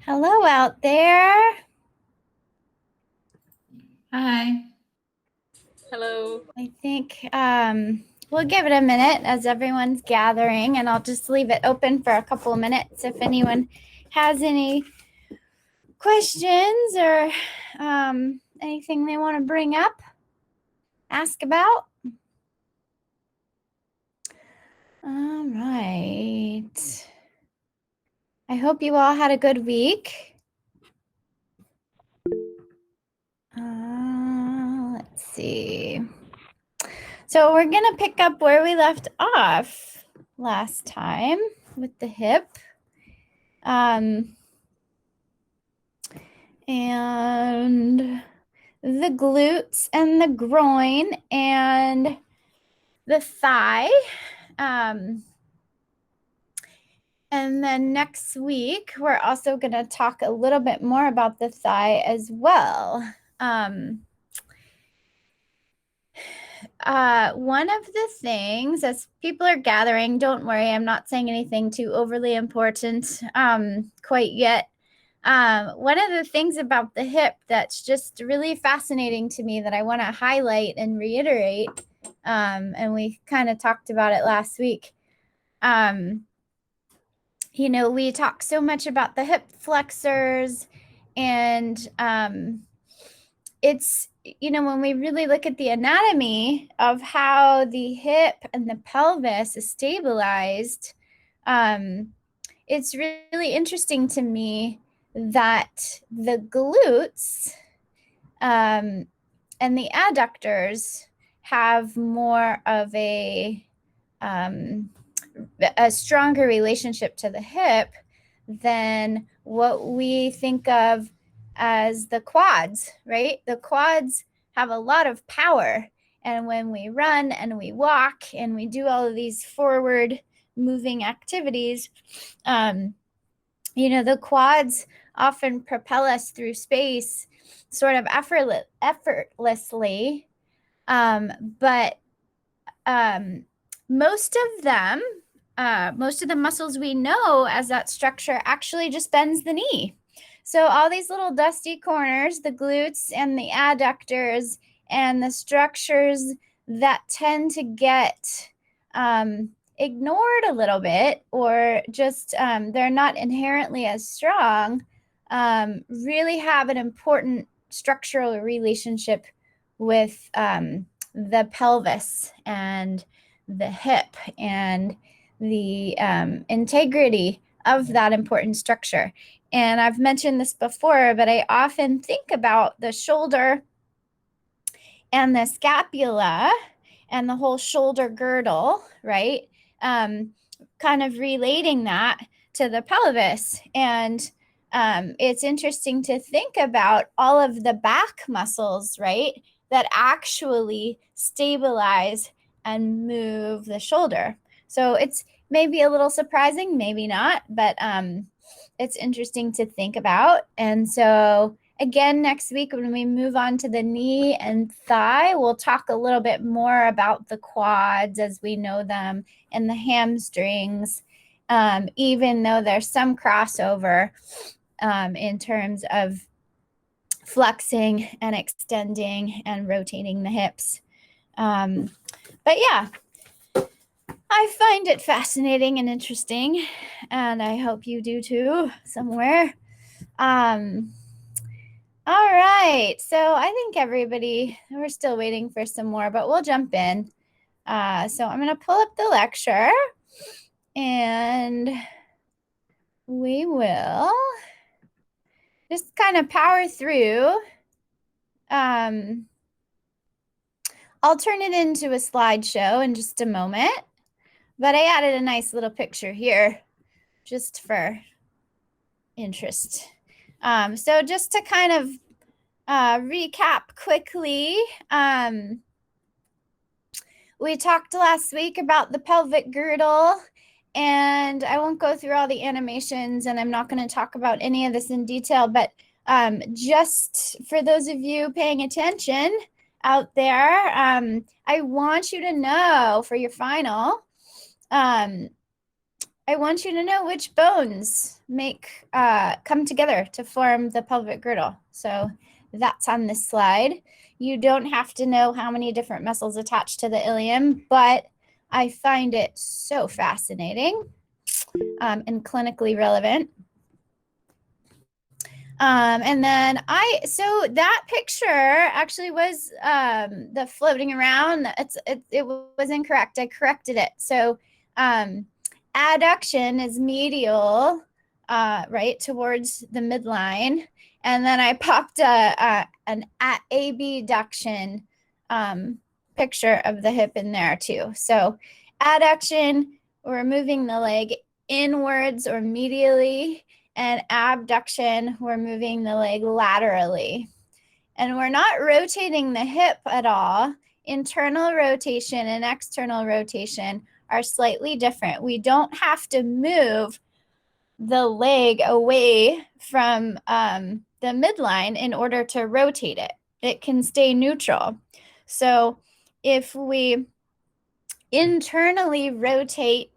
Hello out there. Hi. Hello. I think we'll give it a minute as everyone's gathering, and I'll just leave it open for a couple of minutes if anyone has any questions or anything they want to bring up, ask about. All right. I hope you all had a good week. Let's see. So we're going to pick up where we left off last time with the hip. And the glutes and the groin and the thigh. And then next week, we're also going to talk a little bit more about the thigh as well. One of the things, as people are gathering, don't worry, I'm not saying anything too overly important quite yet. One of the things about the hip that's just really fascinating to me that I want to highlight and reiterate, and we kind of talked about it last week. We talk so much about the hip flexors, and it's, when we really look at the anatomy of how the hip and the pelvis is stabilized, it's really interesting to me that the glutes and the adductors have more of a stronger relationship to the hip than what we think of as the quads, right? The quads have a lot of power. And when we run and we walk and we do all of these forward moving activities, the quads often propel us through space sort of effortlessly. But most of the muscles we know as that structure actually just bends the knee. So all these little dusty corners, the glutes and the adductors and the structures that tend to get ignored a little bit, or just they're not inherently as strong, really have an important structural relationship with the pelvis and the hip and the integrity of that important structure. And I've mentioned this before, but I often think about the shoulder and the scapula and the whole shoulder girdle, right? Kind of relating that to the pelvis. And it's interesting to think about all of the back muscles, right, that actually stabilize and move the shoulder. So it's maybe a little surprising, maybe not, but it's interesting to think about. And so again, next week when we move on to the knee and thigh, we'll talk a little bit more about the quads as we know them and the hamstrings, even though there's some crossover in terms of flexing and extending and rotating the hips. But yeah, I find it fascinating and interesting, and I hope you do too somewhere. All right, so I think we're still waiting for some more, but we'll jump in. So I'm going to pull up the lecture, and we will just kind of power through. I'll turn it into a slideshow in just a moment, but I added a nice little picture here just for interest. So just to kind of recap quickly, we talked last week about the pelvic girdle, and I won't go through all the animations, and I'm not going to talk about any of this in detail, but just for those of you paying attention out there, I want you to know for your final, I want you to know which bones come together to form the pelvic girdle. So that's on this slide. You don't have to know how many different muscles attach to the ilium, but I find it so fascinating and clinically relevant. And then so that picture actually was the floating around. It was incorrect. I corrected it. So adduction is medial, right towards the midline. And then I popped an abduction picture of the hip in there too. So adduction, we're moving the leg inwards or medially, and abduction, we're moving the leg laterally. And we're not rotating the hip at all. Internal rotation and external rotation are slightly different. We don't have to move the leg away from the midline in order to rotate it. It can stay neutral. So if we internally rotate,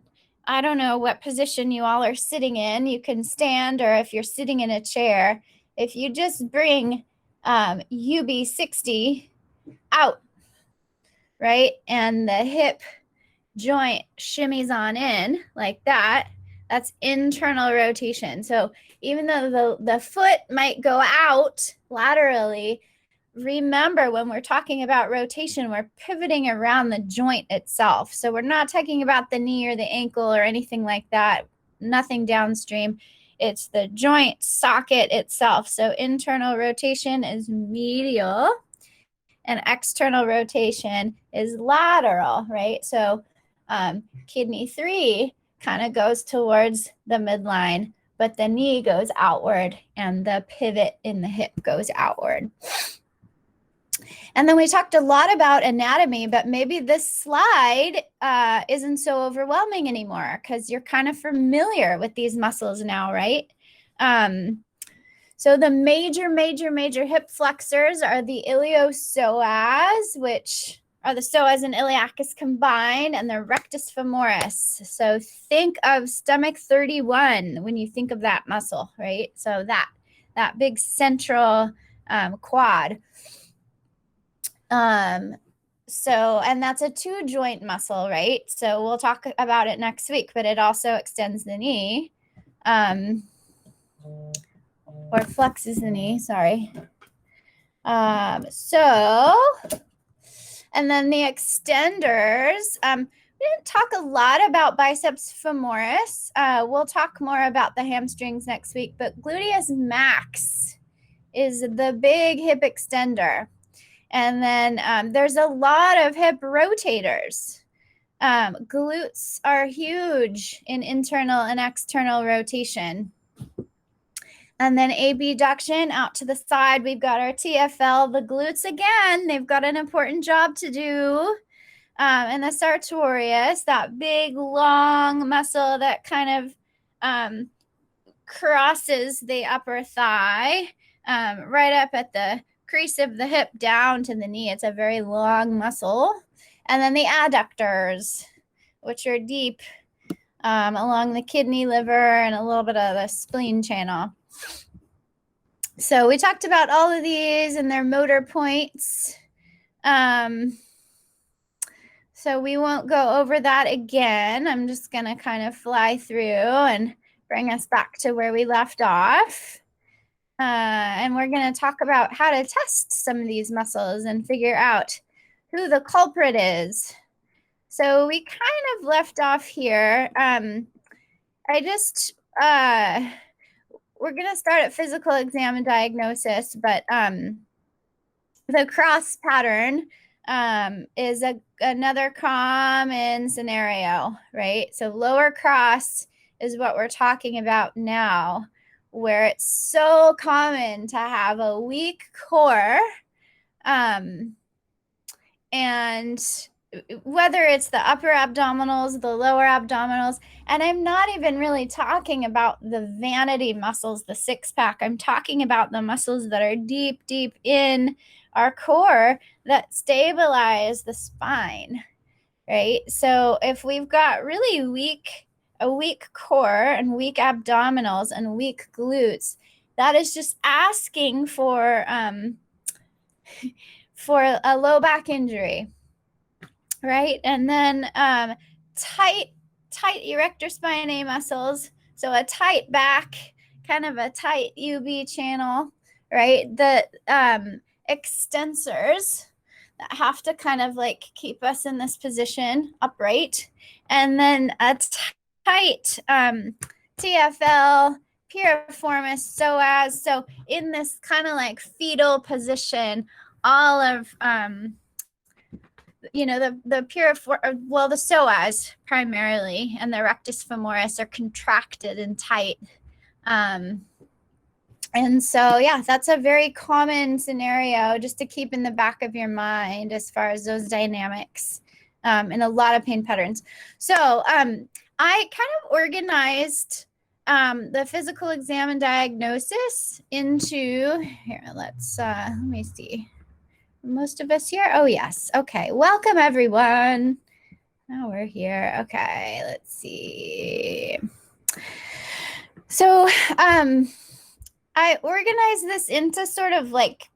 I don't know what position you all are sitting in. You can stand, or if you're sitting in a chair, if you just bring UB60 out, right, and the hip joint shimmies on in like that, that's internal rotation. So even though the foot might go out laterally, remember when we're talking about rotation, we're pivoting around the joint itself. So we're not talking about the knee or the ankle or anything like that, nothing downstream. It's the joint socket itself. So internal rotation is medial and external rotation is lateral, right? So kidney 3 kind of goes towards the midline, but the knee goes outward and the pivot in the hip goes outward. And then we talked a lot about anatomy, but maybe this slide isn't so overwhelming anymore because you're kind of familiar with these muscles now, right? So the major hip flexors are the iliopsoas, which are the psoas and iliacus combined, and the rectus femoris. So think of stomach 31 when you think of that muscle, right? So that big central quad. And that's a 2-joint muscle, right? So we'll talk about it next week, but it also extends the knee, or flexes the knee, sorry. And then the extenders, we didn't talk a lot about biceps femoris. We'll talk more about the hamstrings next week, but gluteus max is the big hip extender. And then there's a lot of hip rotators. Glutes are huge in internal and external rotation. And then abduction out to the side, we've got our TFL. The glutes, again, they've got an important job to do. And the sartorius, that big, long muscle that kind of crosses the upper thigh, right up at the crease of the hip down to the knee. It's a very long muscle. And then the adductors, which are deep along the kidney, liver, and a little bit of the spleen channel. So we talked about all of these and their motor points. So we won't go over that again. I'm just going to kind of fly through and bring us back to where we left off. And we're going to talk about how to test some of these muscles and figure out who the culprit is. So we kind of left off here. We're going to start at physical exam and diagnosis, but the cross pattern is another common scenario, right? So lower cross is what we're talking about now, where it's so common to have a weak core, and whether it's the upper abdominals, the lower abdominals, and I'm not even really talking about the vanity muscles, the six-pack. I'm talking about the muscles that are deep, deep in our core that stabilize the spine, right? So if we've got really weak a weak core and weak abdominals and weak glutes, that is just asking for a low back injury, right? And then tight erector spinae muscles. So a tight back, kind of a tight UB channel, right? The extensors that have to kind of like keep us in this position upright. And then a tight TFL, piriformis psoas. So in this kind of like fetal position, all of the the psoas primarily and the rectus femoris are contracted and tight. And so, yeah, that's a very common scenario just to keep in the back of your mind as far as those dynamics and a lot of pain patterns. So I kind of organized the physical exam and diagnosis into, here, let me see. Most of us here? Oh, yes. Okay. Welcome, everyone. Now we're here. Okay. Let's see. So I organized this into sort of like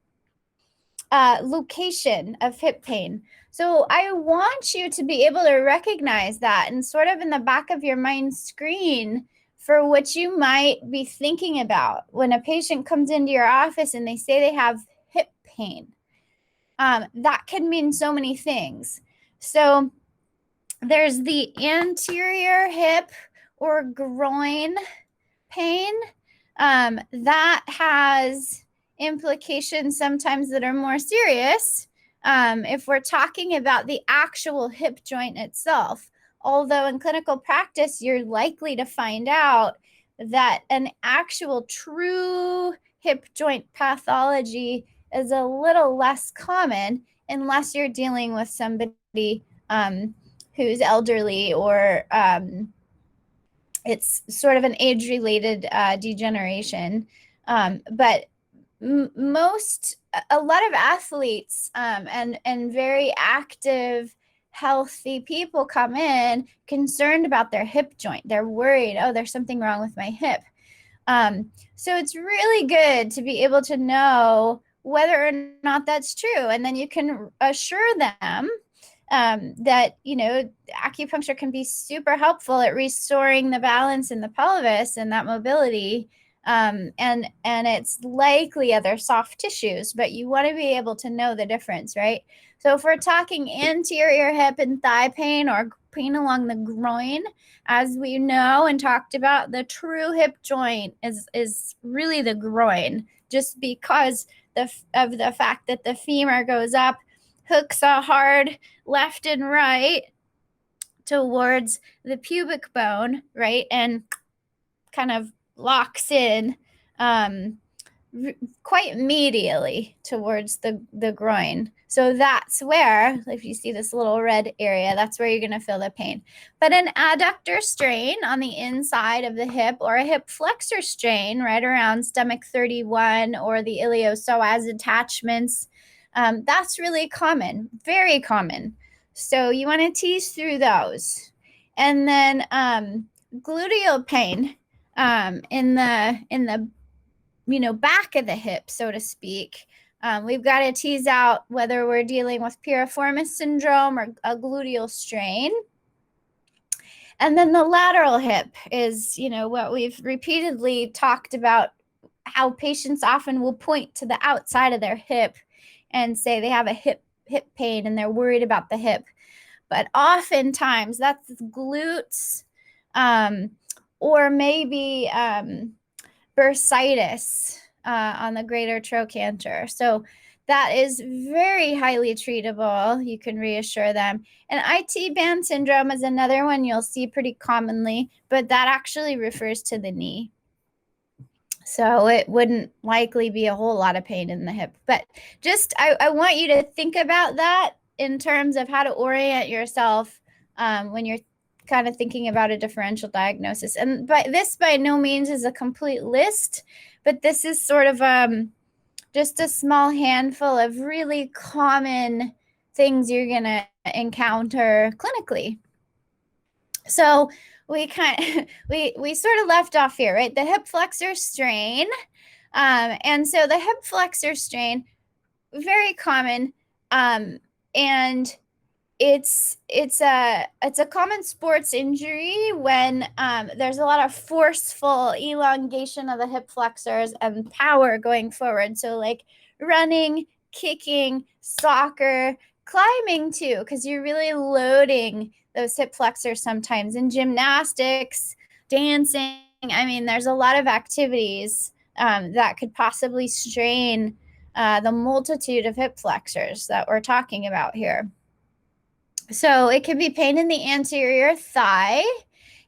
location of hip pain. So I want you to be able to recognize that and sort of in the back of your mind screen for what you might be thinking about when a patient comes into your office and they say they have hip pain. That can mean so many things. So there's the anterior hip or groin pain. That has implications sometimes that are more serious if we're talking about the actual hip joint itself. Although in clinical practice, you're likely to find out that an actual true hip joint pathology is a little less common unless you're dealing with somebody who's elderly or it's sort of an age-related degeneration. But a lot of athletes and very active, healthy people come in concerned about their hip joint. They're worried, oh, there's something wrong with my hip. So it's really good to be able to know whether or not that's true. And then you can assure them that, acupuncture can be super helpful at restoring the balance in the pelvis and that mobility. And it's likely other soft tissues, but you want to be able to know the difference, right? So if we're talking anterior hip and thigh pain or pain along the groin, as we know and talked about, the true hip joint is really the groin, just because of the fact that the femur goes up, hooks are hard left and right towards the pubic bone, right? And kind of locks in quite medially towards the groin. So that's where, if you see this little red area, that's where you're going to feel the pain. But an adductor strain on the inside of the hip or a hip flexor strain right around stomach 31 or the iliopsoas attachments, that's really common, very common. So you want to tease through those. And then gluteal pain in the back of the hip, so to speak. We've got to tease out whether we're dealing with piriformis syndrome or a gluteal strain. And then the lateral hip is, what we've repeatedly talked about, how patients often will point to the outside of their hip and say they have a hip pain and they're worried about the hip. But oftentimes that's glutes or maybe bursitis on the greater trochanter. So that is very highly treatable. You can reassure them. And IT band syndrome is another one you'll see pretty commonly, but that actually refers to the knee. So it wouldn't likely be a whole lot of pain in the hip. But just, I want you to think about that in terms of how to orient yourself when you're kind of thinking about a differential diagnosis. And this by no means is a complete list, but this is sort of just a small handful of really common things you're going to encounter clinically. So we kind we sort of left off here, right? The hip flexor strain. And so the hip flexor strain, very common. And it's a common sports injury when there's a lot of forceful elongation of the hip flexors and power going forward. So like running, kicking, soccer, climbing too, because you're really loading those hip flexors sometimes in gymnastics, dancing. I mean, there's a lot of activities that could possibly strain the multitude of hip flexors that we're talking about here. So it could be pain in the anterior thigh,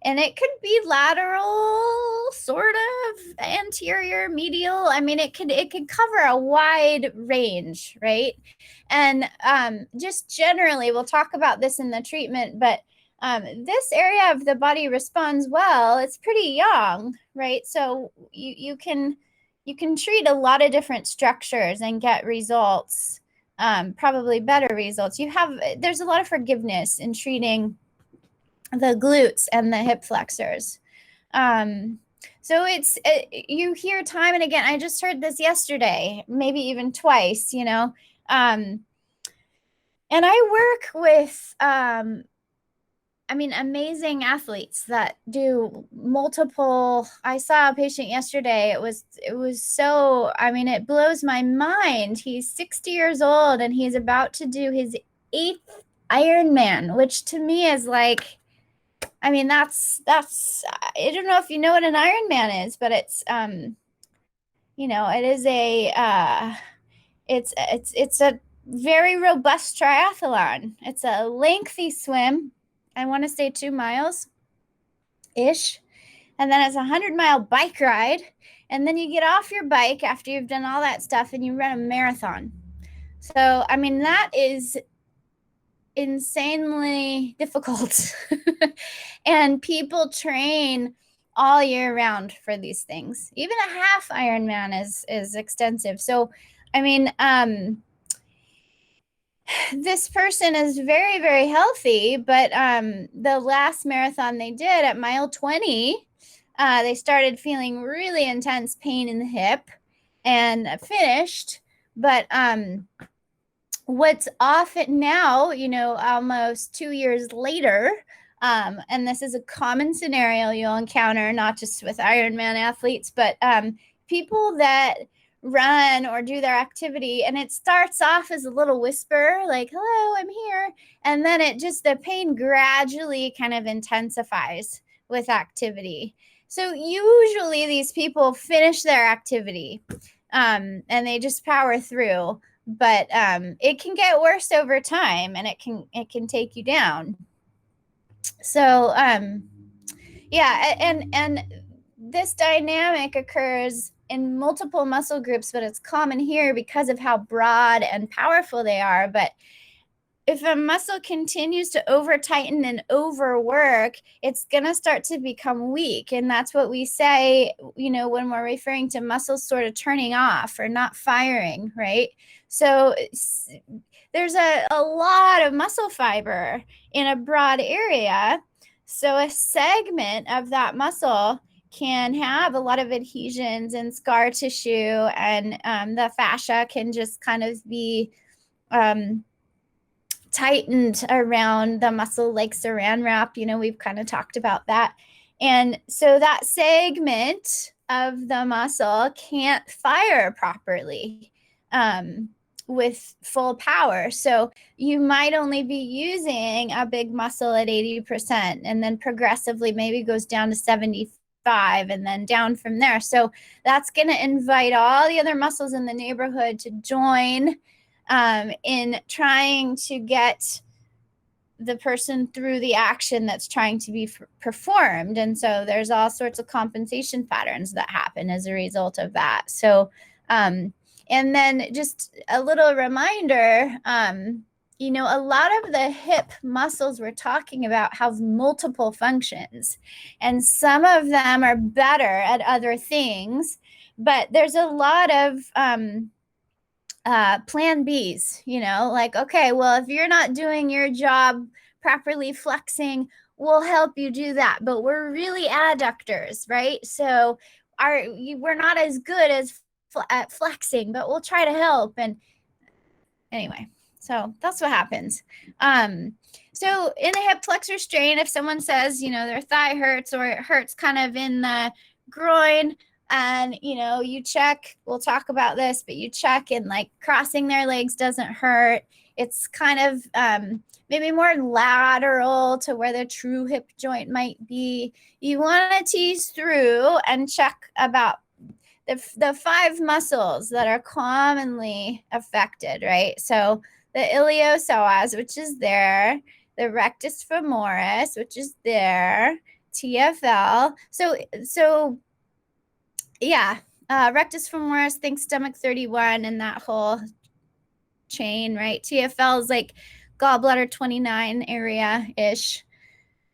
and it could be lateral, sort of anterior, medial. I mean, it could cover a wide range, right? And just generally, we'll talk about this in the treatment, but this area of the body responds well. It's pretty young, right? So you can treat a lot of different structures and get results, probably better results. There's a lot of forgiveness in treating the glutes and the hip flexors. So you hear time and again. I just heard this yesterday, maybe even twice. And I work with amazing athletes that do multiple. I saw a patient yesterday. It was so, it blows my mind. He's 60 years old and he's about to do his 8th Ironman, which to me is like, that's I don't know if you know what an Ironman is, but it is it's a very robust triathlon. It's a lengthy swim. I want to say 2 miles ish. And then it's a 100-mile bike ride. And then you get off your bike after you've done all that stuff and you run a marathon. So, that is insanely difficult. And people train all year round for these things. Even a half Ironman is extensive. So, this person is very, very healthy, but the last marathon they did at mile 20, they started feeling really intense pain in the hip and finished. But what's often now, almost 2 years later, and this is a common scenario you'll encounter, not just with Ironman athletes, but people that run or do their activity, and it starts off as a little whisper like, hello, I'm here, and then the pain gradually kind of intensifies with activity. So usually these people finish their activity, and they just power through, but it can get worse over time, and it can take you down. So yeah, and this dynamic occurs in multiple muscle groups, but it's common here because of how broad and powerful they are. But if a muscle continues to over tighten and overwork, it's going to start to become weak. And that's what we say, when we're referring to muscles sort of turning off or not firing, right? So there's a lot of muscle fiber in a broad area. So a segment of that muscle can have a lot of adhesions and scar tissue, and the fascia can just kind of be tightened around the muscle like saran wrap. We've kind of talked about that. And so that segment of the muscle can't fire properly with full power. So you might only be using a big muscle at 80%, and then progressively maybe goes down to 75 and then down from there. So that's going to invite all the other muscles in the neighborhood to join in trying to get the person through the action that's trying to be performed. And so there's all sorts of compensation patterns that happen as a result of that. So, and then just a little reminder, a lot of the hip muscles we're talking about have multiple functions, and some of them are better at other things, but there's a lot of plan Bs, like, okay, well, if you're not doing your job properly flexing will help you do that. But we're really adductors, right? So we're not as good as at flexing, but we'll try to help. And anyway, so that's what happens. So in a hip flexor strain, if someone says, their thigh hurts or it hurts kind of in the groin, and you check, we'll talk about this, but you check and like crossing their legs doesn't hurt. It's kind of maybe more lateral to where the true hip joint might be. You want to tease through and check about the 5 muscles that are commonly affected, right? So the iliopsoas, which is there, the rectus femoris, which is there, TFL. So yeah, rectus femoris, think stomach 31 and that whole chain, right? TFL is like gallbladder 29 area-ish,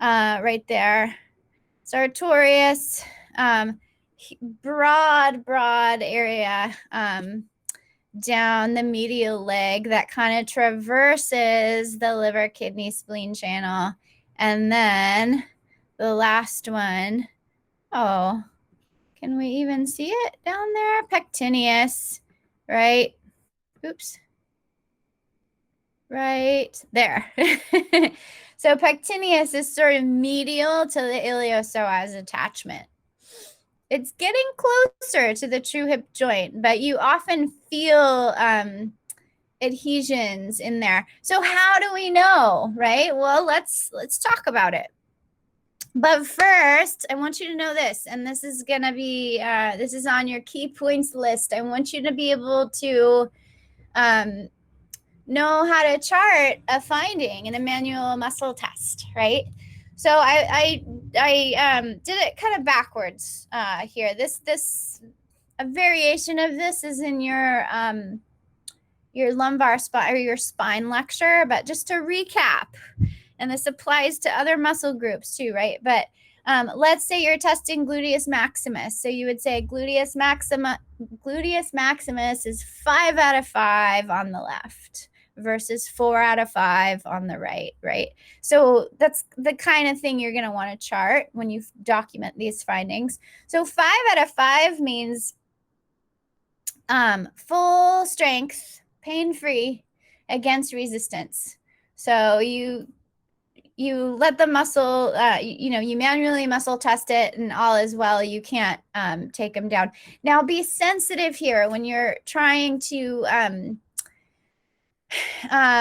right there. Sartorius, broad area down the medial leg that kind of traverses the liver, kidney, spleen channel. And then the last one, oh, can we even see it down there? Pectineus, right? Oops. Right there. So pectineus is sort of medial to the iliopsoas attachment. It's getting closer to the true hip joint, but you often feel adhesions in there. So how do we know, right? Well, let's talk about it. But first, I want you to know this, and this is going to be, this is on your key points list. I want you to be able to know how to chart a finding in a manual muscle test, right? So I did it kind of backwards here. A variation of this is in your lumbar spine or your spine lecture, but just to recap, and this applies to other muscle groups too, right? But let's say you're testing gluteus maximus. So you would say gluteus maximus is 5 out of 5 on the left versus 4 out of 5 on the right? So that's the kind of thing you're going to want to chart when you document these findings. So 5 out of 5 means full strength, pain-free against resistance. So you let the muscle, you manually muscle test it and all is well. You can't take them down. Now be sensitive here when you're trying to,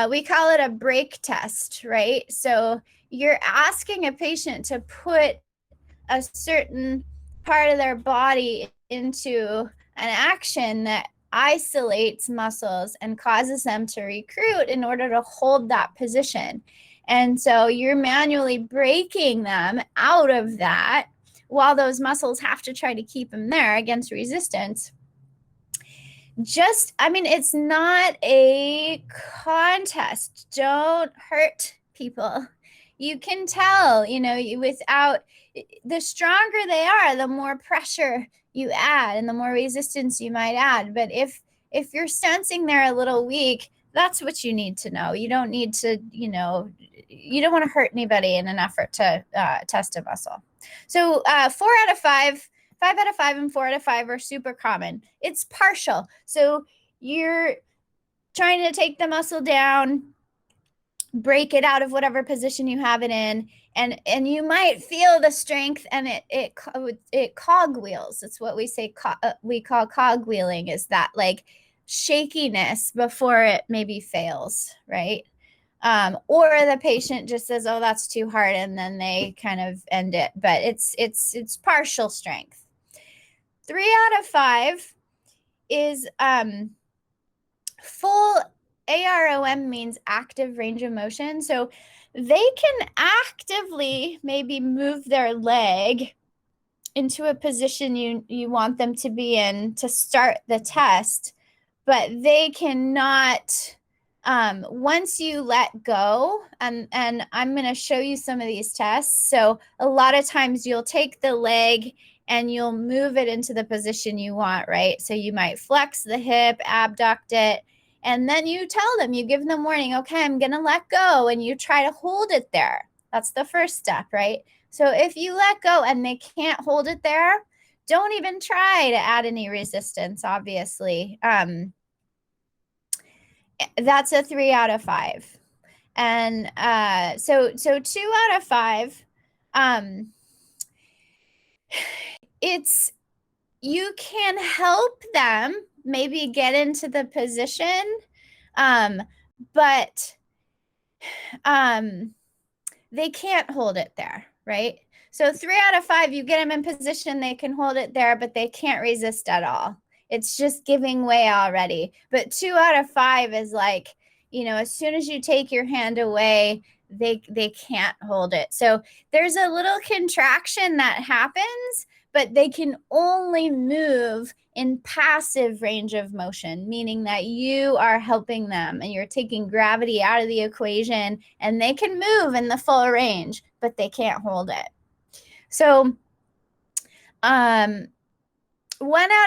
we call it a break test, right? So you're asking a patient to put a certain part of their body into an action that isolates muscles and causes them to recruit in order to hold that position. And so you're manually breaking them out of that while those muscles have to try to keep them there against resistance. It's not a contest. Don't hurt people. You can tell, without, the stronger they are, the more pressure you add and the more resistance you might add. But if you're sensing they're a little weak, that's what you need to know. You don't need to, you don't want to hurt anybody in an effort to test a muscle. So 4 out of 5, 5 out of 5 and 4 out of 5 are super common. It's partial. So you're trying to take the muscle down, break it out of whatever position you have it in, and you might feel the strength, and it cogwheels. It's what we say we call cogwheeling, is that like shakiness before it maybe fails, right? Or the patient just says, oh, that's too hard, and then they kind of end it. But it's partial strength. 3 out of 5 is full. AROM means active range of motion. So they can actively maybe move their leg into a position you want them to be in to start the test, but they cannot, once you let go, and I'm going to show you some of these tests. So a lot of times you'll take the leg and you'll move it into the position you want, right? So you might flex the hip, abduct it, and then you tell them, you give them warning, okay, I'm going to let go, and you try to hold it there. That's the first step, right? So if you let go and they can't hold it there, don't even try to add any resistance, obviously. That's a 3 out of 5. And so 2 out of 5, it's you can help them maybe get into the position, but they can't hold it there, right? So 3 out of 5, you get them in position, they can hold it there, but they can't resist at all. It's just giving way already. But 2 out of 5 is like, as soon as you take your hand away, they can't hold it. So there's a little contraction that happens, but they can only move in passive range of motion, meaning that you are helping them and you're taking gravity out of the equation, and they can move in the full range, but they can't hold it. So 1 out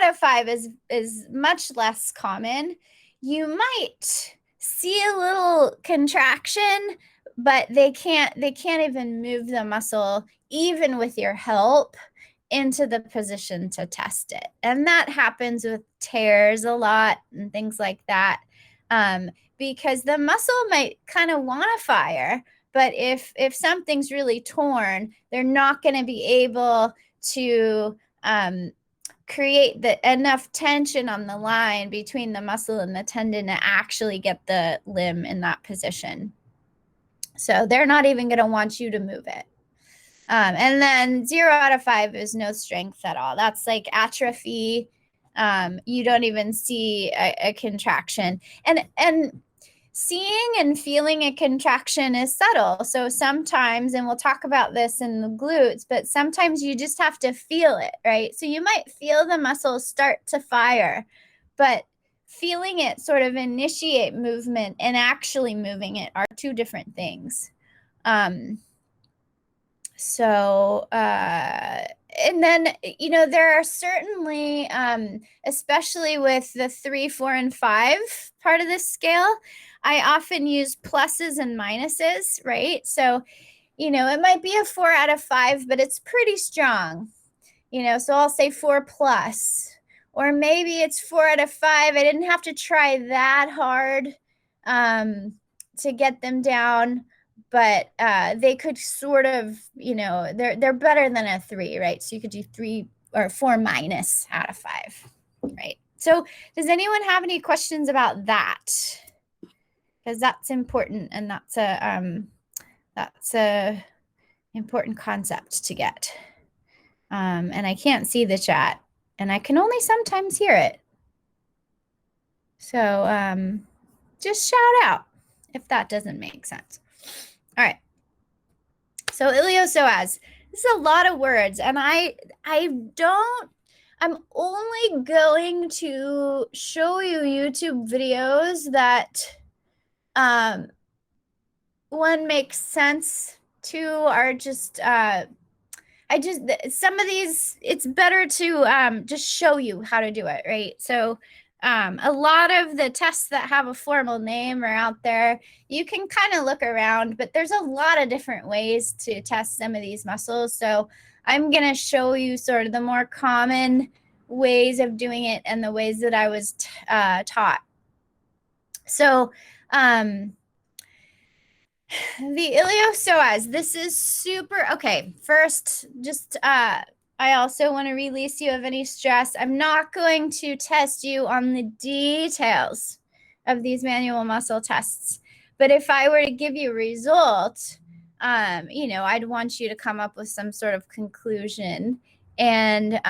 of 5 is much less common. You might see a little contraction, but they can't even move the muscle, even with your help, into the position to test it. And that happens with tears a lot and things like that, because the muscle might kind of want to fire, but if something's really torn, they're not going to be able to create enough tension on the line between the muscle and the tendon to actually get the limb in that position. So they're not even going to want you to move it. And then 0 out of 5 is no strength at all. That's like atrophy. You don't even see a contraction. And seeing and feeling a contraction is subtle. So sometimes, and we'll talk about this in the glutes, but sometimes you just have to feel it, right? So you might feel the muscles start to fire, but feeling it sort of initiate movement and actually moving it are two different things. And then, there are certainly, especially with the 3, 4, and 5 part of this scale, I often use pluses and minuses, right? So, it might be a 4 out of 5, but it's pretty strong, so I'll say 4 plus, or maybe it's 4 out of 5. I didn't have to try that hard to get them down, but they could sort of, they're better than a 3, right? So you could do 3 or 4 minus out of 5, right? So does anyone have any questions about that? Because that's important, and that's a important concept to get. And I can't see the chat, and I can only sometimes hear it. So just shout out if that doesn't make sense. All right. So iliopsoas, this is a lot of words, and I'm only going to show you YouTube videos that one makes sense, two are just some of these, it's better to just show you how to do it, right? So a lot of the tests that have a formal name are out there. You can kind of look around, but there's a lot of different ways to test some of these muscles. So I'm going to show you sort of the more common ways of doing it and the ways that I was taught. So the iliopsoas, this is super, okay, first, just I also want to release you of any stress. I'm not going to test you on the details of these manual muscle tests, but if I were to give you a result, I'd want you to come up with some sort of conclusion. And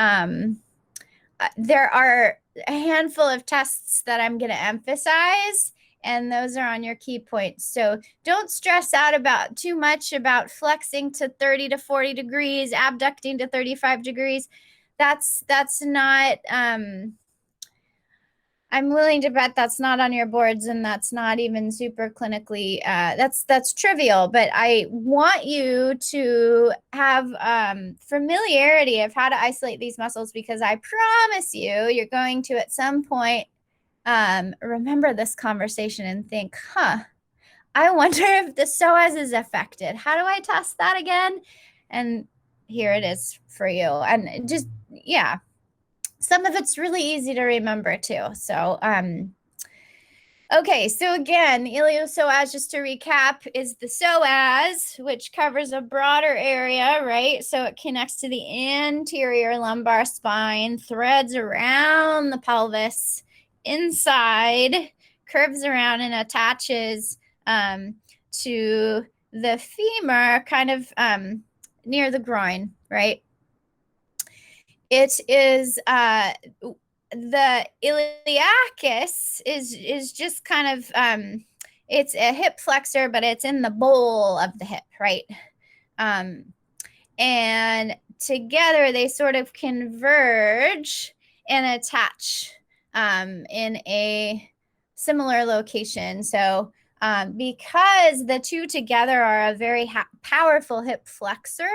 there are a handful of tests that I'm going to emphasize, and those are on your key points. So don't stress out about too much about flexing to 30 to 40 degrees, abducting to 35 degrees. That's not, I'm willing to bet that's not on your boards, and that's not even super clinically, that's trivial, but I want you to have familiarity of how to isolate these muscles, because I promise you're going to at some point remember this conversation and think, I wonder if the psoas is affected. How do I test that again? And here it is for you. And just, yeah, some of it's really easy to remember too. So, okay, so again, the iliopsoas, just to recap, is the psoas, which covers a broader area, right? So it connects to the anterior lumbar spine, threads around the pelvis, inside, curves around and attaches to the femur, kind of near the groin, right? It is the iliacus is just kind of it's a hip flexor, but it's in the bowl of the hip, right? Um, and together they sort of converge and attach in a similar location. So because the two together are a very powerful hip flexor,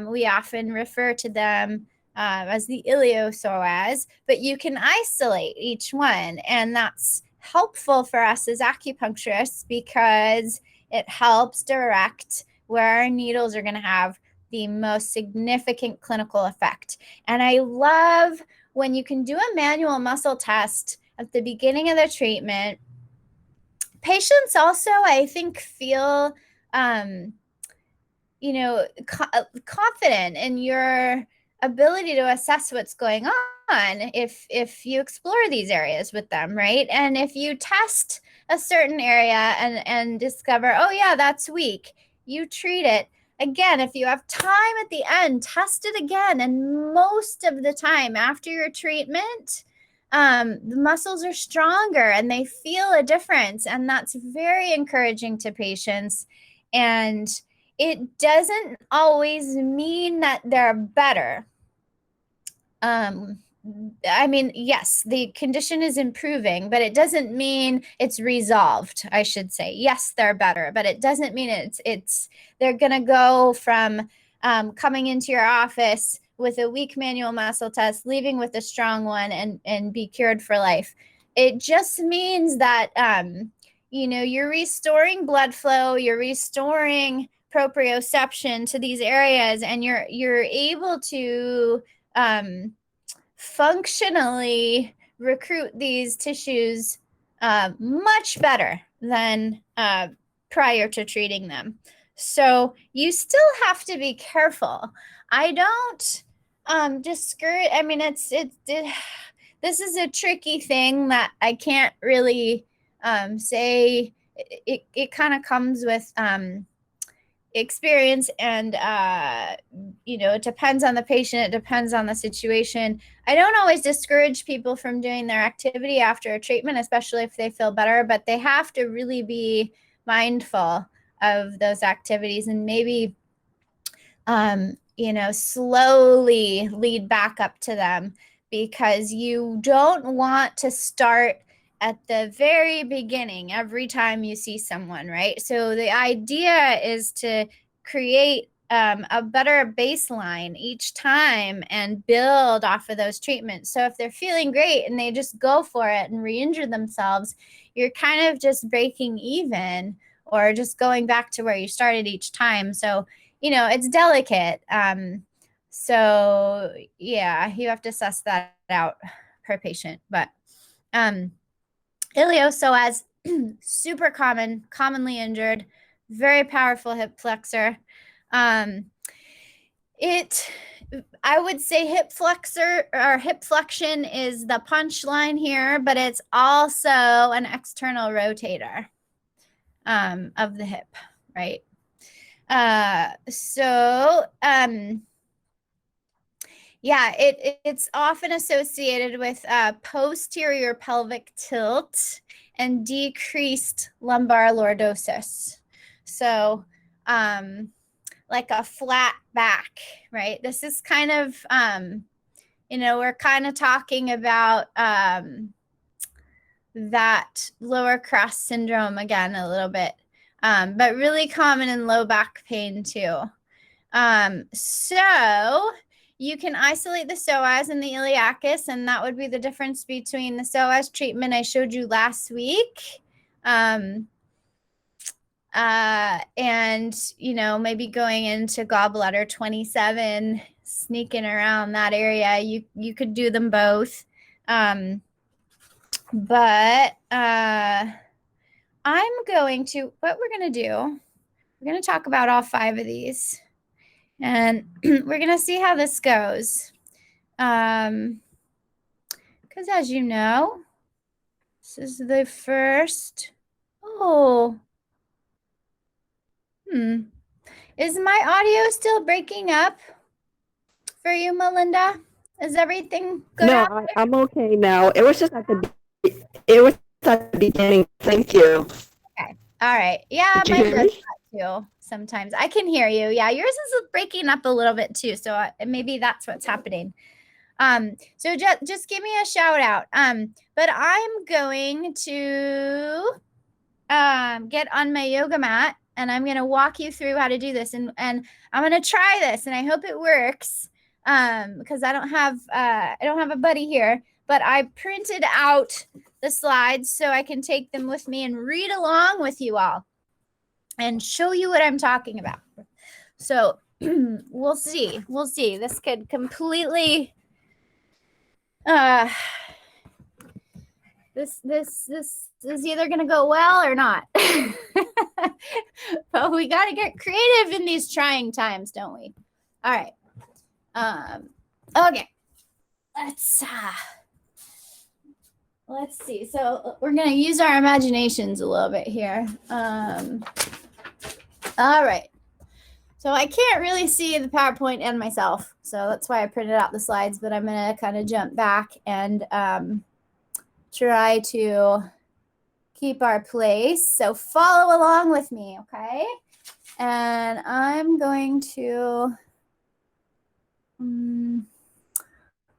we often refer to them as the iliopsoas, but you can isolate each one. And that's helpful for us as acupuncturists because it helps direct where our needles are going to have the most significant clinical effect. And I love when you can do a manual muscle test at the beginning of the treatment. Patients also, I think, feel confident in your ability to assess what's going on if you explore these areas with them, right? And if you test a certain area and discover, oh yeah, that's weak, you treat it. Again, if you have time at the end, test it again. And most of the time after your treatment, the muscles are stronger and they feel a difference. And that's very encouraging to patients. And it doesn't always mean that they're better. I mean, yes, the condition is improving, but it doesn't mean it's resolved, I should say. Yes, they're better, but it doesn't mean it's they're going to go from coming into your office with a weak manual muscle test, leaving with a strong one and be cured for life. It just means that you're restoring blood flow, you're restoring proprioception to these areas, and you're able to functionally recruit these tissues much better than prior to treating them. So you still have to be careful. I don't discourage. I mean, this is a tricky thing that I can't really say. It kind of comes with experience, and it depends on the patient, it depends on the situation. I don't always discourage people from doing their activity after a treatment, especially if they feel better, but they have to really be mindful of those activities and maybe slowly lead back up to them, because you don't want to start at the very beginning every time you see someone, right? So the idea is to create a better baseline each time and build off of those treatments. So if they're feeling great and they just go for it and re-injure themselves, you're kind of just breaking even or just going back to where you started each time. So it's delicate. So yeah, you have to suss that out per patient. But iliopsoas, super commonly injured, very powerful hip flexor. I would say hip flexor or hip flexion is the punchline here, but it's also an external rotator of the hip, right? Yeah, it's often associated with posterior pelvic tilt and decreased lumbar lordosis. So, like a flat back, right? This is kind of, we're kind of talking about that lower cross syndrome again a little bit, but really common in low back pain too. So you can isolate the psoas and the iliacus, and that would be the difference between the psoas treatment I showed you last week And, maybe going into gallbladder 27, sneaking around that area. You could do them both. But what we're going to do, we're going to talk about all 5 of these. And we're going to see how this goes. Because as you know, this is the first. Oh. Is my audio still breaking up for you, Melinda? Is everything good? No, I'm okay now. It was at the beginning. Thank you. Okay. All right. Yeah, Did you mine hear does me? that too. Sometimes I can hear you. Yeah, yours is breaking up a little bit too. So maybe that's what's happening. So just give me a shout out. But I'm going to get on my yoga mat and I'm going to walk you through how to do this. And I'm going to try this and I hope it works. Because I don't have a buddy here, but I printed out the slides so I can take them with me and read along with you all and show you what I'm talking about. So we'll see. This could completely this is either going to go well or not. But we got to get creative in these trying times, don't we? All right. Okay. Let's see. So we're going to use our imaginations a little bit here. All right. So I can't really see the PowerPoint and myself. So that's why I printed out the slides, but I'm going to kind of jump back and try to keep our place. So follow along with me, okay? And I'm going to...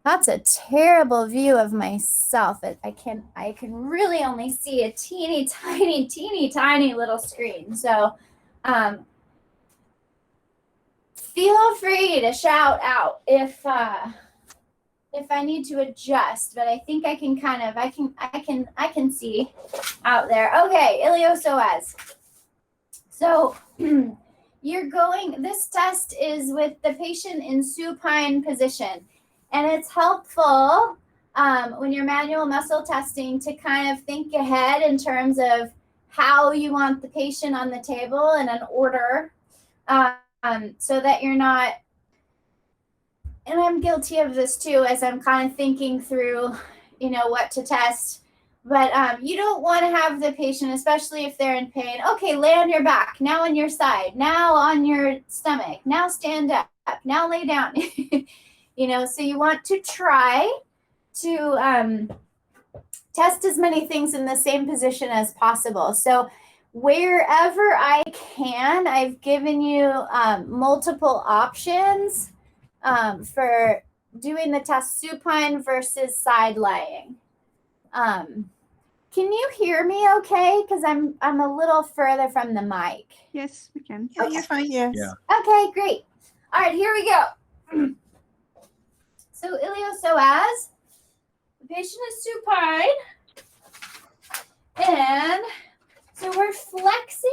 that's a terrible view of myself. I can really only see a teeny tiny little screen. So feel free to shout out if I need to adjust, but I think I can I can see out there. Okay, iliopsoas. So this test is with the patient in supine position. And it's helpful when you're manual muscle testing to kind of think ahead in terms of how you want the patient on the table in an order so that you're not, and I'm guilty of this too as I'm kind of thinking through, what to test. But you don't want to have the patient, especially if they're in pain, okay, lay on your back, now on your side, now on your stomach, now stand up, now lay down. So you want to try to test as many things in the same position as possible. So wherever I can, I've given you multiple options for doing the test supine versus side lying. Can you hear me okay? Because I'm a little further from the mic. Yes, we can. Okay. You're fine, yes. Yeah. Okay, great. All right, here we go. So iliopsoas, the patient is supine, and so we're flexing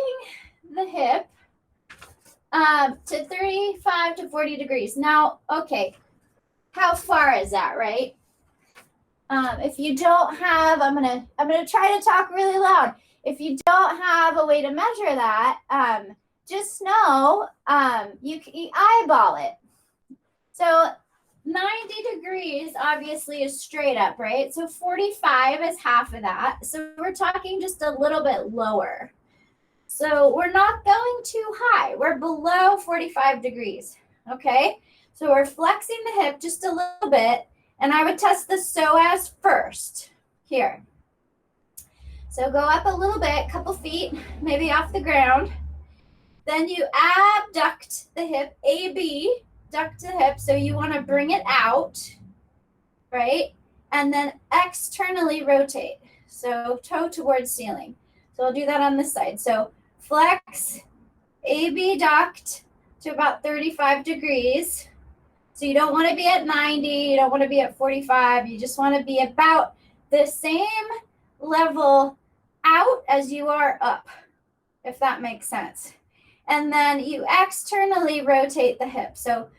the hip to 35 to 40 degrees. Now, okay, how far is that, right? If you don't have, I'm gonna try to talk really loud. If you don't have a way to measure that, just know you eyeball it. So 90 degrees obviously is straight up, right? So 45 is half of that. So we're talking just a little bit lower. So we're not going too high. We're below 45 degrees, okay? So we're flexing the hip just a little bit, and I would test the psoas first here. So go up a little bit, couple feet, maybe off the ground. Then you abduct the hip, AB, duct the hip, so you want to bring it out, right? And then externally rotate, so toe towards ceiling. So I'll do that on this side. So flex, AB duct to about 35 degrees. So you don't want to be at 90, you don't want to be at 45, you just want to be about the same level out as you are up, if that makes sense. And then you externally rotate the hip. So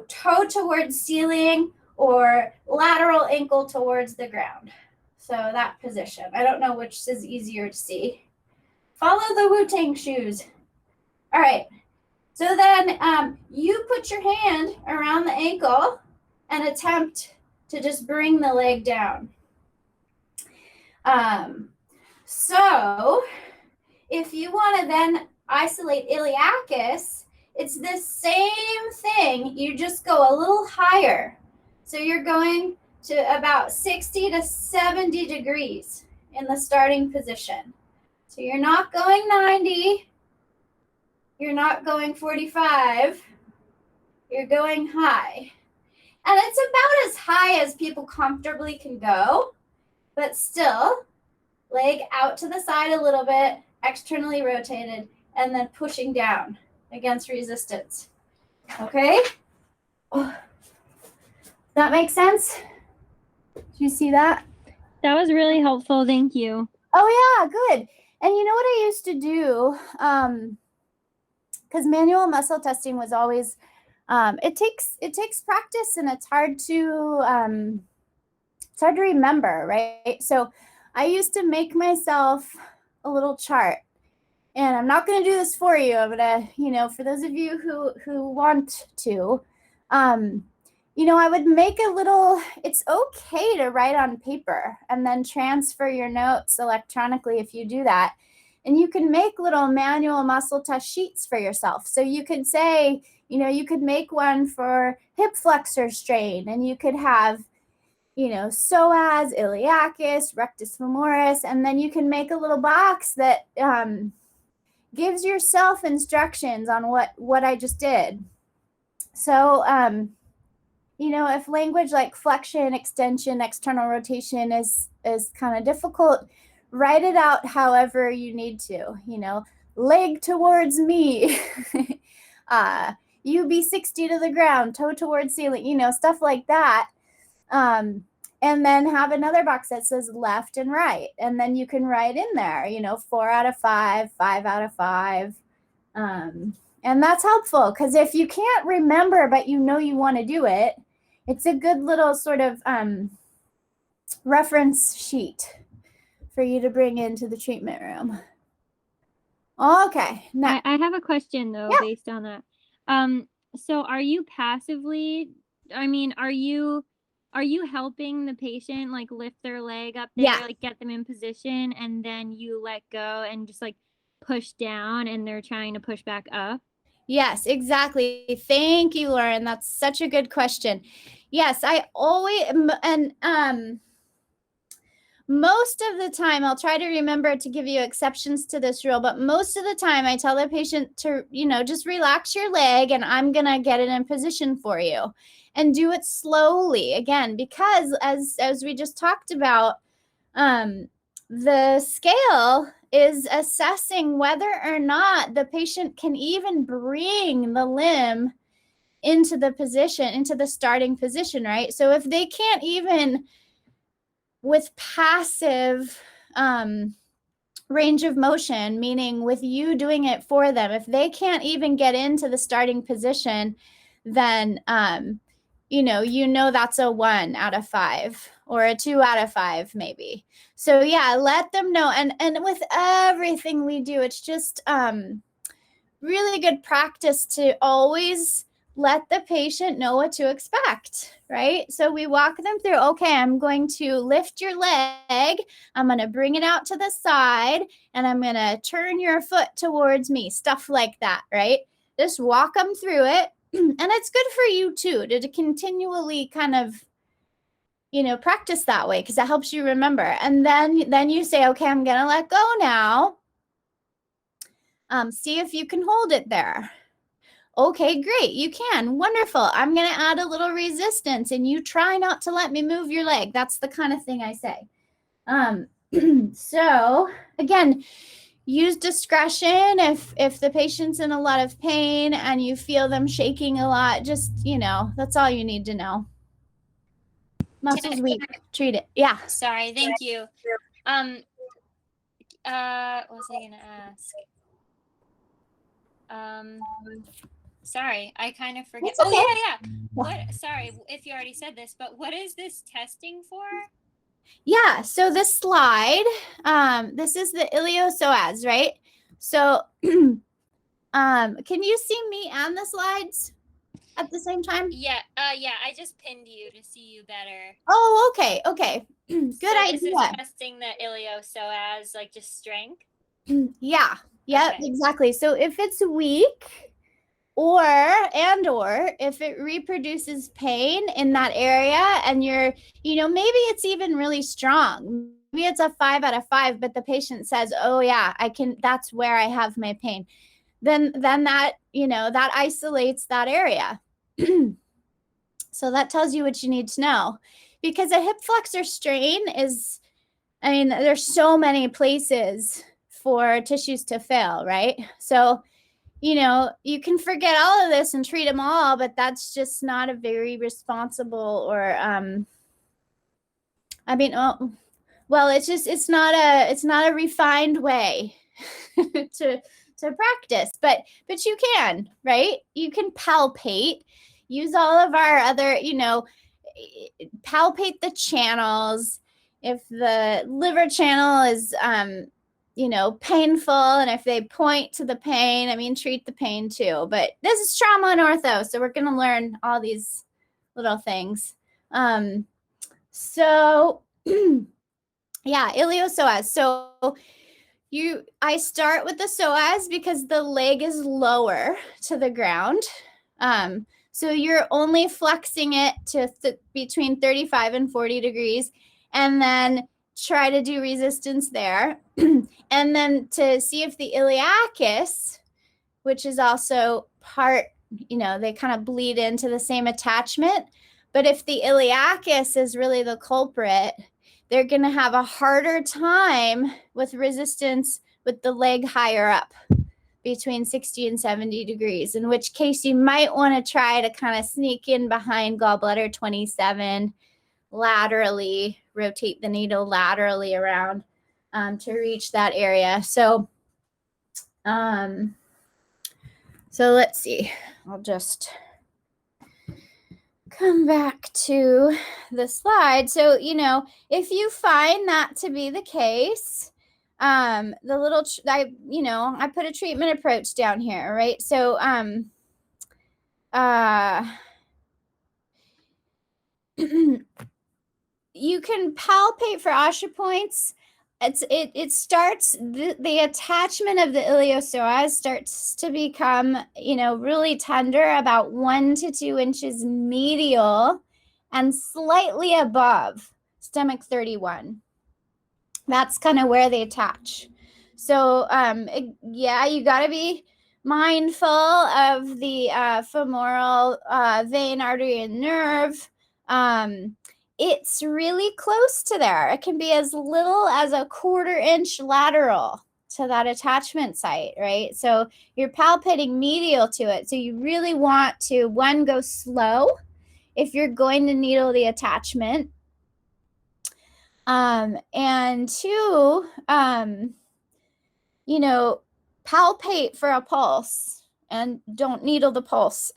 toe towards ceiling or lateral ankle towards the ground. So that position. I don't know which is easier to see. Follow the Wu-Tang shoes. All right. So then you put your hand around the ankle and attempt to just bring the leg down. So if you want to then isolate iliacus, it's the same thing. You just go a little higher. So you're going to about 60 to 70 degrees in the starting position. So you're not going 90. You're not going 45. You're going high. And it's about as high as people comfortably can go, but still, leg out to the side a little bit, externally rotated, and then pushing down against resistance. Okay? That makes sense? Do you see that? That was really helpful. Thank you. Oh, yeah, good. And you know what I used to do? Because manual muscle testing was always, it takes practice, and it's hard to remember, right? So I used to make myself a little chart, and I'm not going to do this for you. I'm going to, for those of you who want to, I would make a little, it's okay to write on paper and then transfer your notes electronically if you do that. And you can make little manual muscle test sheets for yourself. So you could say, you could make one for hip flexor strain, and you could have, psoas, iliacus, rectus femoris, and then you can make a little box that gives yourself instructions on what I just did. So, if language like flexion, extension, external rotation is kind of difficult, write it out however you need to, leg towards me, you be 60 to the ground, toe towards ceiling, stuff like that. And then have another box that says left and right. And then you can write in there, 4 out of 5, 5 out of 5. And that's helpful, because if you can't remember, but you want to do it, it's a good little sort of reference sheet for you to bring into the treatment room. Okay. Now, I have a question, though, based on that. So are you passively, are you helping the patient like lift their leg up there, like get them in position, and then you let go and just like push down and they're trying to push back up? Yes, exactly. Thank you, Lauren. That's such a good question. Yes, I always, and most of the time, I'll try to remember to give you exceptions to this rule, but most of the time I tell the patient to, just relax your leg, and I'm going to get it in position for you, and do it slowly again, because as we just talked about, the scale is assessing whether or not the patient can even bring the limb into the position, into the starting position, right? So if they can't even, with passive range of motion, meaning with you doing it for them, if they can't even get into the starting position, then that's a 1 out of 5 or a 2 out of 5 maybe. So yeah, let them know. And with everything we do, it's just really good practice to always let the patient know what to expect, right? So we walk them through, okay, I'm going to lift your leg, I'm going to bring it out to the side, and I'm going to turn your foot towards me, stuff like that, right? Just walk them through it. And it's good for you too, to continually kind of, practice that way, because it helps you remember. And then you say, okay, I'm going to let go now. See if you can hold it there. Okay, great. You can. Wonderful. I'm going to add a little resistance, and you try not to let me move your leg. That's the kind of thing I say. So again, use discretion if the patient's in a lot of pain and you feel them shaking a lot. Just, that's all you need to know. Muscles weak, treat it. Yeah. Sorry, thank you. What was I gonna ask? Sorry, I kind of forget. It's okay. Oh, yeah. What? Sorry if you already said this, but what is this testing for? Yeah, so this slide, this is the iliopsoas, right? So, can you see me and the slides at the same time? Yeah, yeah, I just pinned you to see you better. Oh, okay, okay. Good So this is idea. testing the iliopsoas, like just strength? Yeah, yep, Okay. exactly. So if it's weak, or if it reproduces pain in that area and maybe it's even really strong, maybe it's a 5 out of 5, but the patient says, oh yeah, that's where I have my pain, then that that isolates that area. So that tells you what you need to know, because a hip flexor strain is, there's so many places for tissues to fail, right? So you can forget all of this and treat them all, but that's just not a very responsible or it's not a refined way to practice, but you can, right? You can palpate, use all of our other, palpate the channels. If the liver channel is painful, and if they point to the pain, treat the pain too. But this is trauma and ortho, so we're going to learn all these little things. So yeah, iliopsoas. So I start with the psoas because the leg is lower to the ground. So you're only flexing it to between 35 and 40 degrees, and then try to do resistance there. And then to see if the iliacus, which is also part, they kind of bleed into the same attachment. But if the iliacus is really the culprit, they're going to have a harder time with resistance with the leg higher up between 60 and 70 degrees, in which case you might want to try to kind of sneak in behind gallbladder 27, laterally, rotate the needle laterally around to reach that area. So let's see. I'll just come back to the slide. So, if you find that to be the case, I put a treatment approach down here, right? So, you can palpate for Osher points. It starts, the attachment of the iliopsoas starts to become, really tender, about 1 to 2 inches medial and slightly above stomach 31. That's kind of where they attach. So you got to be mindful of the femoral vein, artery, and nerve. It's really close to there. It can be as little as a 1/4 inch lateral to that attachment site, right? So you're palpating medial to it. So you really want to, 1, go slow if you're going to needle the attachment. And 2, palpate for a pulse and don't needle the pulse.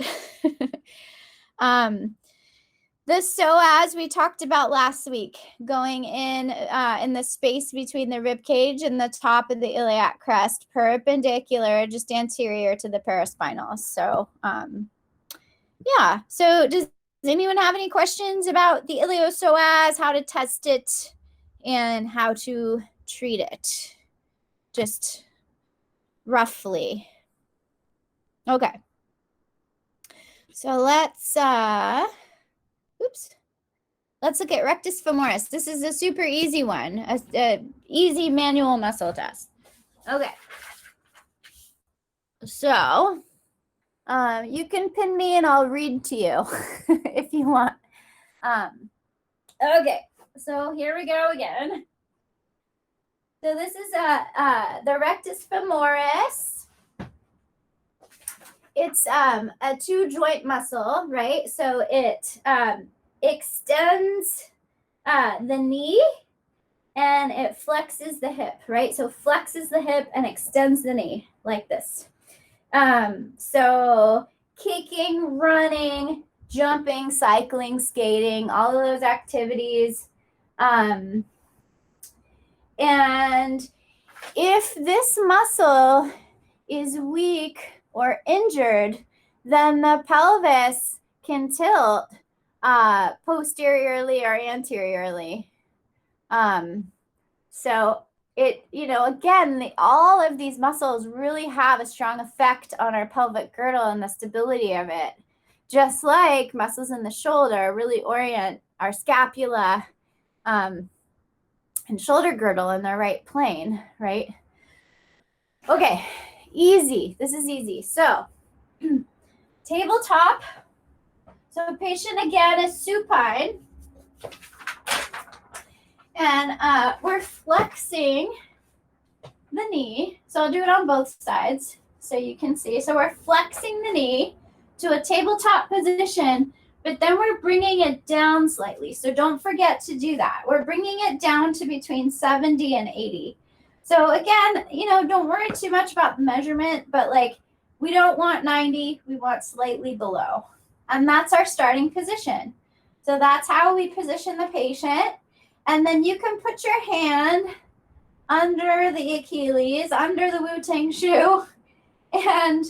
The psoas we talked about last week, going in the space between the rib cage and the top of the iliac crest, perpendicular, just anterior to the paraspinal. So, yeah. So does anyone have any questions about the iliopsoas, how to test it, and how to treat it? Just roughly. Okay. So let's look at rectus femoris. This is a super easy one, a easy manual muscle test. Okay. So you can pin me and I'll read to you if you want. Okay. So here we go again. So this is the rectus femoris. It's a 2-joint muscle, right? So it extends the knee and it flexes the hip, right? So flexes the hip and extends the knee like this. So kicking, running, jumping, cycling, skating, all of those activities. And if this muscle is weak or injured, then the pelvis can tilt posteriorly or anteriorly. So it, again, all of these muscles really have a strong effect on our pelvic girdle and the stability of it. Just like muscles in the shoulder really orient our scapula and shoulder girdle in the right plane, right? Okay, easy. This is easy. So tabletop. So patient again is supine. And we're flexing the knee. So I'll do it on both sides so you can see. So we're flexing the knee to a tabletop position, but then we're bringing it down slightly. So don't forget to do that. We're bringing it down to between 70 and 80. So again, don't worry too much about the measurement, but we don't want 90, we want slightly below. And that's our starting position. So that's how we position the patient. And then you can put your hand under the Achilles, under the Wu-Tang shoe, and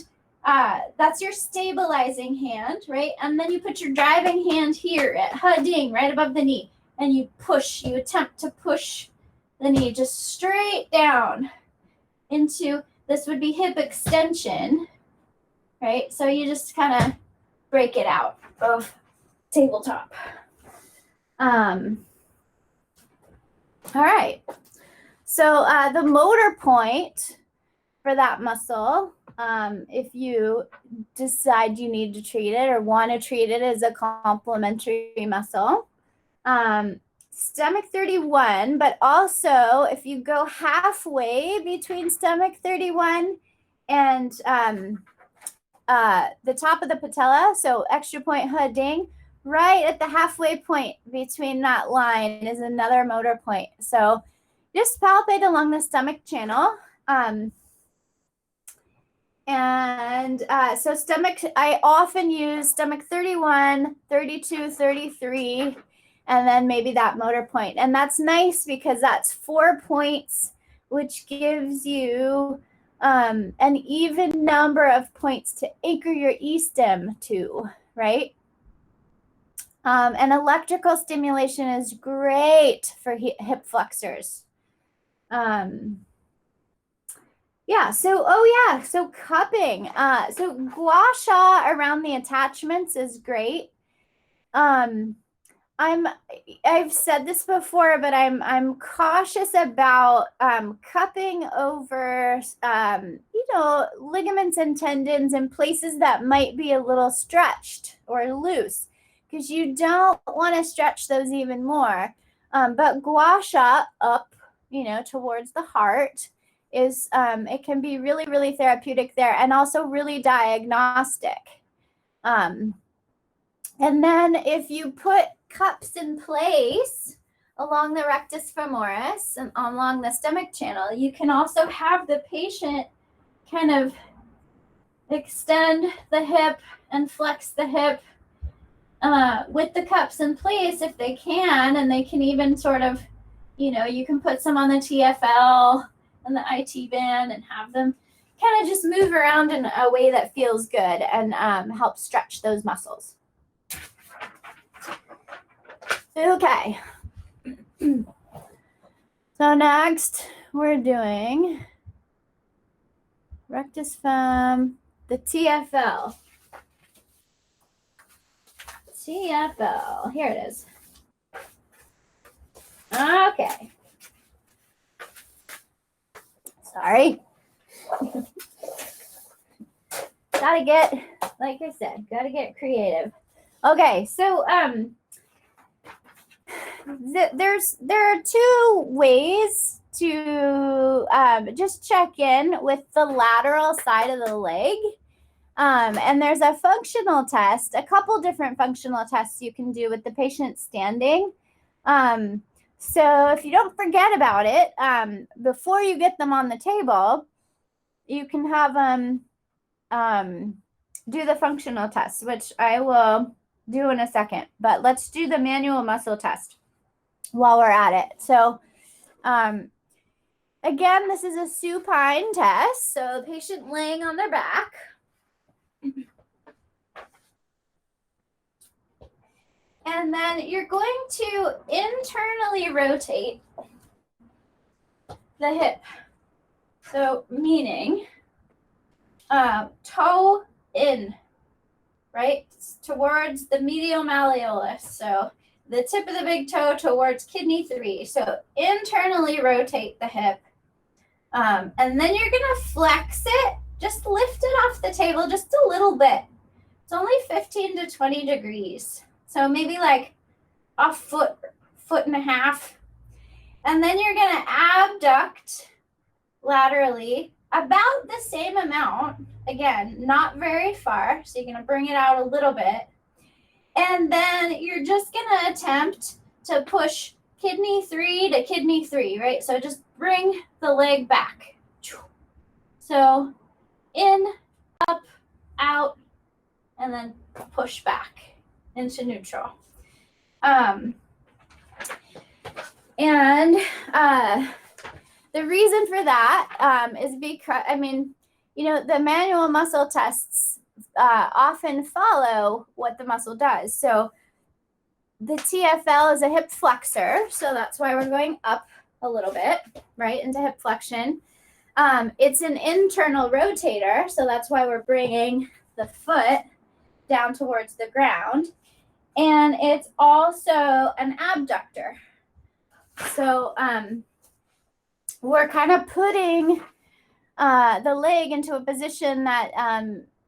that's your stabilizing hand, right? And then you put your driving hand here at He-Ding, right above the knee, and you attempt to push the knee just straight down into, this would be hip extension, right? So you just kind of break it out of tabletop. All right. So the motor point for that muscle, if you decide you need to treat it or want to treat it as a complementary muscle, stomach 31, but also if you go halfway between stomach 31 and the top of the patella, so extra point He-Ding, right at the halfway point between that line is another motor point. So just palpate along the stomach channel. So stomach, I often use stomach 31, 32, 33, and then maybe that motor point. And that's nice because that's 4 points, which gives you an even number of points to anchor your E-stem to, right? And electrical stimulation is great for hip flexors. So cupping. So gua sha around the attachments is great. I've said this before, but I'm cautious about cupping over ligaments and tendons in places that might be a little stretched or loose, because you don't want to stretch those even more. But gua sha up, towards the heart is it can be really, really therapeutic there, and also really diagnostic. And then if you put cups in place along the rectus femoris and along the stomach channel, you can also have the patient kind of extend the hip and flex the hip with the cups in place if they can, and they can even sort of, you can put some on the TFL and the IT band and have them kind of just move around in a way that feels good and help stretch those muscles. Okay. So next we're doing rectus fem, the TFL. TFL, here it is. Okay. Sorry. Gotta get, like I said, gotta get creative. Okay, so there are two ways to just check in with the lateral side of the leg. And there's a functional test, a couple different functional tests you can do with the patient standing. So if you don't forget about it, before you get them on the table, you can have them do the functional test, which I will do in a second. But let's do the manual muscle test while we're at it. So again, this is a supine test. So the patient laying on their back. And then you're going to internally rotate the hip. So meaning toe in, right? Towards the medial malleolus. So the tip of the big toe towards kidney 3. So internally rotate the hip. And then you're going to flex it. Just lift it off the table just a little bit. It's only 15 to 20 degrees. So maybe like a foot and a half. And then you're going to abduct laterally about the same amount. Again, not very far. So you're going to bring it out a little bit. And then you're just going to attempt to push kidney 3 to kidney 3, right? So just bring the leg back. So in, up, out, and then push back into neutral. The reason for that is because, I mean, you know, the manual muscle tests often follow what the muscle does. So the TFL is a hip flexor, so that's why we're going up a little bit, right, into hip flexion. It's an internal rotator, so that's why we're bringing the foot down towards the ground. And it's also an abductor. So we're kind of putting the leg into a position that,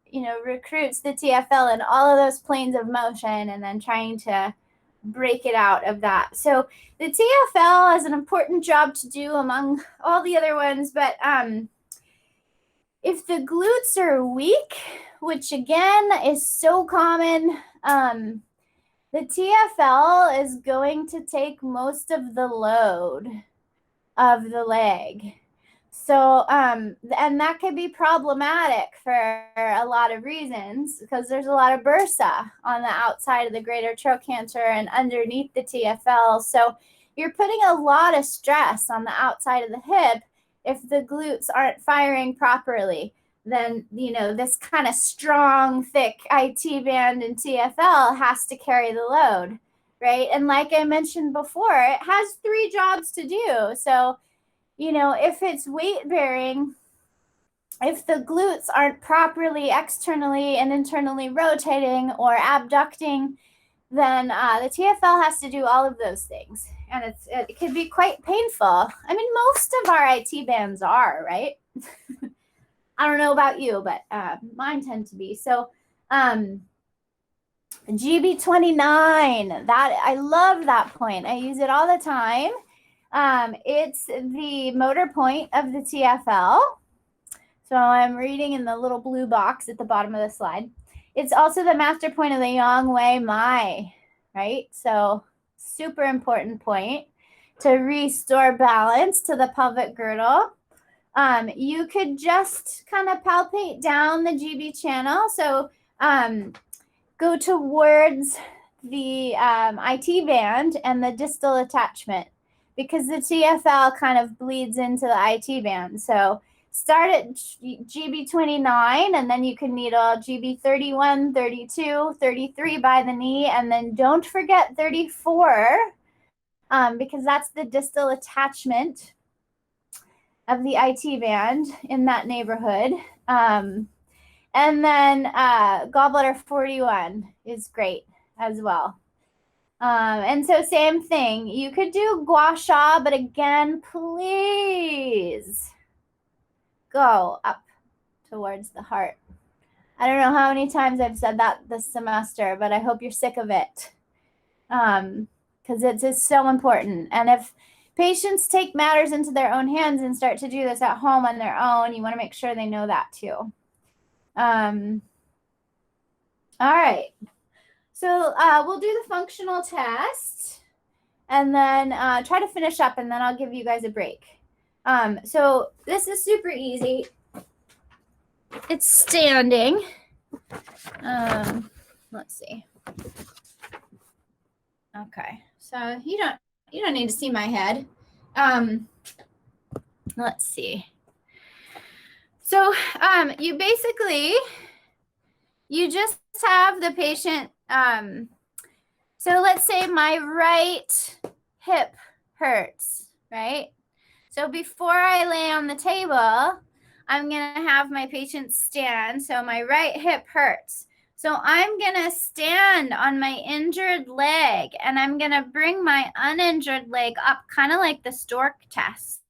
you know, recruits the TFL in all of those planes of motion and then trying to break it out of that. So the TFL has an important job to do among all the other ones, but if the glutes are weak, which again is so common, the TFL is going to take most of the load of the leg. So, and that could be problematic for a lot of reasons because there's a lot of bursa on the outside of the greater trochanter and underneath the TFL. So you're putting a lot of stress on the outside of the hip if the glutes aren't firing properly. Then, you know, this kind of strong, thick IT band and TFL has to carry the load, right? And like I mentioned before, it has 3 jobs to do. So, you know, if it's weight bearing, if the glutes aren't properly externally and internally rotating or abducting, then the TFL has to do all of those things. And it can be quite painful. I mean, most of our IT bands are, right? I don't know about you, but mine tend to be. So GB29, that I love that point. I use it all the time. It's the motor point of the TFL. So I'm reading in the little blue box at the bottom of the slide. It's also the master point of the Yang Wei Mai, right? So super important point to restore balance to the pelvic girdle. You could just kind of palpate down the GB channel. So go towards the IT band and the distal attachment because the TFL kind of bleeds into the IT band. So start at GB29 and then you can needle GB31, 32, 33 by the knee. And then don't forget 34 because that's the distal attachment of the IT band in that neighborhood. And then gallbladder 41 is great as well. And so same thing. You could do gua sha, but again, please go up towards the heart. I don't know how many times I've said that this semester, but I hope you're sick of it because it's just so important. And if patients take matters into their own hands and start to do this at home on their own, you want to make sure they know that too. All right. So we'll do the functional test and then try to finish up and then I'll give you guys a break. So this is super easy. it's standing. Let's see. Okay, so you don't need to see my head. Let's see. So you basically, you just have the patient, so let's say my right hip hurts, right? So before I lay on the table, I'm going to have my patient stand. So my right hip hurts. So I'm going to stand on my injured leg and I'm going to bring my uninjured leg up, kind of like the stork test.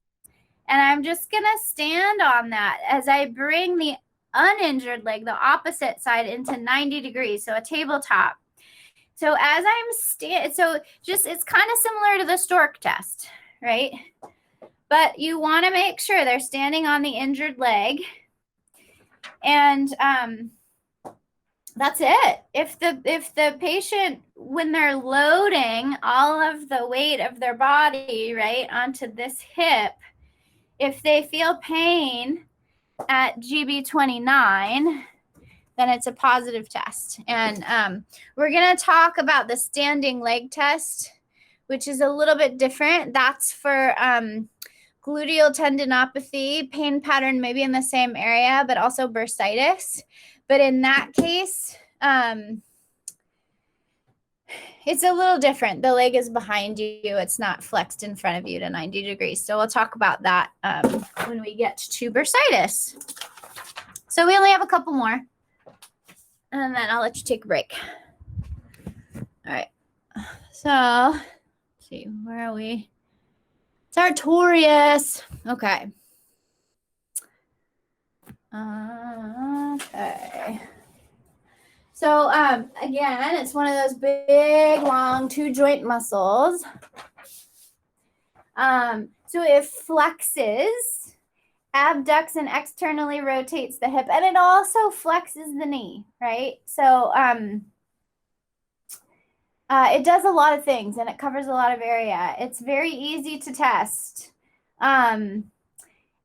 And I'm just going to stand on that as I bring the uninjured leg, the opposite side, into 90 degrees. So a tabletop. So as I'm it's kind of similar to the stork test, right? But you want to make sure they're standing on the injured leg. And that's it. If the patient, when they're loading all of the weight of their body, right, onto this hip, if they feel pain at GB29, then it's a positive test. And we're going to talk about the standing leg test, which is a little bit different. That's for gluteal tendinopathy, pain pattern maybe in the same area, but also bursitis. But in that case, it's a little different. The leg is behind you. It's not flexed in front of you to 90 degrees. So we'll talk about that when we get to bursitis. So we only have a couple more. And then I'll let you take a break. All right. So, let's see, where are we? Sartorius. Okay. Okay. So, again, it's one of those big, long, two joint muscles. So it flexes, abducts, and externally rotates the hip, and it also flexes the knee, right? So, it does a lot of things and it covers a lot of area. It's very easy to test.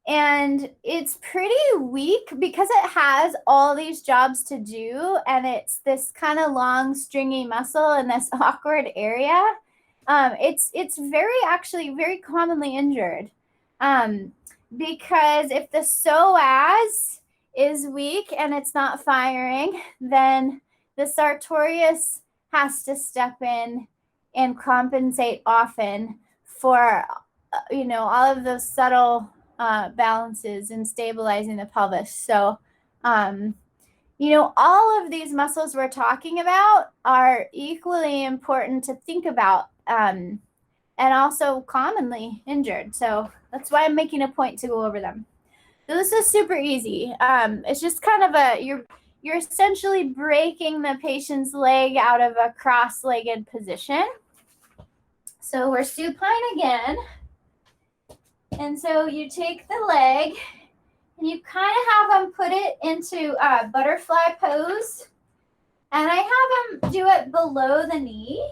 And it's pretty weak because it has all these jobs to do. And it's this kind of long, stringy muscle in this awkward area. It's actually very commonly injured. Because if the psoas is weak and it's not firing, then the sartorius has to step in and compensate often for, all of those subtle balances and stabilizing the pelvis. So, all of these muscles we're talking about are equally important to think about and also commonly injured. So that's why I'm making a point to go over them. So this is super easy. It's just kind of you're essentially breaking the patient's leg out of a cross-legged position. So we're supine again. And so you take the leg and you kind of have them put it into a butterfly pose. And I have them do it below the knee.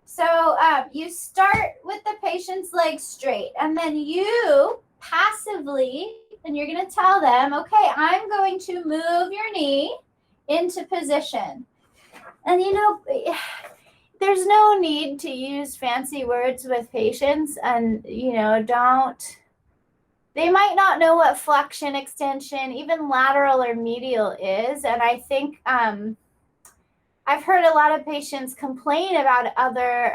So you start with the patient's leg straight, and then you passively, and you're going to tell them, okay, I'm going to move your knee into position. And, there's no need to use fancy words with patients, and, they might not know what flexion, extension, even lateral or medial is. And I think I've heard a lot of patients complain about other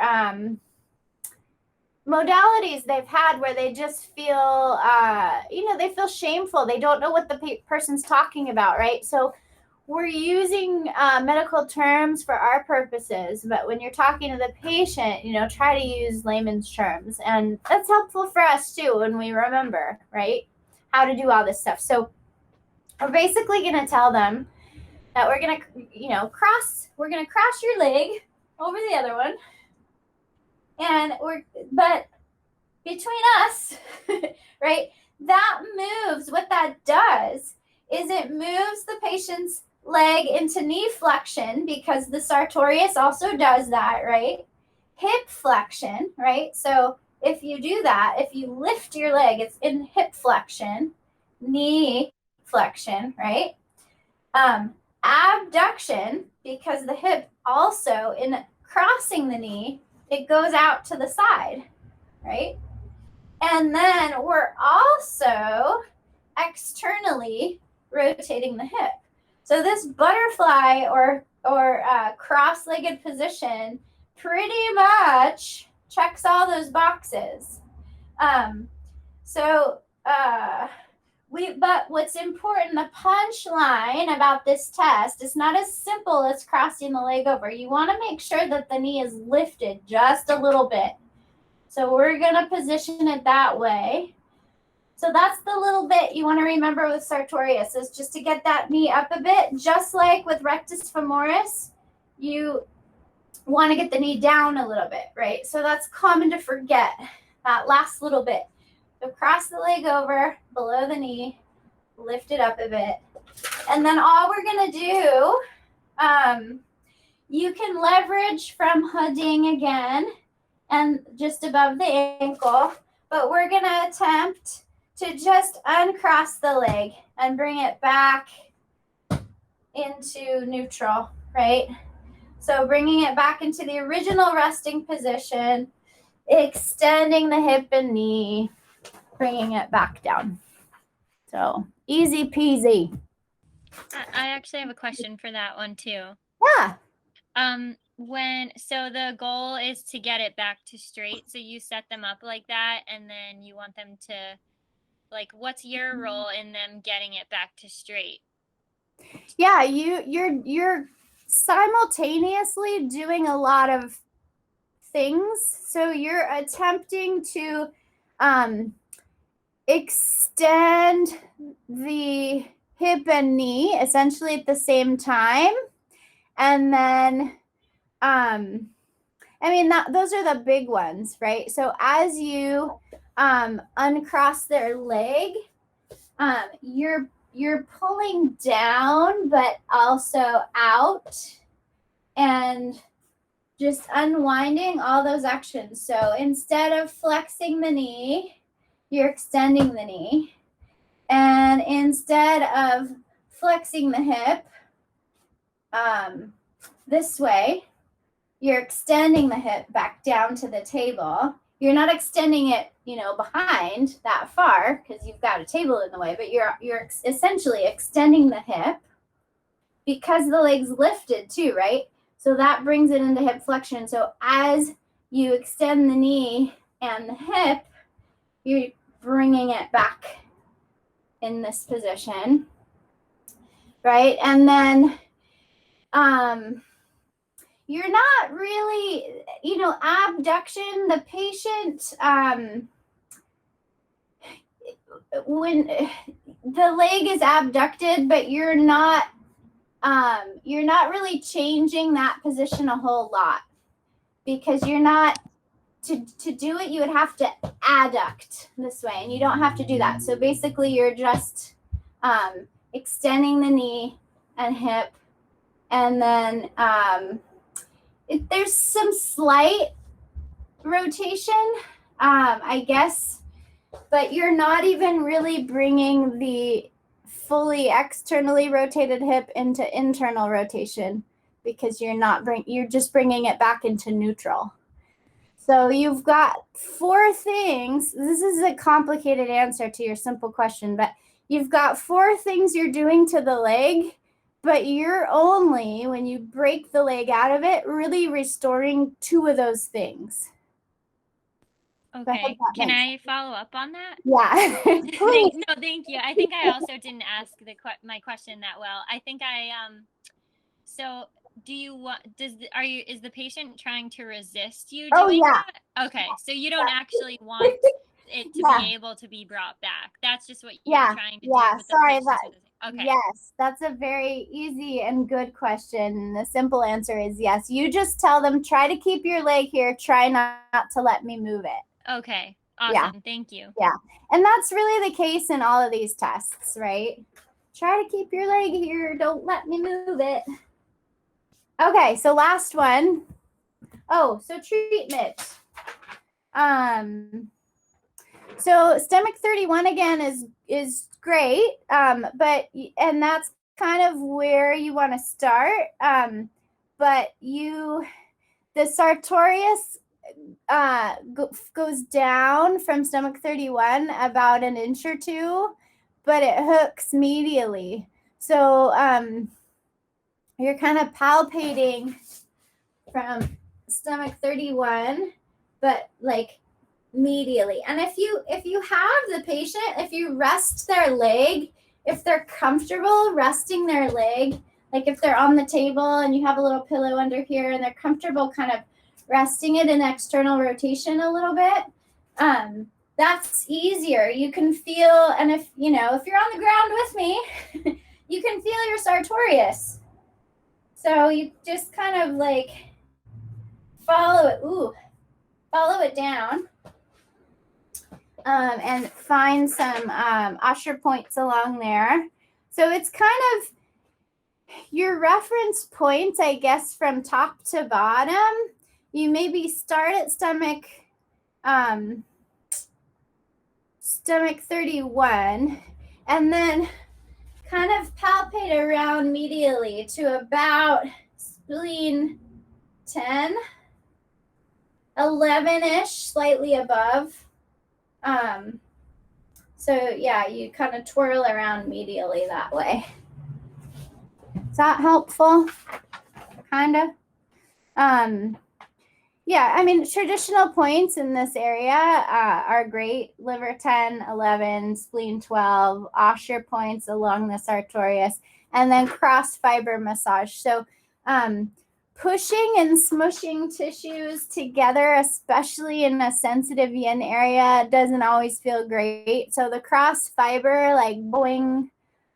modalities they've had where they just feel, they feel shameful. They don't know what the person's talking about, right? So we're using medical terms for our purposes, but when you're talking to the patient, try to use layman's terms. And that's helpful for us too when we remember, right, how to do all this stuff. So we're basically going to tell them that we're going to, cross your leg over the other one. And but between us, right, that moves, what that does is it moves the patient's leg into knee flexion, because the sartorius also does that, right? Hip flexion, right? So if you do that, if you lift your leg, it's in hip flexion, knee flexion, right? Abduction, because the hip also, in crossing the knee, it goes out to the side, right? And then we're also externally rotating the hip. So this butterfly or cross-legged position pretty much checks all those boxes. But what's important, the punchline about this test is not as simple as crossing the leg over. You want to make sure that the knee is lifted just a little bit. So we're going to position it that way. So that's the little bit you want to remember with sartorius, is just to get that knee up a bit. Just like with rectus femoris, you want to get the knee down a little bit, right? So that's common to forget, that last little bit. So cross the leg over, below the knee, lift it up a bit. And then all we're going to do, you can leverage from hooding again and just above the ankle, but we're going to attempt to just uncross the leg and bring it back into neutral, right? So bringing it back into the original resting position, extending the hip and knee, bringing it back down. So easy peasy. I actually have a question for that one too. Yeah. So the goal is to get it back to straight. So you set them up like that, and then you want them to, like, what's your role in them getting it back to straight? Yeah, you're simultaneously doing a lot of things. So you're attempting to extend the hip and knee essentially at the same time. And then, those are the big ones, right? So as you uncross their leg, you're pulling down, but also out, and just unwinding all those actions. So instead of flexing the knee, you're extending the knee. And instead of flexing the hip this way, you're extending the hip back down to the table. You're not extending it, behind that far because you've got a table in the way, but you're essentially extending the hip because the leg's lifted too, right? So that brings it into hip flexion. So as you extend the knee and the hip, you're bringing it back in this position, right? And then you're not really, abduction, the patient, when the leg is abducted, but you're not really changing that position a whole lot, because you're not, to do it, you would have to adduct this way, and you don't have to do that. So basically you're just extending the knee and hip, and then there's some slight rotation, I guess, but you're not even really bringing the fully externally rotated hip into internal rotation, because you're just bringing it back into neutral. So you've got 4 things. This is a complicated answer to your simple question, but you've got 4 things you're doing to the leg, but you're only, when you break the leg out of it, really restoring 2 of those things. Okay. Can I follow up on that? Yeah. Thank you. I think I also didn't ask my question that well. I think so do you want, is the patient trying to resist you doing that? Okay. So you don't actually want it to be able to be brought back. That's just what you're trying to do with the patients. Okay. Yes, that's a very easy and good question. The simple answer is yes. You just tell them, try to keep your leg here. Try not to let me move it. Okay. Awesome. Yeah. Thank you. Yeah. And that's really the case in all of these tests, right? Try to keep your leg here. Don't let me move it. Okay. So last one. Oh, so treatment. So stomach 31 again is great, but and that's kind of where you want to start. But the sartorius goes down from stomach 31 about an inch or two, but it hooks medially. So you're kind of palpating from stomach 31, but like medially. And if you have the patient, if you rest their leg, if they're comfortable resting their leg, like if they're on the table and you have a little pillow under here and they're comfortable kind of resting it in external rotation a little bit, that's easier. You can feel, and if you're on the ground with me, you can feel your sartorius. So you just kind of like follow it down, and find some Usher points along there. So it's kind of your reference points, I guess, from top to bottom. You maybe start at stomach 31, and then kind of palpate around medially to about spleen 10, 11-ish, slightly above. So yeah, you kind of twirl around medially that way. Is that helpful? Kind of. Yeah, I mean, traditional points in this area are great. Liver 10, 11, spleen 12, Usher points along the sartorius, and then cross fiber massage. So pushing and smushing tissues together, especially in a sensitive yin area, doesn't always feel great. So the cross fiber, like boing,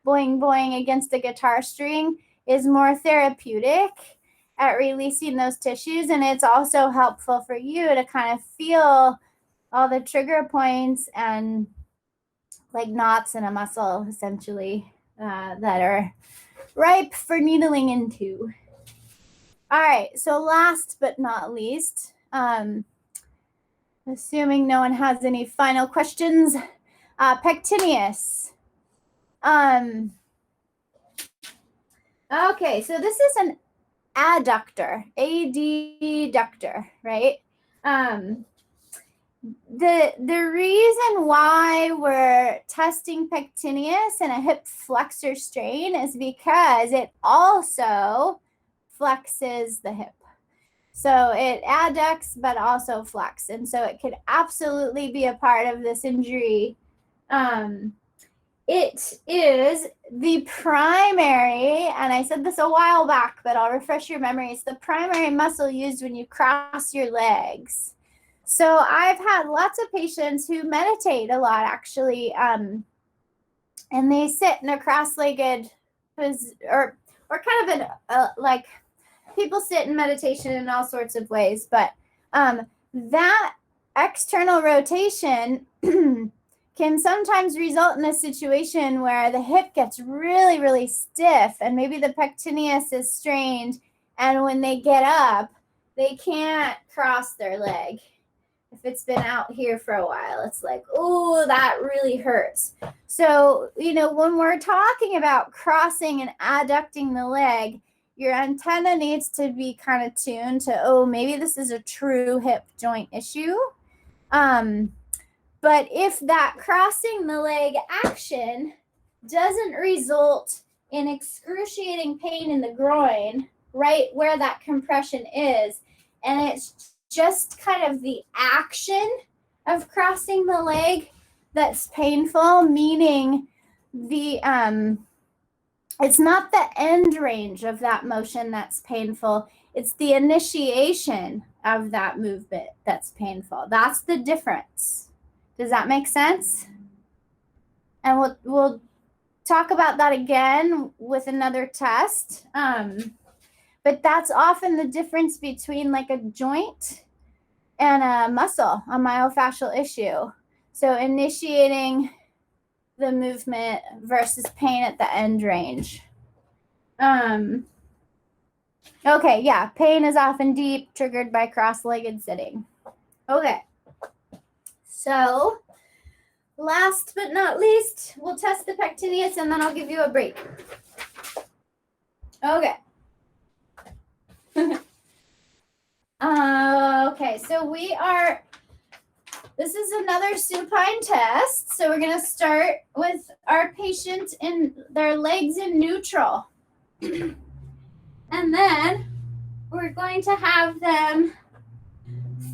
boing, boing against a guitar string, is more therapeutic at releasing those tissues. And it's also helpful for you to kind of feel all the trigger points and like knots in a muscle, essentially, that are ripe for needling into. All right, so last but not least, assuming no one has any final questions, pectineus. Okay, so this is an adductor, adductor, right? The reason why we're testing pectineus in a hip flexor strain is because it also flexes the hip. So it adducts, but also flex. And so it could absolutely be a part of this injury. It is the primary, and I said this a while back, but I'll refresh your memory. It's the primary muscle used when you cross your legs. So I've had lots of patients who meditate a lot, actually, and they sit in a cross-legged or kind of an like people sit in meditation in all sorts of ways, but that external rotation can sometimes result in a situation where the hip gets really, really stiff and maybe the pectineus is strained, and when they get up, they can't cross their leg. If it's been out here for a while, it's like, oh, that really hurts. So, when we're talking about crossing and adducting the leg, your antenna needs to be kind of tuned to, oh, maybe this is a true hip joint issue. But if that crossing the leg action doesn't result in excruciating pain in the groin, right where that compression is, and it's just kind of the action of crossing the leg that's painful, meaning it's not the end range of that motion that's painful. It's the initiation of that movement that's painful. That's the difference. Does that make sense? And we'll talk about that again with another test. But that's often the difference between like a joint and a muscle, a myofascial issue. So initiating the movement versus pain at the end range. Okay, yeah, pain is often deep, triggered by cross-legged sitting. Okay, so last but not least, we'll test the pectineus and then I'll give you a break. Okay. Okay, so this is another supine test. So we're going to start with our patient in their legs in neutral. And then we're going to have them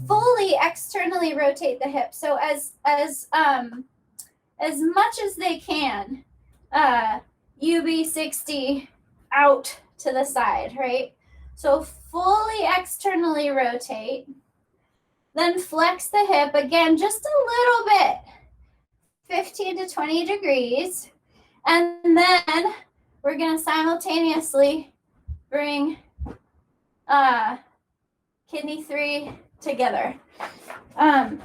fully externally rotate the hip. So as much as they can, UB60 out to the side, right? So fully externally rotate. Then flex the hip again, just a little bit, 15 to 20 degrees. And then we're going to simultaneously bring kidney 3 together. And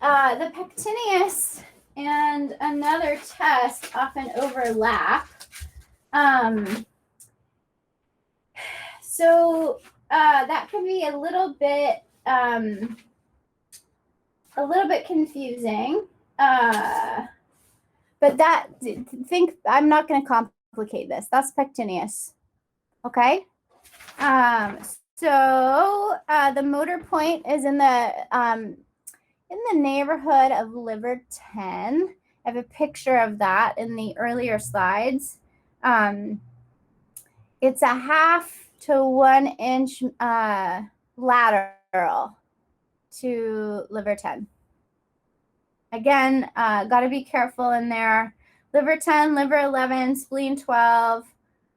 the pectineus and another test often overlap. So that can be a little bit confusing. But I'm not going to complicate this. That's pectineus. Okay. So the motor point is in the neighborhood of liver 10. I have a picture of that in the earlier slides. It's a 1/2 to 1 inch lateral to liver 10. Again, got to be careful in there. Liver 10, liver 11, spleen 12,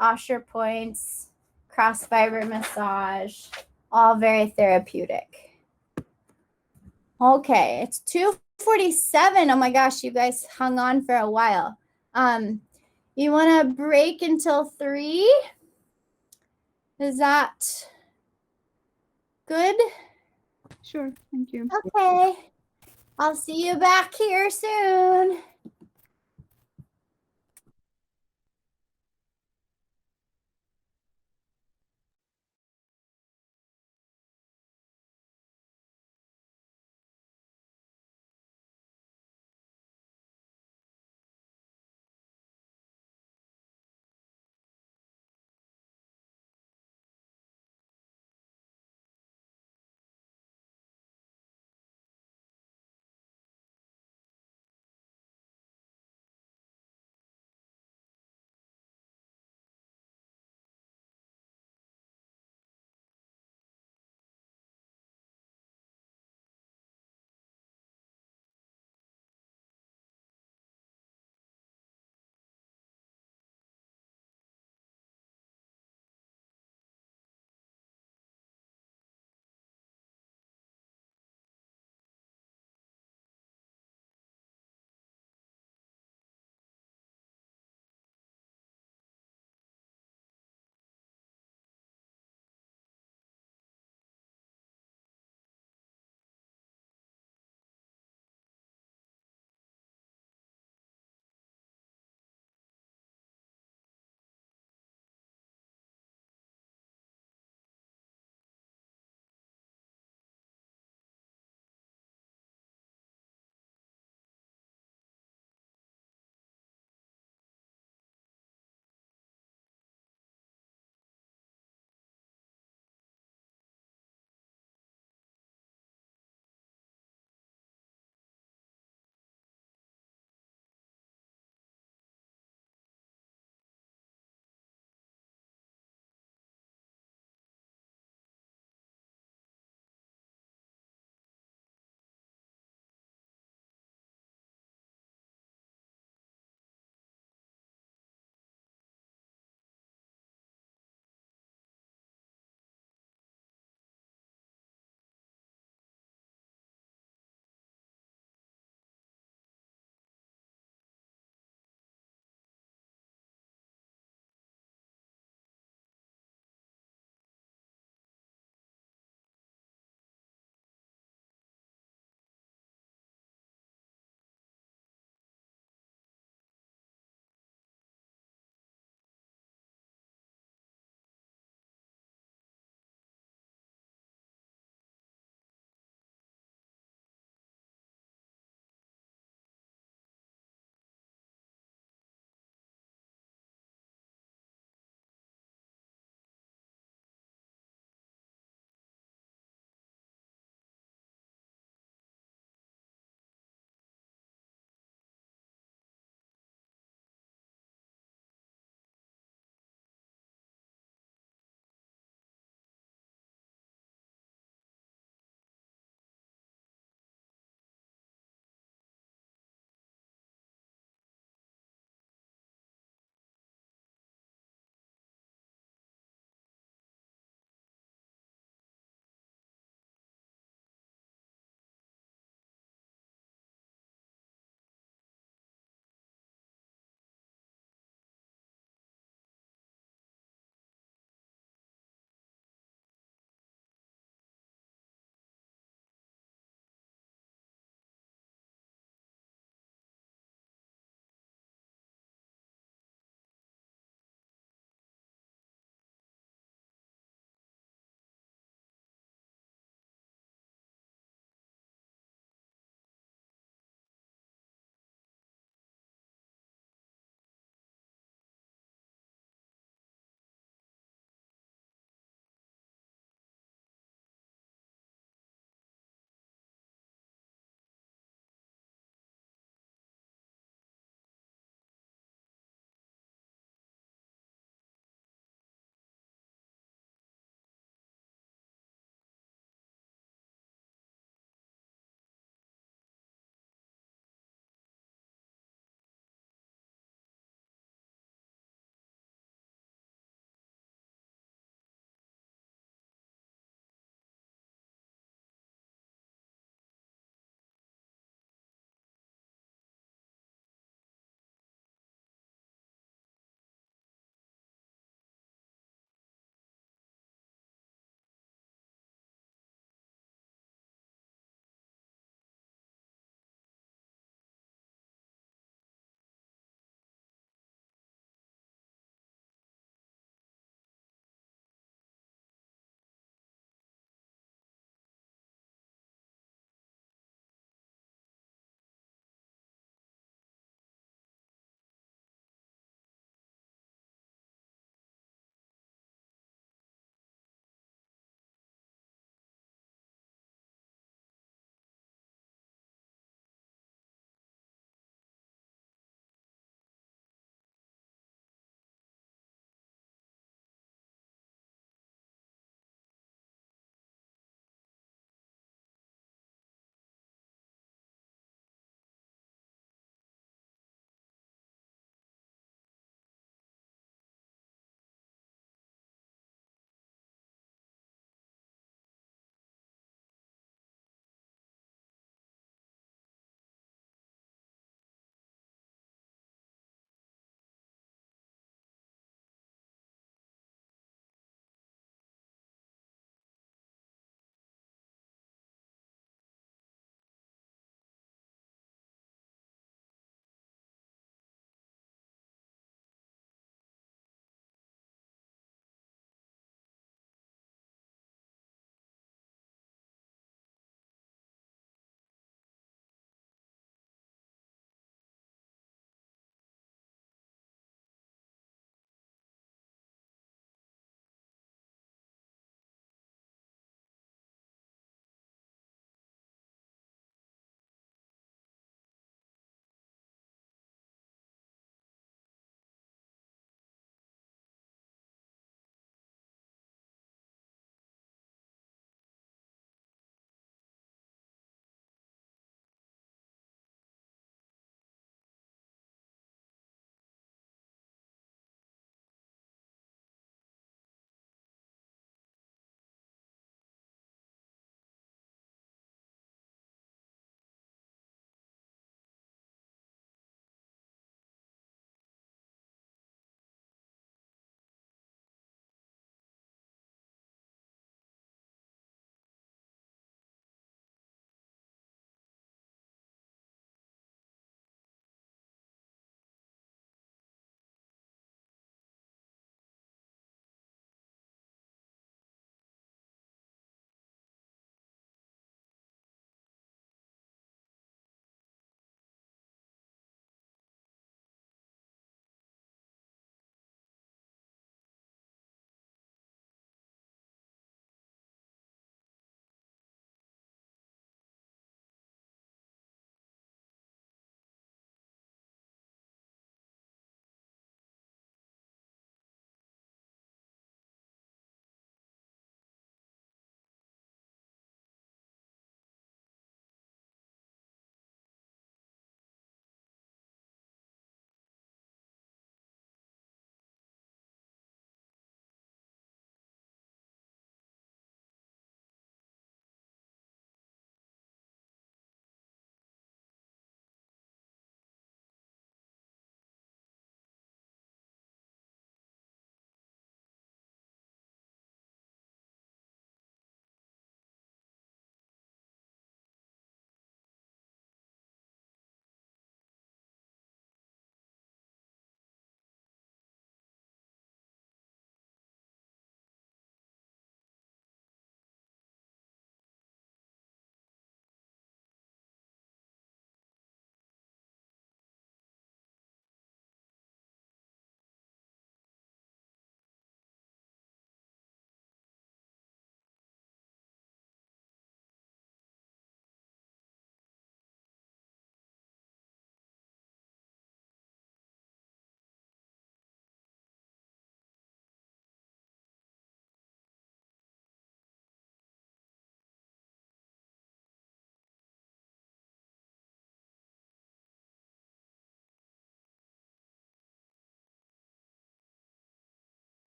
Osher points, cross fiber massage, all very therapeutic. Okay, it's 2:47. Oh my gosh, you guys hung on for a while. You want to break until 3? Is that good? Sure, thank you. Okay. I'll see you back here soon.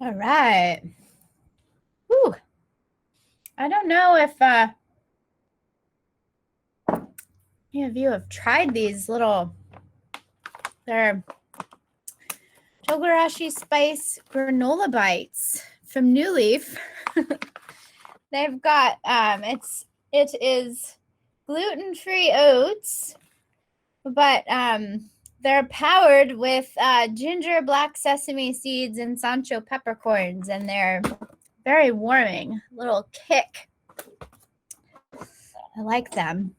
All right. Whew. I don't know if any of you have tried these they're Togarashi Spice granola bites from New Leaf. They've got it is gluten-free oats, but they're powered with ginger, black sesame seeds, and Sancho peppercorns, and they're very warming. Little kick. I like them.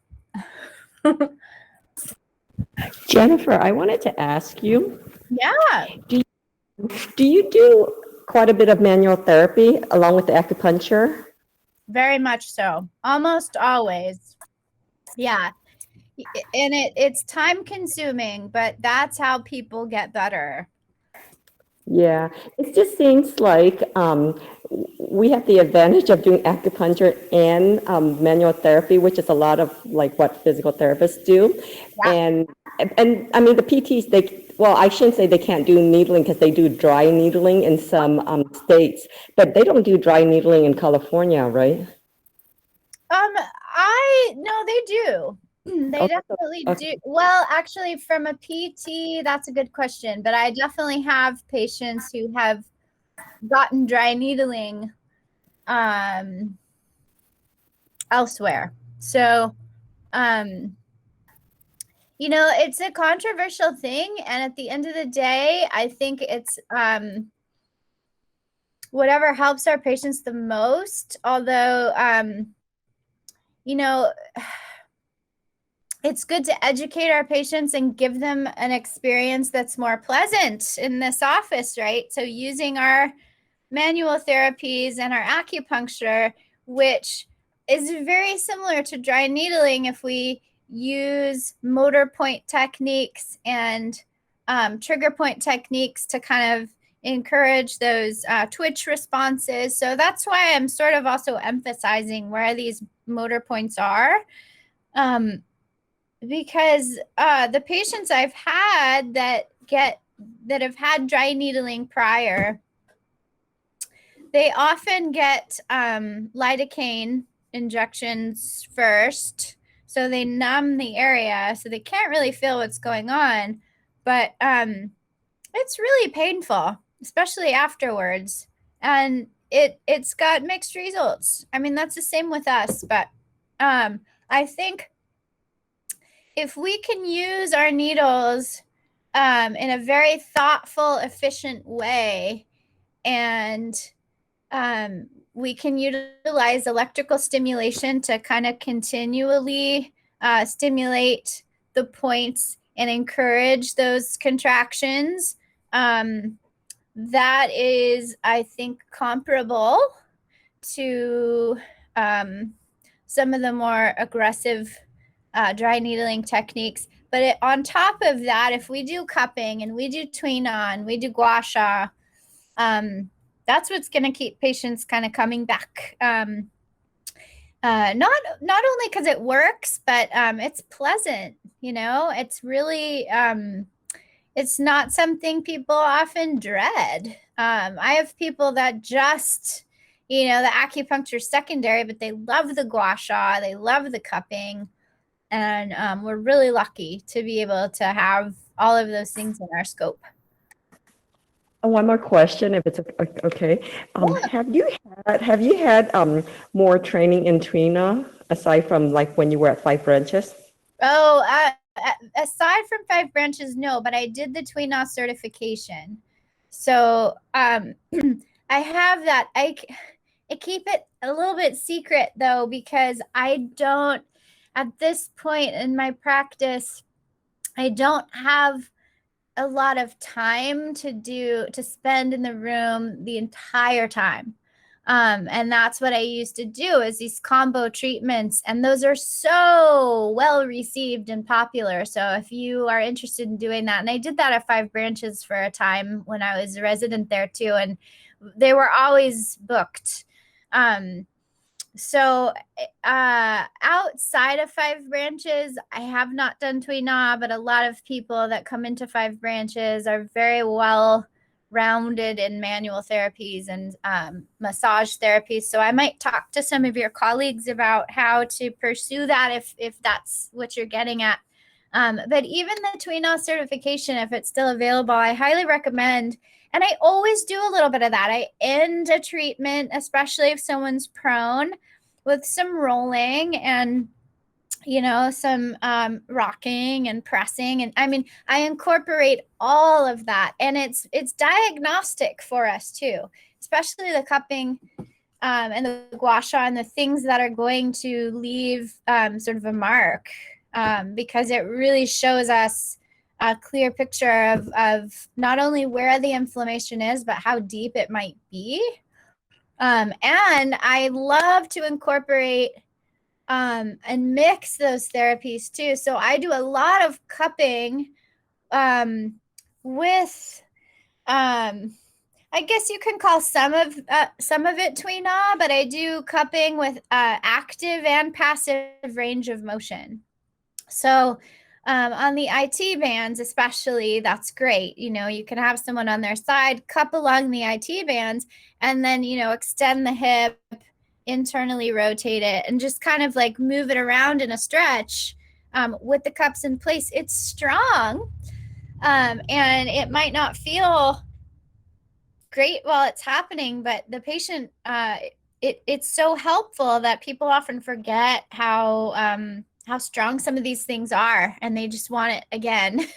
Jennifer, I wanted to ask you, Yeah, do you do quite a bit of manual therapy along with the acupuncture? very much so. Almost always. Yeah. And it's time consuming, but that's how people get better. Yeah, it just seems like we have the advantage of doing acupuncture and manual therapy, which is a lot of like what physical therapists do. Yeah. And I mean, the PTs, well, I shouldn't say they can't do needling because they do dry needling in some states, but they don't do dry needling in California, right? No, they do. They Okay, definitely okay. do. Well, actually, from a PT, that's a good question. But I definitely have patients who have gotten dry needling elsewhere. So, it's a controversial thing. And at the end of the day, I think it's whatever helps our patients the most. Although, it's good to educate our patients and give them an experience that's more pleasant in this office, right? So using our manual therapies and our acupuncture, which is very similar to dry needling if we use motor point techniques and trigger point techniques to kind of encourage those twitch responses. So that's why I'm sort of also emphasizing where these motor points are. Because the patients I've had that have had dry needling prior, they often get lidocaine injections first, so they numb the area, so they can't really feel what's going on. But it's really painful, especially afterwards, and it's got mixed results. I mean, that's the same with us, but I think if we can use our needles in a very thoughtful, efficient way, and we can utilize electrical stimulation to kind of continually stimulate the points and encourage those contractions, that is, I think, comparable to some of the more aggressive dry needling techniques. But on top of that, if we do cupping and we do tween on, we do gua sha, that's what's going to keep patients kind of coming back. Not only because it works, but it's pleasant. It's really it's not something people often dread. I have people that just the acupuncture secondary, but they love the gua sha, they love the cupping. And we're really lucky to be able to have all of those things in our scope. One more question, if it's okay. Have you had more training in Trina aside from like when you were at Five Branches? Oh, aside from Five Branches, no, but I did the Tweenaw certification. So I have that. I keep it a little bit secret though, because I don't, at this point in my practice, I don't have a lot of time to spend in the room the entire time. And that's what I used to do, is these combo treatments. And those are so well received and popular. So if you are interested in doing that, and I did that at Five Branches for a time when I was a resident there too, and they were always booked. So outside of Five Branches, I have not done Tweena, but a lot of people that come into Five Branches are very well rounded in manual therapies and massage therapies. So I might talk to some of your colleagues about how to pursue that if that's what you're getting at. But even the Tweenaw certification, if it's still available, I highly recommend. And I always do a little bit of that. I end a treatment, especially if someone's prone, with some rolling and some rocking and pressing. And I mean, I incorporate all of that, and it's diagnostic for us too, especially the cupping and the gua sha and the things that are going to leave sort of a mark, because it really shows us a clear picture of not only where the inflammation is, but how deep it might be. And I love to incorporate and mix those therapies too. So I do a lot of cupping with, I guess you can call some of it Tweenaw, but I do cupping with active and passive range of motion. So on the IT bands, especially, that's great. You can have someone on their side, cup along the IT bands, and then, extend the hip, internally rotate it, and just kind of like move it around in a stretch with the cups in place. It's strong, and it might not feel great while it's happening, but the patient, it's so helpful that people often forget how strong some of these things are, and they just want it again,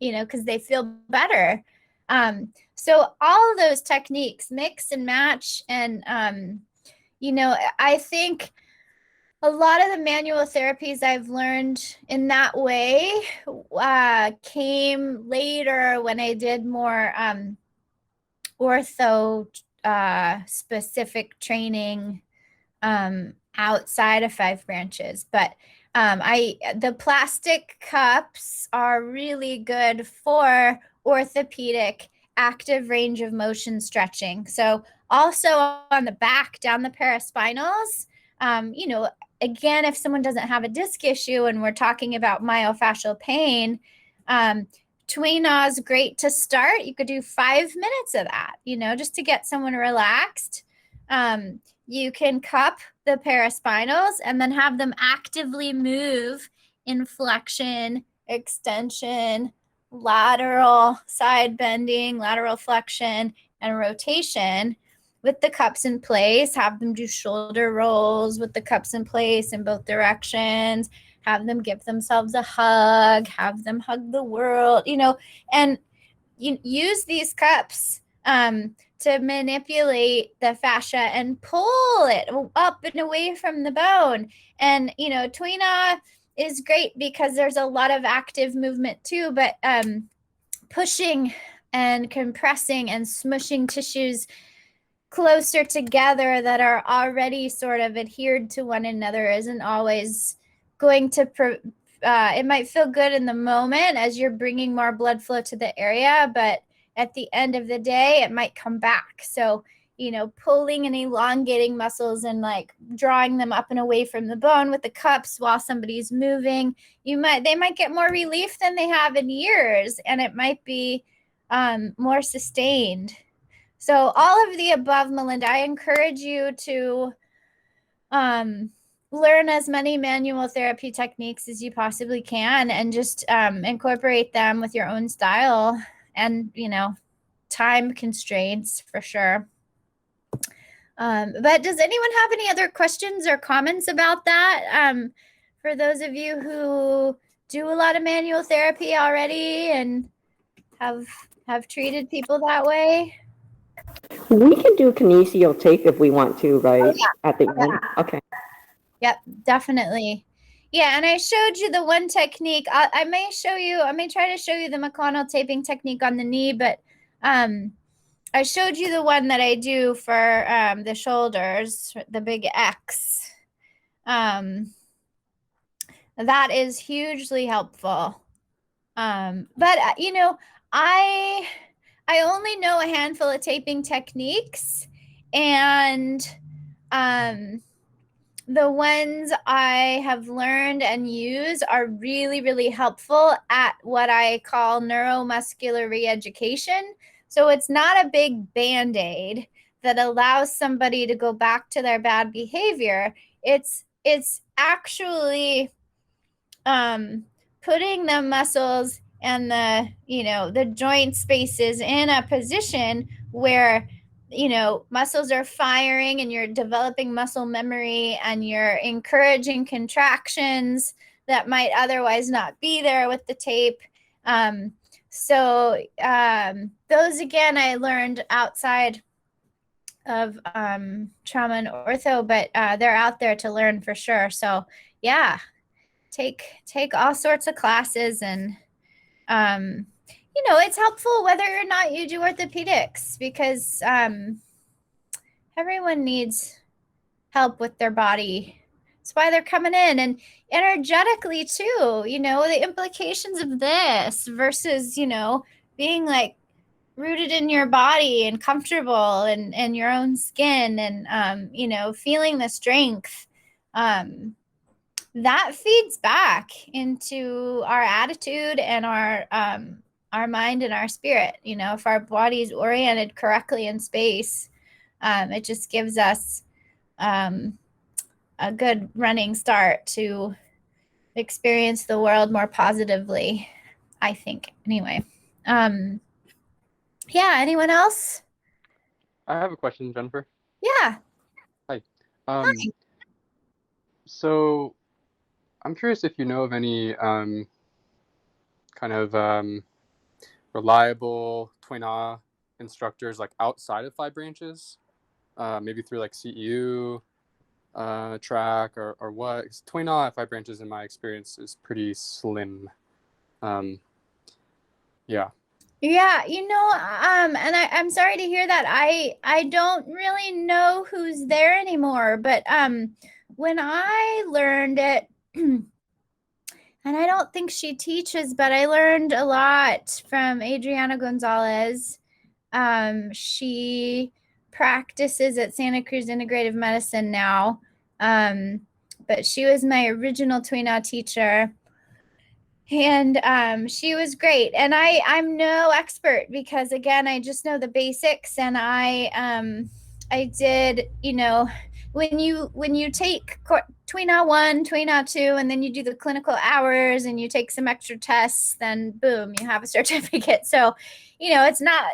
because they feel better. So all of those techniques, mix and match, and I think a lot of the manual therapies I've learned in that way came later when I did more ortho specific training outside of 5 branches. But the plastic cups are really good for orthopedic active range of motion stretching. So also on the back, down the paraspinals, again, if someone doesn't have a disc issue and we're talking about myofascial pain, Tweenaw is great to start. You could do 5 minutes of that, just to get someone relaxed. You can cup the paraspinals and then have them actively move in flexion, extension, lateral side bending, lateral flexion, and rotation with the cups in place. Have them do shoulder rolls with the cups in place in both directions. Have them give themselves a hug. Have them hug the world, and use these cups to manipulate the fascia and pull it up and away from the bone. And, Tweenaw is great because there's a lot of active movement too, but pushing and compressing and smushing tissues closer together that are already sort of adhered to one another isn't always going to it might feel good in the moment as you're bringing more blood flow to the area, but at the end of the day, it might come back. So, pulling and elongating muscles and like drawing them up and away from the bone with the cups while somebody's moving, they might get more relief than they have in years, and it might be more sustained. So all of the above, Melinda, I encourage you to learn as many manual therapy techniques as you possibly can, and just incorporate them with your own style and, time constraints for sure. But does anyone have any other questions or comments about that? For those of you who do a lot of manual therapy already and have treated people that way? We can do kinesio tape if we want to, right? Oh, yeah. At the end. Okay. Yep, definitely. Yeah, and I showed you the one technique. I may try to show you the McConnell taping technique on the knee, but I showed you the one that I do for the shoulders, the big X. That is hugely helpful. But I only know a handful of taping techniques, and the ones I have learned and use are really, really helpful at what I call neuromuscular reeducation, So it's not a big band-aid that allows somebody to go back to their bad behavior. It's actually putting the muscles and the joint spaces in a position where muscles are firing and you're developing muscle memory and you're encouraging contractions that might otherwise not be there with the tape. Those again I learned outside of trauma and ortho, but they're out there to learn for sure. So yeah, take all sorts of classes, and it's helpful whether or not you do orthopedics, because everyone needs help with their body. That's why they're coming in, and energetically too, the implications of this versus, being like rooted in your body and comfortable and your own skin, and, feeling the strength. That feeds back into our attitude and our mind and our spirit. If our body is oriented correctly in space, it just gives us a good running start to experience the world more positively, I think. Anyway, yeah. Anyone else? I have a question, Jennifer. Yeah. Hi. Hi. So I'm curious if you know of any kind of reliable Twina instructors like outside of Five Branches, maybe through like CEU track or what. Twina at Five Branches, in my experience, is pretty slim. Yeah. Yeah, and I'm sorry to hear that. I don't really know who's there anymore, but when I learned it, and I don't think she teaches, but I learned a lot from Adriana Gonzalez. She practices at Santa Cruz Integrative Medicine now, but she was my original Twina teacher. And she was great. And I'm no expert, because again, I just know the basics. And I did, when you take Twina 1, Twina 2, and then you do the clinical hours and you take some extra tests, then boom, you have a certificate. So, it's not,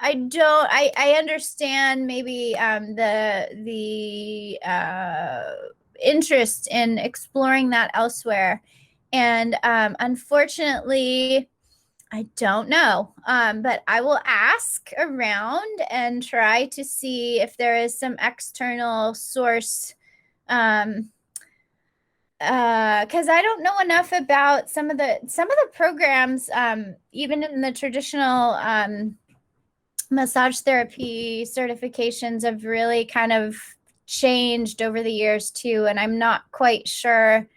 I understand maybe the interest in exploring that elsewhere. And unfortunately, I don't know, but I will ask around and try to see if there is some external source, because I don't know enough about some of the programs, even in the traditional massage therapy certifications have really kind of changed over the years too. And I'm not quite sure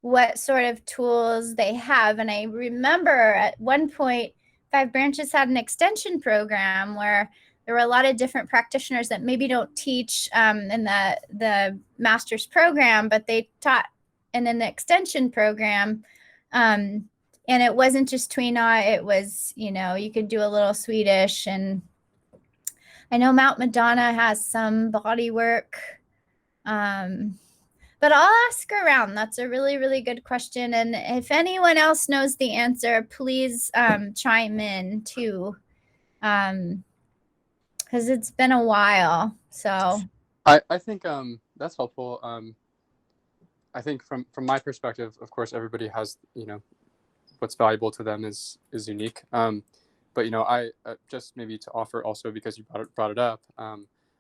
what sort of tools they have. And I remember at one point, Five Branches had an extension program where there were a lot of different practitioners that maybe don't teach in the master's program, but they taught in an extension program. And it wasn't just Twina, it was, you could do a little Swedish. And I know Mount Madonna has some body work. But I'll ask around. That's a really, really good question. And if anyone else knows the answer, please chime in too. Because it's been a while. So I think that's helpful. I think from my perspective, of course, everybody has, what's valuable to them is unique. But I just maybe to offer also, because you brought it up,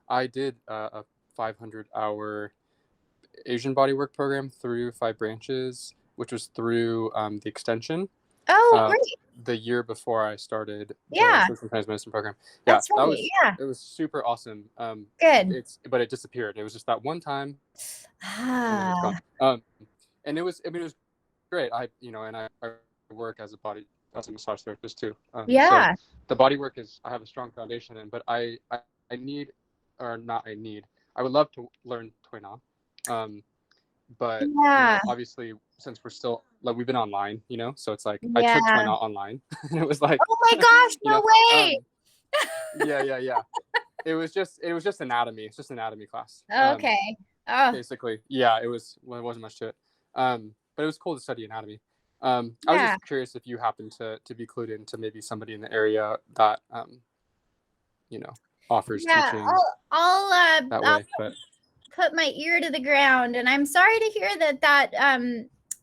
I did a 500-hour Asian bodywork program through Five Branches, which was through the extension. Oh, great. The year before I started Yeah. the System Medicine program. Yeah, that's right. It was super awesome. Good. But it disappeared. It was just that one time. Ah. And it was great. I work as a massage therapist too. Yeah. So the body work I have a strong foundation in, but I would love to learn Twina. but Yeah. obviously since we're still like we've been online, so it's like I Yeah. took Twine Knot online, and it was like, Oh my gosh, no way. Yeah. It was just anatomy. It's just anatomy class. Okay. Oh, Basically, yeah. It wasn't much to it. But it was cool to study anatomy. I was yeah. just curious if you happen to be clued into maybe somebody in the area that offers Yeah, teaching I'll that I'll way. But put my ear to the ground, and I'm sorry to hear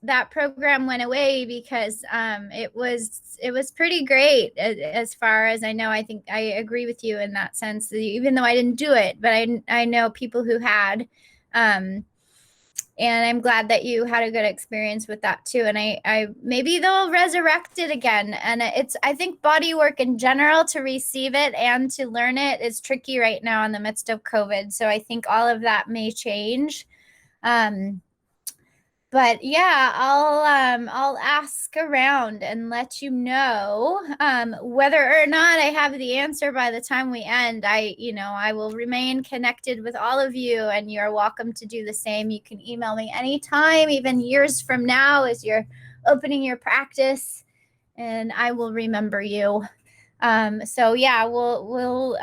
that program went away, because it was pretty great as far as I know. I think I agree with you in that sense, even though I didn't do it, but I know people who had. And I'm glad that you had a good experience with that too. And I maybe they'll resurrect it again. And I think body work in general, to receive it and to learn it, is tricky right now in the midst of COVID. So I think all of that may change. But yeah, I'll ask around and let you know whether or not I have the answer by the time we end. I will remain connected with all of you, and you're welcome to do the same. You can email me anytime, even years from now, as you're opening your practice, and I will remember you. So yeah, we'll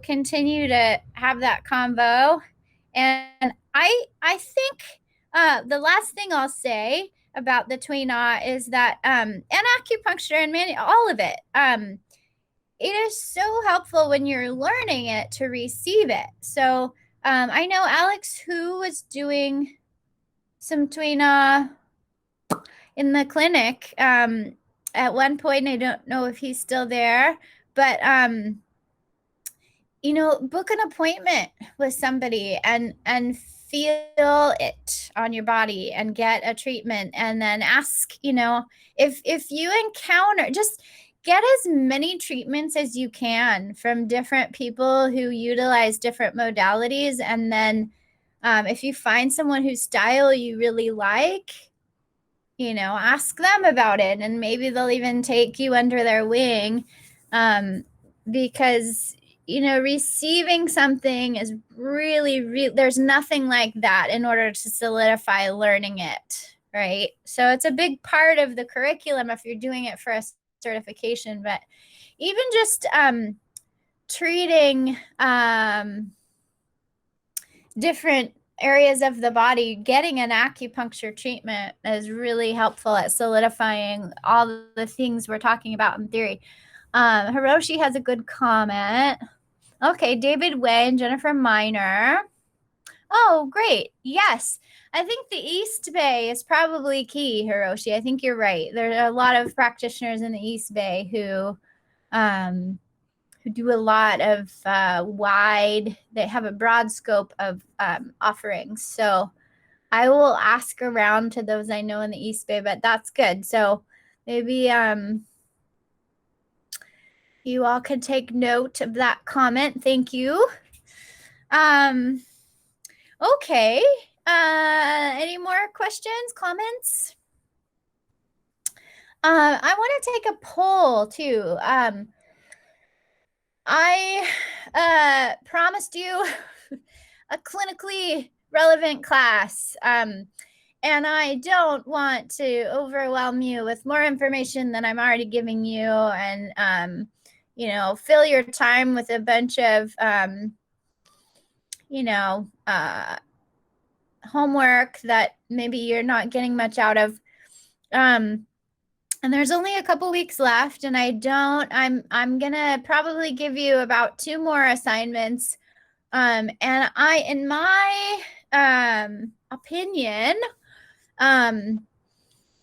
continue to have that convo, and I think. The last thing I'll say about the Tween Knot is that, and acupuncture and all of it, it is so helpful when you're learning it to receive it. So I know Alex, who was doing some Tween in the clinic at one point. I don't know if he's still there, but book an appointment with somebody and feel it on your body and get a treatment, and then ask, if you encounter, just get as many treatments as you can from different people who utilize different modalities. And then if you find someone whose style you really like, ask them about it, and maybe they'll even take you under their wing, because receiving something is really, there's nothing like that in order to solidify learning it, right? So it's a big part of the curriculum if you're doing it for a certification. But even just treating different areas of the body, getting an acupuncture treatment is really helpful at solidifying all the things we're talking about in theory. Hiroshi has a good comment. Okay, David Way and Jennifer Miner. Oh, great. Yes. I think the East Bay is probably key, Hiroshi. I think you're right. There are a lot of practitioners in the East Bay who do a lot of they have a broad scope of offerings. So I will ask around to those I know in the East Bay, but that's good. So maybe you all could take note of that comment. Thank you. Okay. Any more questions, comments? I want to take a poll too. I promised you a clinically relevant class. And I don't want to overwhelm you with more information than I'm already giving you, and fill your time with a bunch of homework that maybe you're not getting much out of. And there's only a couple weeks left, and I'm gonna probably give you about 2 more assignments. And in my opinion,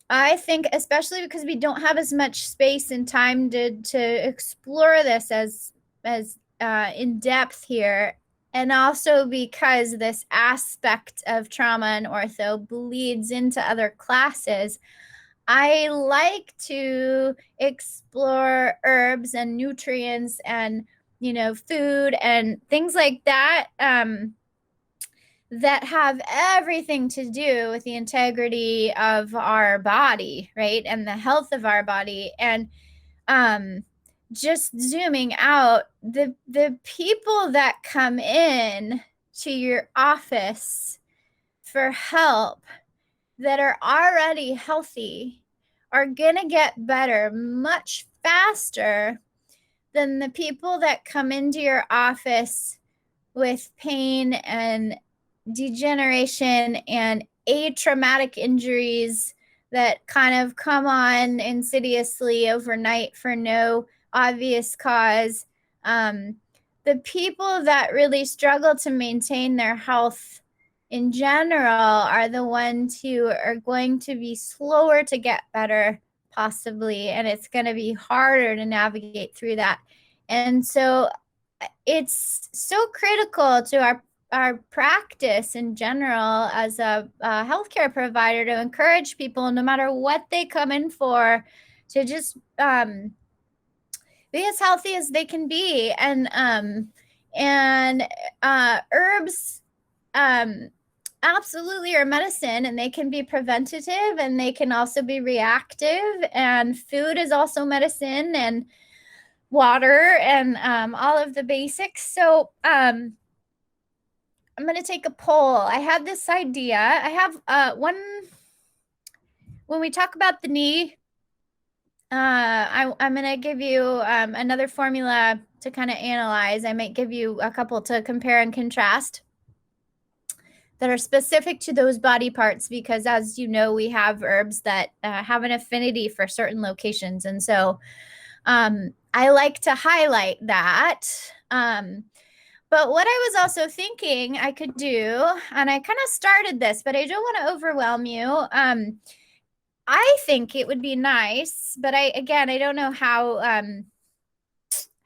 I think, especially because we don't have as much space and time to explore this as in depth here, and also because this aspect of trauma and ortho bleeds into other classes, I like to explore herbs and nutrients and food and things like that, that have everything to do with the integrity of our body, right? And the health of our body. And just zooming out, the people that come in to your office for help that are already healthy are going to get better much faster than the people that come into your office with pain and degeneration and atraumatic injuries that kind of come on insidiously overnight for no obvious cause. The people that really struggle to maintain their health in general are the ones who are going to be slower to get better, possibly, and it's going to be harder to navigate through that. And so it's so critical to our practice in general as a healthcare provider to encourage people, no matter what they come in for, to just be as healthy as they can be. And herbs absolutely are medicine, and they can be preventative, and they can also be reactive, and food is also medicine, and water, and all of the basics. So I'm going to take a poll. I have this idea. I have when we talk about the knee, I'm going to give you another formula to kind of analyze. I might give you a couple to compare and contrast that are specific to those body parts, because as you know, we have herbs that have an affinity for certain locations. And so I like to highlight that. But what I was also thinking I could do, and I kind of started this, but I don't want to overwhelm you. I think it would be nice, but I don't know how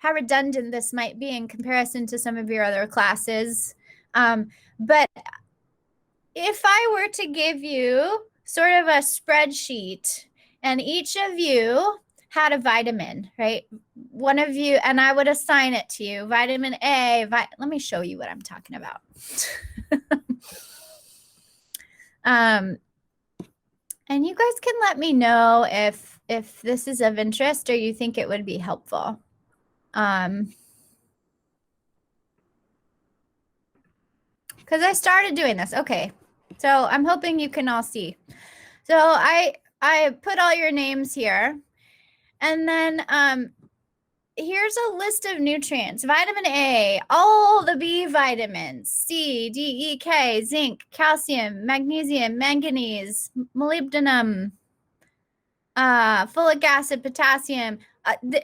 redundant this might be in comparison to some of your other classes. But if I were to give you sort of a spreadsheet, and each of you had a vitamin, right? One of you, and I would assign it to you. Vitamin A, let me show you what I'm talking about. And you guys can let me know if this is of interest or you think it would be helpful. Because I started doing this. Okay. So I'm hoping you can all see. So I put all your names here. And then here's a list of nutrients. Vitamin A, all the B vitamins, C, D, E, K, zinc, calcium, magnesium, manganese, molybdenum, folic acid, potassium.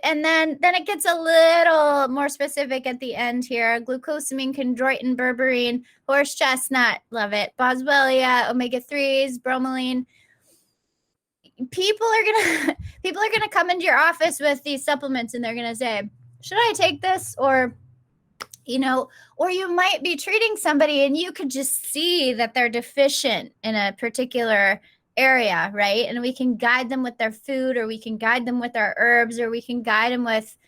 And then it gets a little more specific at the end here. Glucosamine, chondroitin, berberine, horse chestnut, love it. Boswellia, omega-3s, bromelain. People are gonna come into your office with these supplements, and they're gonna say, should I take this? Or or you might be treating somebody and you could just see that they're deficient in a particular area, right? And we can guide them with their food, or we can guide them with our herbs, or we can guide them with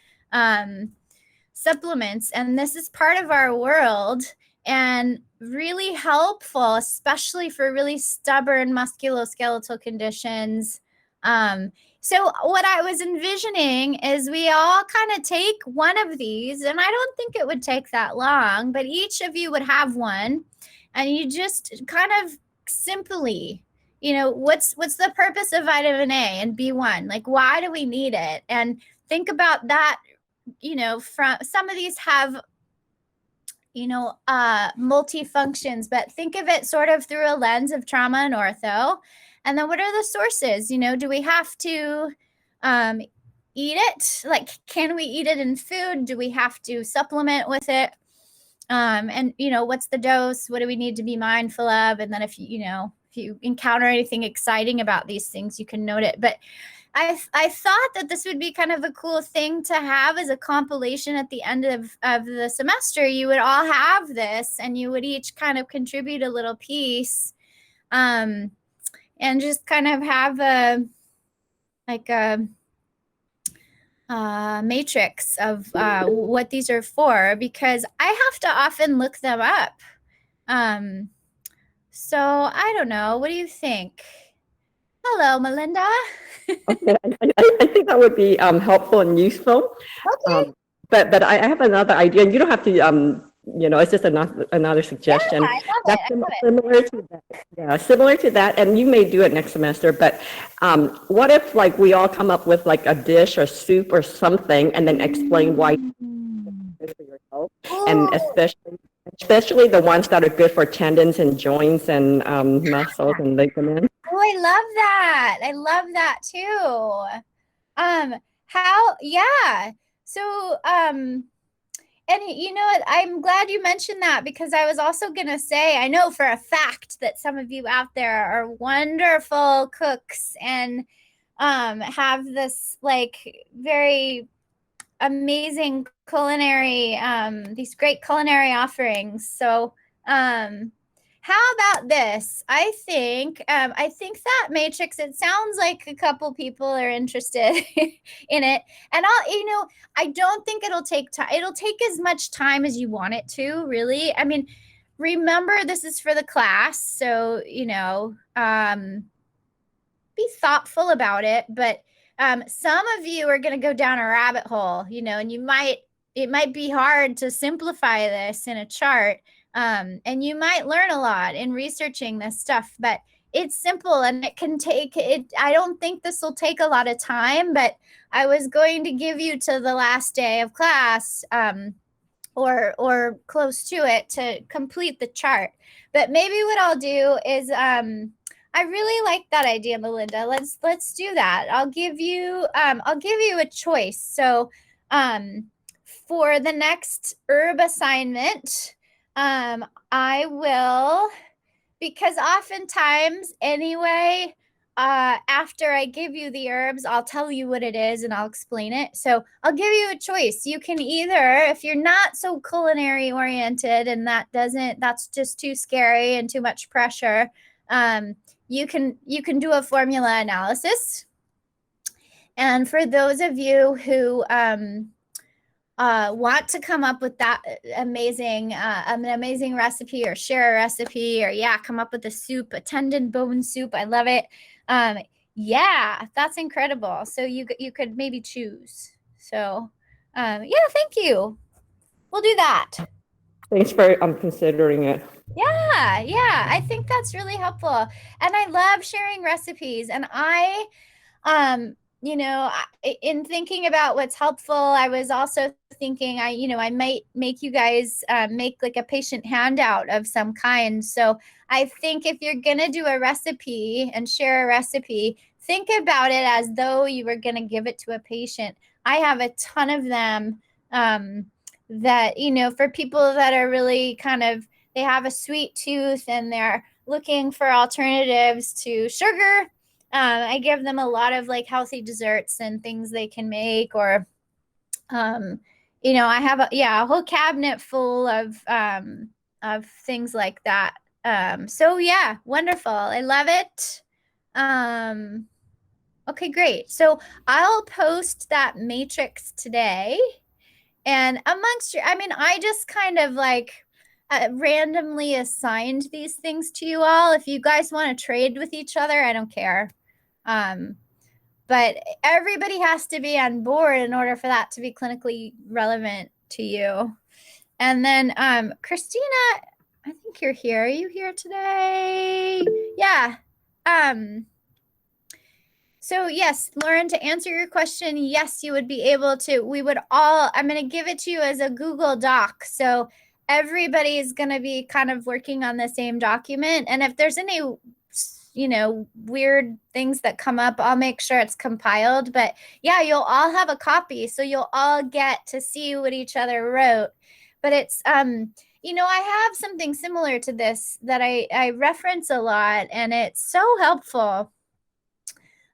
supplements. And this is part of our world, and really helpful, especially for really stubborn musculoskeletal conditions. So what I was envisioning is we all kind of take one of these, and I don't think it would take that long, but each of you would have one, and you just kind of simply, what's the purpose of vitamin A and B1? Like, why do we need it? And think about that. From some of these have multi-functions, but think of it sort of through a lens of trauma and ortho. And then what are the sources? Do we have to eat it? Like, can we eat it in food? Do we have to supplement with it? And what's the dose? What do we need to be mindful of? And then if you encounter anything exciting about these things, you can note it. But I thought that this would be kind of a cool thing to have as a compilation at the end of the semester. You would all have this, and you would each kind of contribute a little piece, and just kind of have a matrix of what these are for, because I have to often look them up. So I don't know. What do you think? Hello, Melinda. Okay, I think that would be helpful and useful. Okay. But I have another idea, and you don't have to it's just another suggestion. I love That's it. I love it. similar to that. Yeah, similar to that, and you may do it next semester, but what if like we all come up with like a dish or soup or something and then explain why it's good for your health, and especially the ones that are good for tendons and joints and muscles and ligaments. Oh, I love that. I love that too. Yeah. So, and you know what? I'm glad you mentioned that, because I was also going to say, I know for a fact that some of you out there are wonderful cooks and have this like very amazing culinary, these great culinary offerings. So, how about this? I think that matrix, it sounds like a couple people are interested in it. And I don't think it'll take time. It'll take as much time as you want it to, really. I mean, remember, this is for the class. So, be thoughtful about it. But some of you are going to go down a rabbit hole, and it might be hard to simplify this in a chart. And you might learn a lot in researching this stuff, but it's simple and it can take it. I don't think this will take a lot of time, but I was going to give you to the last day of class, or close to it, to complete the chart. But maybe what I'll do is, I really like that idea, Melinda. Let's do that. I'll give you a choice. So, for the next herb assignment, I will, because oftentimes anyway, after I give you the herbs, I'll tell you what it is and I'll explain it. So I'll give you a choice. You can either, if you're not so culinary oriented and that's just too scary and too much pressure, you can do a formula analysis. And for those of you who want to come up with that an amazing recipe, or share a recipe, or come up with a soup, a tendon bone soup. I love it. That's incredible. So you could maybe choose. So thank you. We'll do that. Thanks for considering it. Yeah, I think that's really helpful. And I love sharing recipes. And I in thinking about what's helpful, I was also thinking I might make you guys make like a patient handout of some kind. So I think if you're gonna do a recipe and share a recipe, think about it as though you were gonna give it to a patient. I have a ton of them that for people that are really they have a sweet tooth and they're looking for alternatives to sugar. I give them a lot of like healthy desserts and things they can make, or, I have a whole cabinet full of things like that. So wonderful. I love it. Okay, great. So I'll post that matrix today, and I just kind of like randomly assigned these things to you all. If you guys want to trade with each other, I don't care. But everybody has to be on board in order for that to be clinically relevant to you. And then, Christina, I think you're here. Are you here today? Yeah. So yes, Lauren, to answer your question, yes, you would be able to. I'm going to give it to you as a Google Doc. So everybody is going to be kind of working on the same document. And if there's any weird things that come up, I'll make sure it's compiled. But you'll all have a copy, so you'll all get to see what each other wrote. But it's I have something similar to this that I reference a lot, and it's so helpful.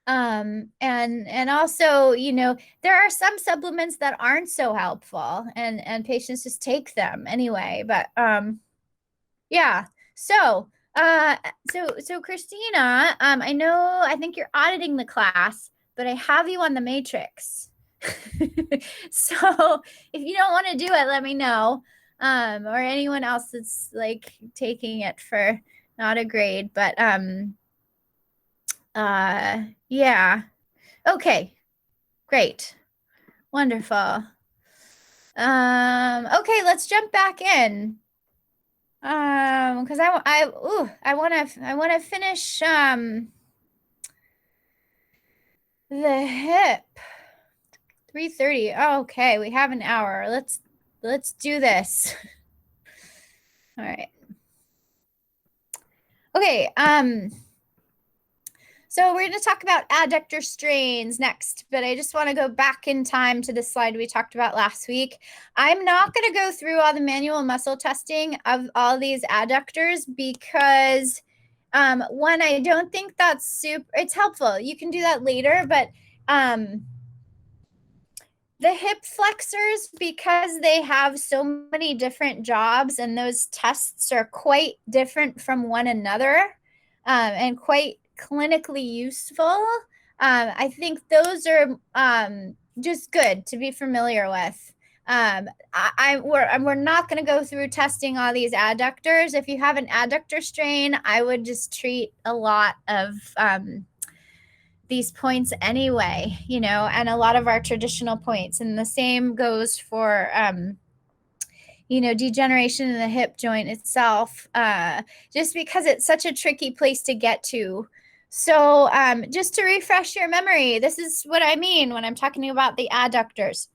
And also, there are some supplements that aren't so helpful, and patients just take them anyway. But So Christina, I think you're auditing the class, but I have you on the matrix. So if you don't want to do it, let me know. Or anyone else that's like taking it for not a grade, but okay, great, wonderful. Okay, let's jump back in. Because I want to finish the hip. 3:30. Oh, okay, we have an hour. Let's do this. All right. Okay, so we're going to talk about adductor strains next, but I just want to go back in time to the slide we talked about last week. I'm not going to go through all the manual muscle testing of all these adductors because one, I don't think that's super, it's helpful. You can do that later, but the hip flexors, because they have so many different jobs and those tests are quite different from one another and quite clinically useful, I think those are just good to be familiar with. We're not going to go through testing all these adductors. If you have an adductor strain, I would just treat a lot of these points anyway, you know, and a lot of our traditional points. And the same goes for, you know, degeneration in the hip joint itself, just because it's such a tricky place to get to. So just to refresh your memory, this is what I mean when I'm talking about the adductors.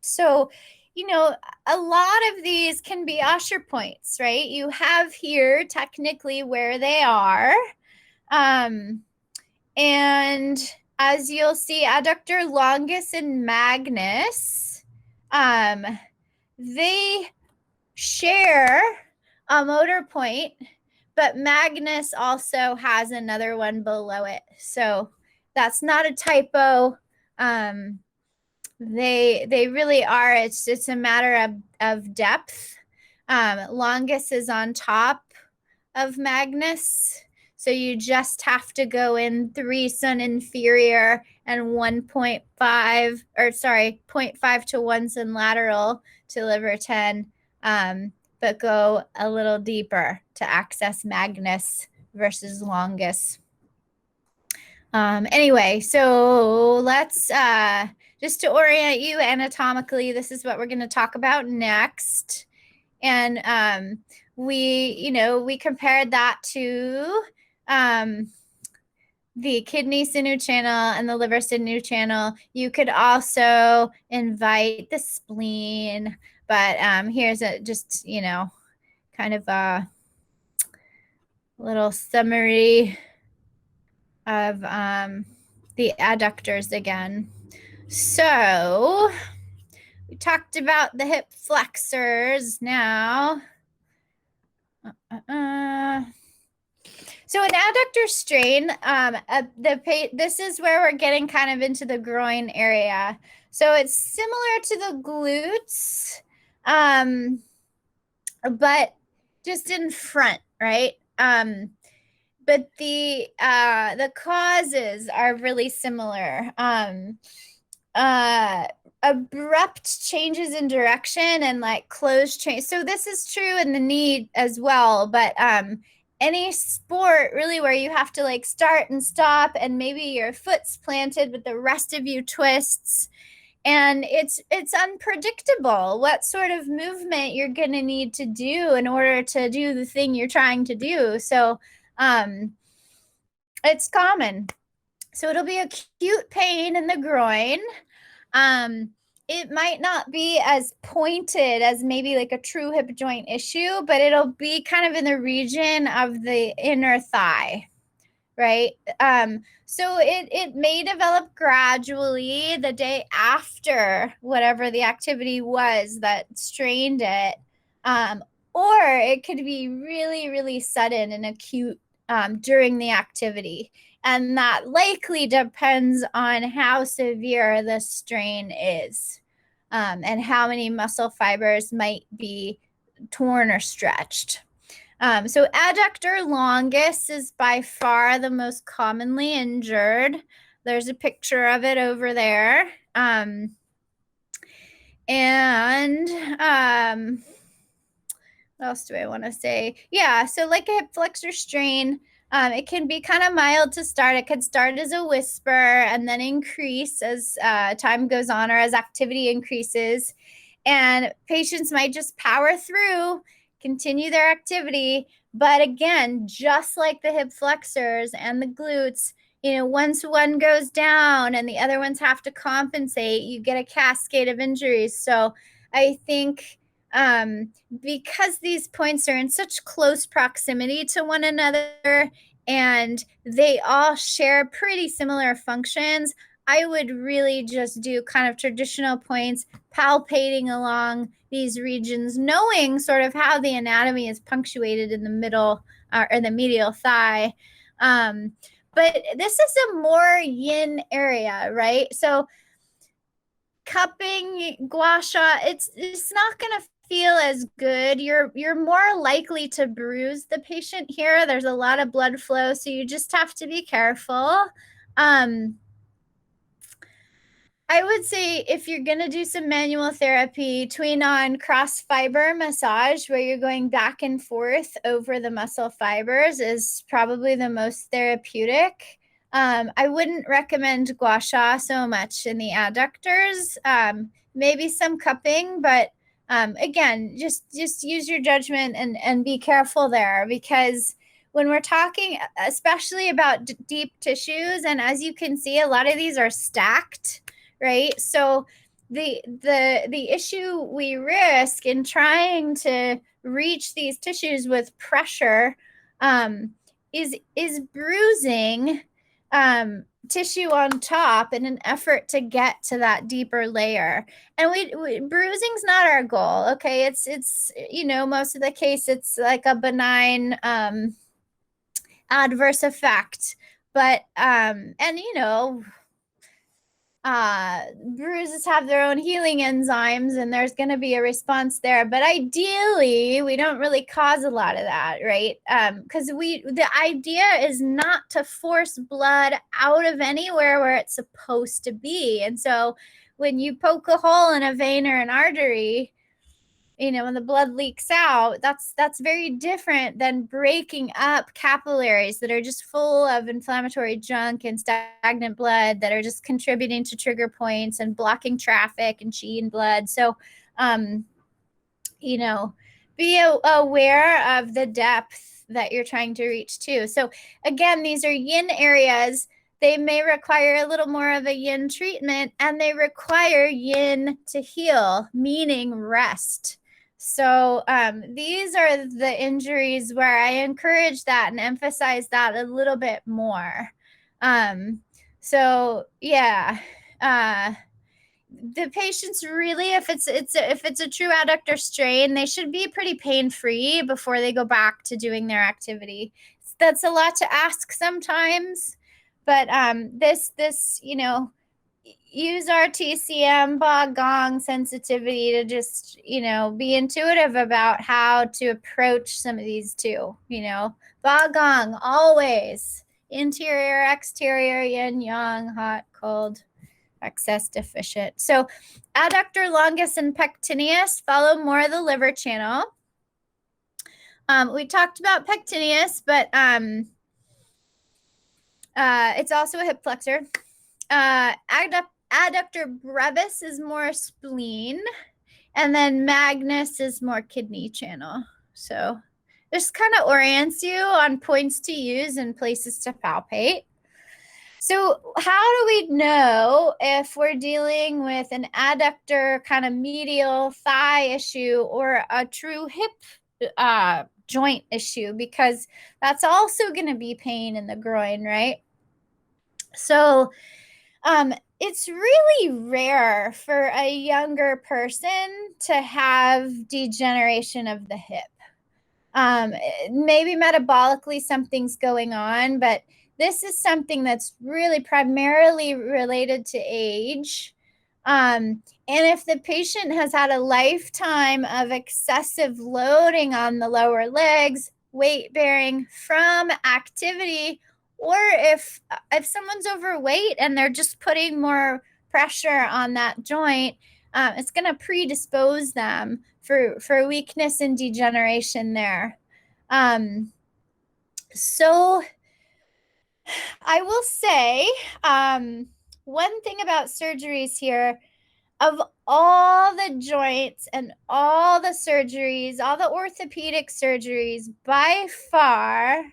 So, you know, a lot of these can be Usher points, right? You have here technically where they are. And as you'll see, adductor longus and magnus, they share a motor point, but magnus also has another one below it. So that's not a typo. They really are. It's a matter of depth. Longus is on top of magnus. So you just have to go in 3 sun inferior and 1.5, or sorry, 0.5 to 1 sun lateral to liver 10, but go a little deeper to access magnus versus longus. Anyway, so let's, just to orient you anatomically, this is what we're going to talk about next. And we compared that to the kidney sinew channel and the liver sinew channel. You could also invite the spleen, but here's just, you know, kind of a little summary of the adductors again. So we talked about the hip flexors now. So an adductor strain, this is where we're getting kind of into the groin area. So it's similar to the glutes, but just in front, right? But the causes are really similar. Abrupt changes in direction and like closed change. So this is true in the knee as well, but any sport really where you have to like start and stop and maybe your foot's planted but the rest of you twists, and it's unpredictable what sort of movement you're going to need to do in order to do the thing you're trying to do. So it's common. So it'll be acute pain in the groin. It might not be as pointed as maybe like a true hip joint issue, but it'll be kind of in the region of the inner thigh, right? So it may develop gradually the day after whatever the activity was that strained it, or it could be really, really sudden and acute during the activity. And that likely depends on how severe the strain is, and how many muscle fibers might be torn or stretched. So adductor longus is by far the most commonly injured. There's a picture of it over there. What else do I want to say? Yeah, so like a hip flexor strain, it can be kind of mild to start. It could start as a whisper and then increase as time goes on or as activity increases. And patients might just power through, continue their activity. But again, just like the hip flexors and the glutes, once one goes down and the other ones have to compensate, you get a cascade of injuries. So I think because these points are in such close proximity to one another and they all share pretty similar functions, I would really just do kind of traditional points, palpating along these regions, knowing sort of how the anatomy is punctuated in the middle or the medial thigh. But this is a more yin area, right? So cupping, gua sha, it's not going to feel as good. You're more likely to bruise the patient here. There's a lot of blood flow, so you just have to be careful. I would say if you're going to do some manual therapy, tween on cross fiber massage, where you're going back and forth over the muscle fibers, is probably the most therapeutic. I wouldn't recommend gua sha so much in the adductors. Maybe some cupping, but again, just use your judgment and be careful there, because when we're talking especially about deep tissues, and as you can see, a lot of these are stacked, right? So the issue we risk in trying to reach these tissues with pressure is bruising tissue on top in an effort to get to that deeper layer. And bruising's not our goal. Okay, it's most of the case it's like a benign adverse effect, but bruises have their own healing enzymes and there's going to be a response there. But ideally, we don't really cause a lot of that, right? Because the idea is not to force blood out of anywhere where it's supposed to be. And so when you poke a hole in a vein or an artery, when the blood leaks out, that's very different than breaking up capillaries that are just full of inflammatory junk and stagnant blood that are just contributing to trigger points and blocking traffic and chi in blood. So, be aware of the depth that you're trying to reach too. So again, these are yin areas. They may require a little more of a yin treatment, and they require yin to heal, meaning rest. So these are the injuries where I encourage that and emphasize that a little bit more. So yeah, the patients really, if it's a true adductor strain, they should be pretty pain-free before they go back to doing their activity. That's a lot to ask sometimes, but this use our TCM Ba Gong sensitivity to just, be intuitive about how to approach some of these too. Ba Gong, always interior, exterior, yin, yang, hot, cold, excess, deficient. So adductor longus and pectineus follow more of the liver channel. We talked about pectineus, but it's also a hip flexor. Adductor brevis is more spleen, and then magnus is more kidney channel. So this kind of orients you on points to use and places to palpate. So how do we know if we're dealing with an adductor kind of medial thigh issue or a true hip joint issue? Because that's also going to be pain in the groin, right? So it's really rare for a younger person to have degeneration of the hip. Maybe metabolically something's going on, but this is something that's really primarily related to age. And if the patient has had a lifetime of excessive loading on the lower legs, weight bearing from activity, or if someone's overweight and they're just putting more pressure on that joint, it's going to predispose them for weakness and degeneration there. So I will say one thing about surgeries here, of all the joints and all the surgeries, all the orthopedic surgeries, by far,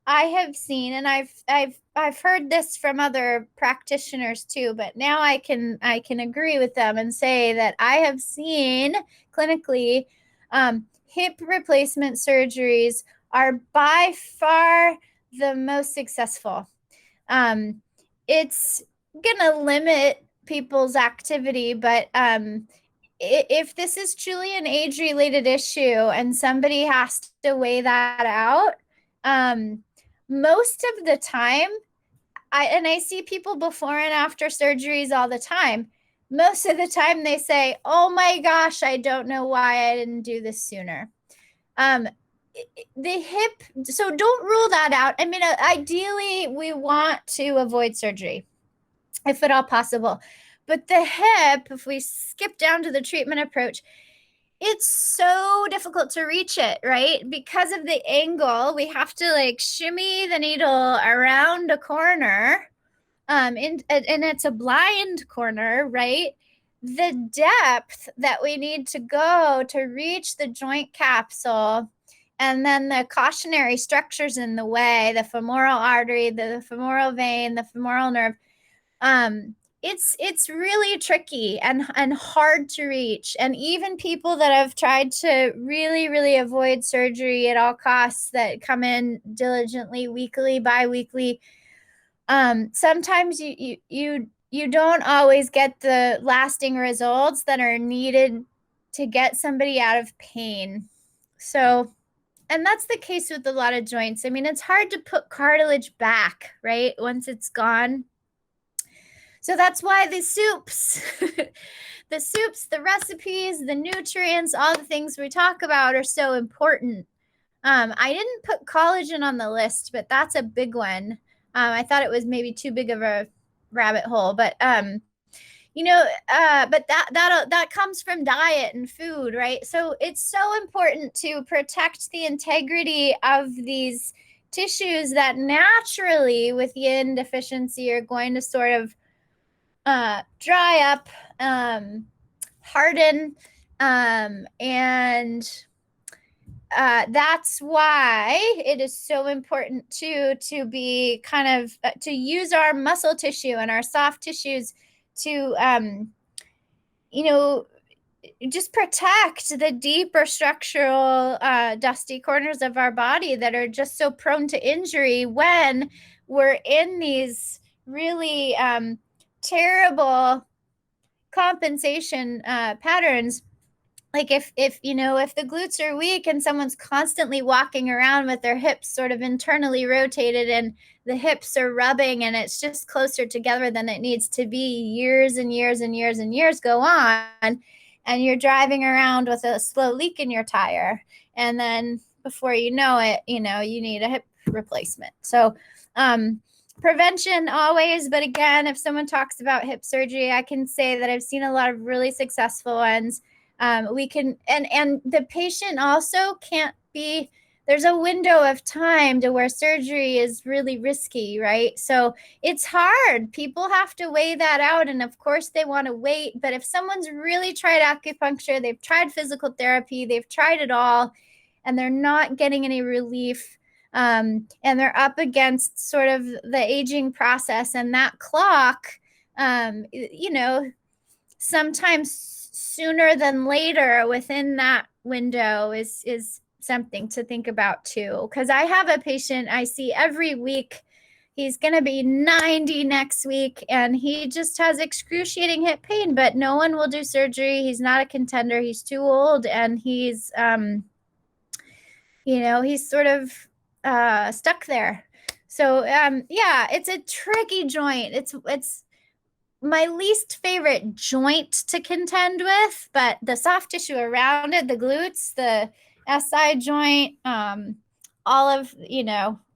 I have seen, and I've heard this from other practitioners too, but now I can agree with them and say that I have seen clinically hip replacement surgeries are by far the most successful. It's gonna limit people's activity, but if this is truly an age-related issue and somebody has to weigh that out, most of the time, I see people before and after surgeries all the time. Most of the time they say, "Oh my gosh, I don't know why I didn't do this sooner." The hip, so don't rule that out. I mean, ideally, we want to avoid surgery if at all possible. But the hip, if we skip down to the treatment approach, it's so difficult to reach it, right? Because of the angle, we have to like shimmy the needle around a corner. And it's a blind corner, right? The depth that we need to go to reach the joint capsule, and then the cautionary structures in the way, the femoral artery, the femoral vein, the femoral nerve, it's really tricky and hard to reach. And even people that have tried to really avoid surgery at all costs, that come in diligently, weekly, bi-weekly, sometimes you don't always get the lasting results that are needed to get somebody out of pain. So, and that's the case with a lot of joints. I mean, it's hard to put cartilage back, right, once it's gone. So that's why the soups, the recipes, the nutrients, all the things we talk about are so important. I didn't put collagen on the list, but that's a big one. I thought it was maybe too big of a rabbit hole, but but that comes from diet and food, right? So it's so important to protect the integrity of these tissues that naturally, with yin deficiency, are going to sort of dry up, harden, and that's why it is so important to be kind of to use our muscle tissue and our soft tissues to just protect the deeper structural dusty corners of our body that are just so prone to injury when we're in these really terrible compensation patterns. Like if the glutes are weak and someone's constantly walking around with their hips sort of internally rotated and the hips are rubbing and it's just closer together than it needs to be, years and years and years and years go on, and you're driving around with a slow leak in your tire, and then before you know it, you need a hip replacement. So prevention always, but again, if someone talks about hip surgery, I can say that I've seen a lot of really successful ones. We can, and the patient also can't be, there's a window of time to where surgery is really risky, right? So it's hard. People have to weigh that out. And of course they want to wait. But if someone's really tried acupuncture, they've tried physical therapy, they've tried it all, and they're not getting any relief, and they're up against sort of the aging process and that clock, sometimes sooner than later within that window is something to think about too. Because I have a patient I see every week. He's going to be 90 next week, and he just has excruciating hip pain, but no one will do surgery. He's not a contender. He's too old, and he's, he's sort of stuck there. So yeah, it's a tricky joint. It's my least favorite joint to contend with, but the soft tissue around it, the glutes, the SI joint, all of,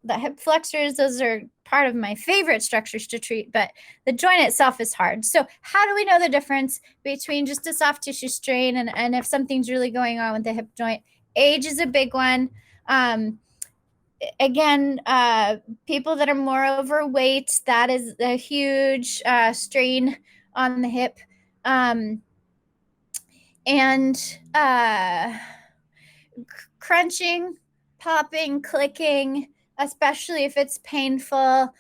the hip flexors, those are part of my favorite structures to treat, but the joint itself is hard. So how do we know the difference between just a soft tissue strain and if something's really going on with the hip joint? Age is a big one. Again, people that are more overweight, that is a huge strain on the hip. and crunching, popping, clicking, especially if it's painful,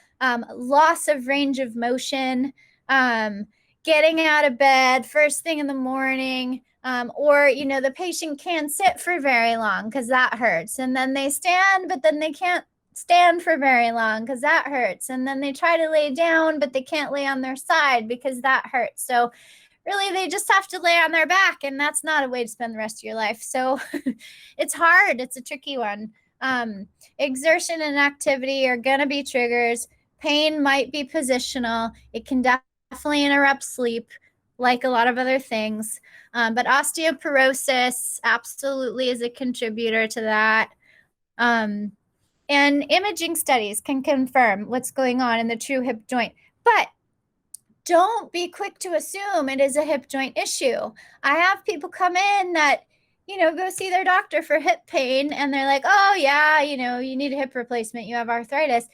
loss of range of motion, getting out of bed first thing in the morning, or, you know, the patient can't sit for very long because that hurts. And then they stand, but then they can't stand for very long because that hurts. And then they try to lay down, but they can't lay on their side because that hurts. So really they just have to lay on their back, and that's not a way to spend the rest of your life. So it's hard. It's a tricky one. Exertion and activity are going to be triggers. Pain might be positional. It can definitely interrupt sleep, like a lot of other things. But osteoporosis absolutely is a contributor to that. And imaging studies can confirm what's going on in the true hip joint. But don't be quick to assume it is a hip joint issue. I have people come in that, you know, go see their doctor for hip pain, and they're like, oh yeah, you know, you need a hip replacement, you have arthritis.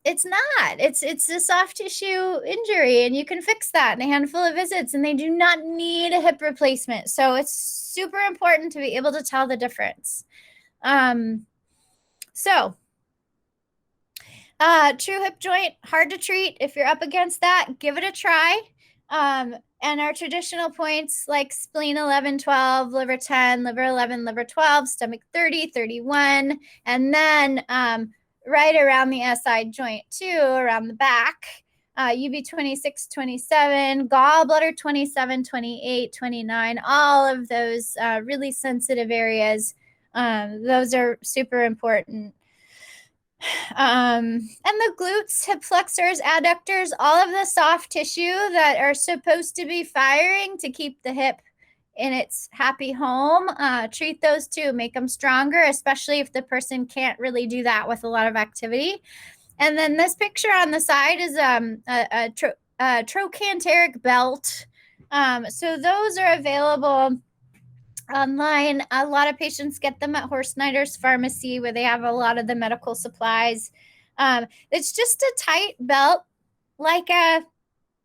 It's not. It's a soft tissue injury, and you can fix that in a handful of visits, and they do not need a hip replacement. So it's super important to be able to tell the difference. True hip joint, hard to treat. If you're up against that, give it a try. And our traditional points like spleen 11, 12, liver 10, liver 11, liver 12, stomach 30, 31, and then right around the SI joint too, around the back, UB 26, 27, gallbladder 27, 28, 29, all of those really sensitive areas. Those are super important. And the glutes, hip flexors, adductors, all of the soft tissue that are supposed to be firing to keep the hip in its happy home, treat those too, make them stronger, especially if the person can't really do that with a lot of activity. And then this picture on the side is a trochanteric belt. So those are available online. A lot of patients get them at Horst Snyder's Pharmacy, where they have a lot of the medical supplies. It's just a tight belt, like a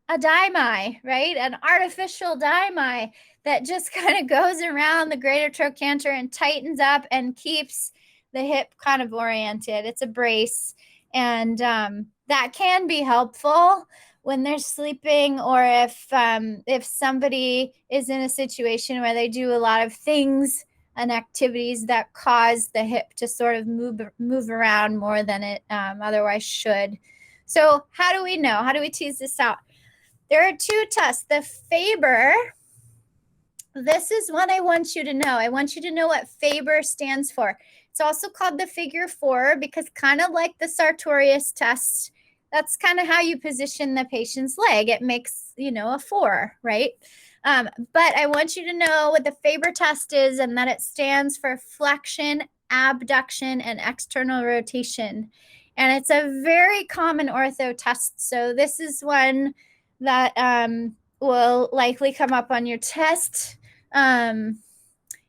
daimai, right? An artificial daimai that just kind of goes around the greater trochanter and tightens up and keeps the hip kind of oriented. It's a brace, and that can be helpful when they're sleeping, or if somebody is in a situation where they do a lot of things and activities that cause the hip to sort of move around more than it otherwise should. So how do we know? How do we tease this out? There are two tests. The Faber, this is what I want you to know. I want you to know what Faber stands for. It's also called the figure 4 because kind of like the Sartorius test, that's kind of how you position the patient's leg. It makes, you know, a 4, right? But I want you to know what the Faber test is, and that it stands for flexion, abduction, and external rotation. And it's a very common ortho test. So this is one that will likely come up on your test, and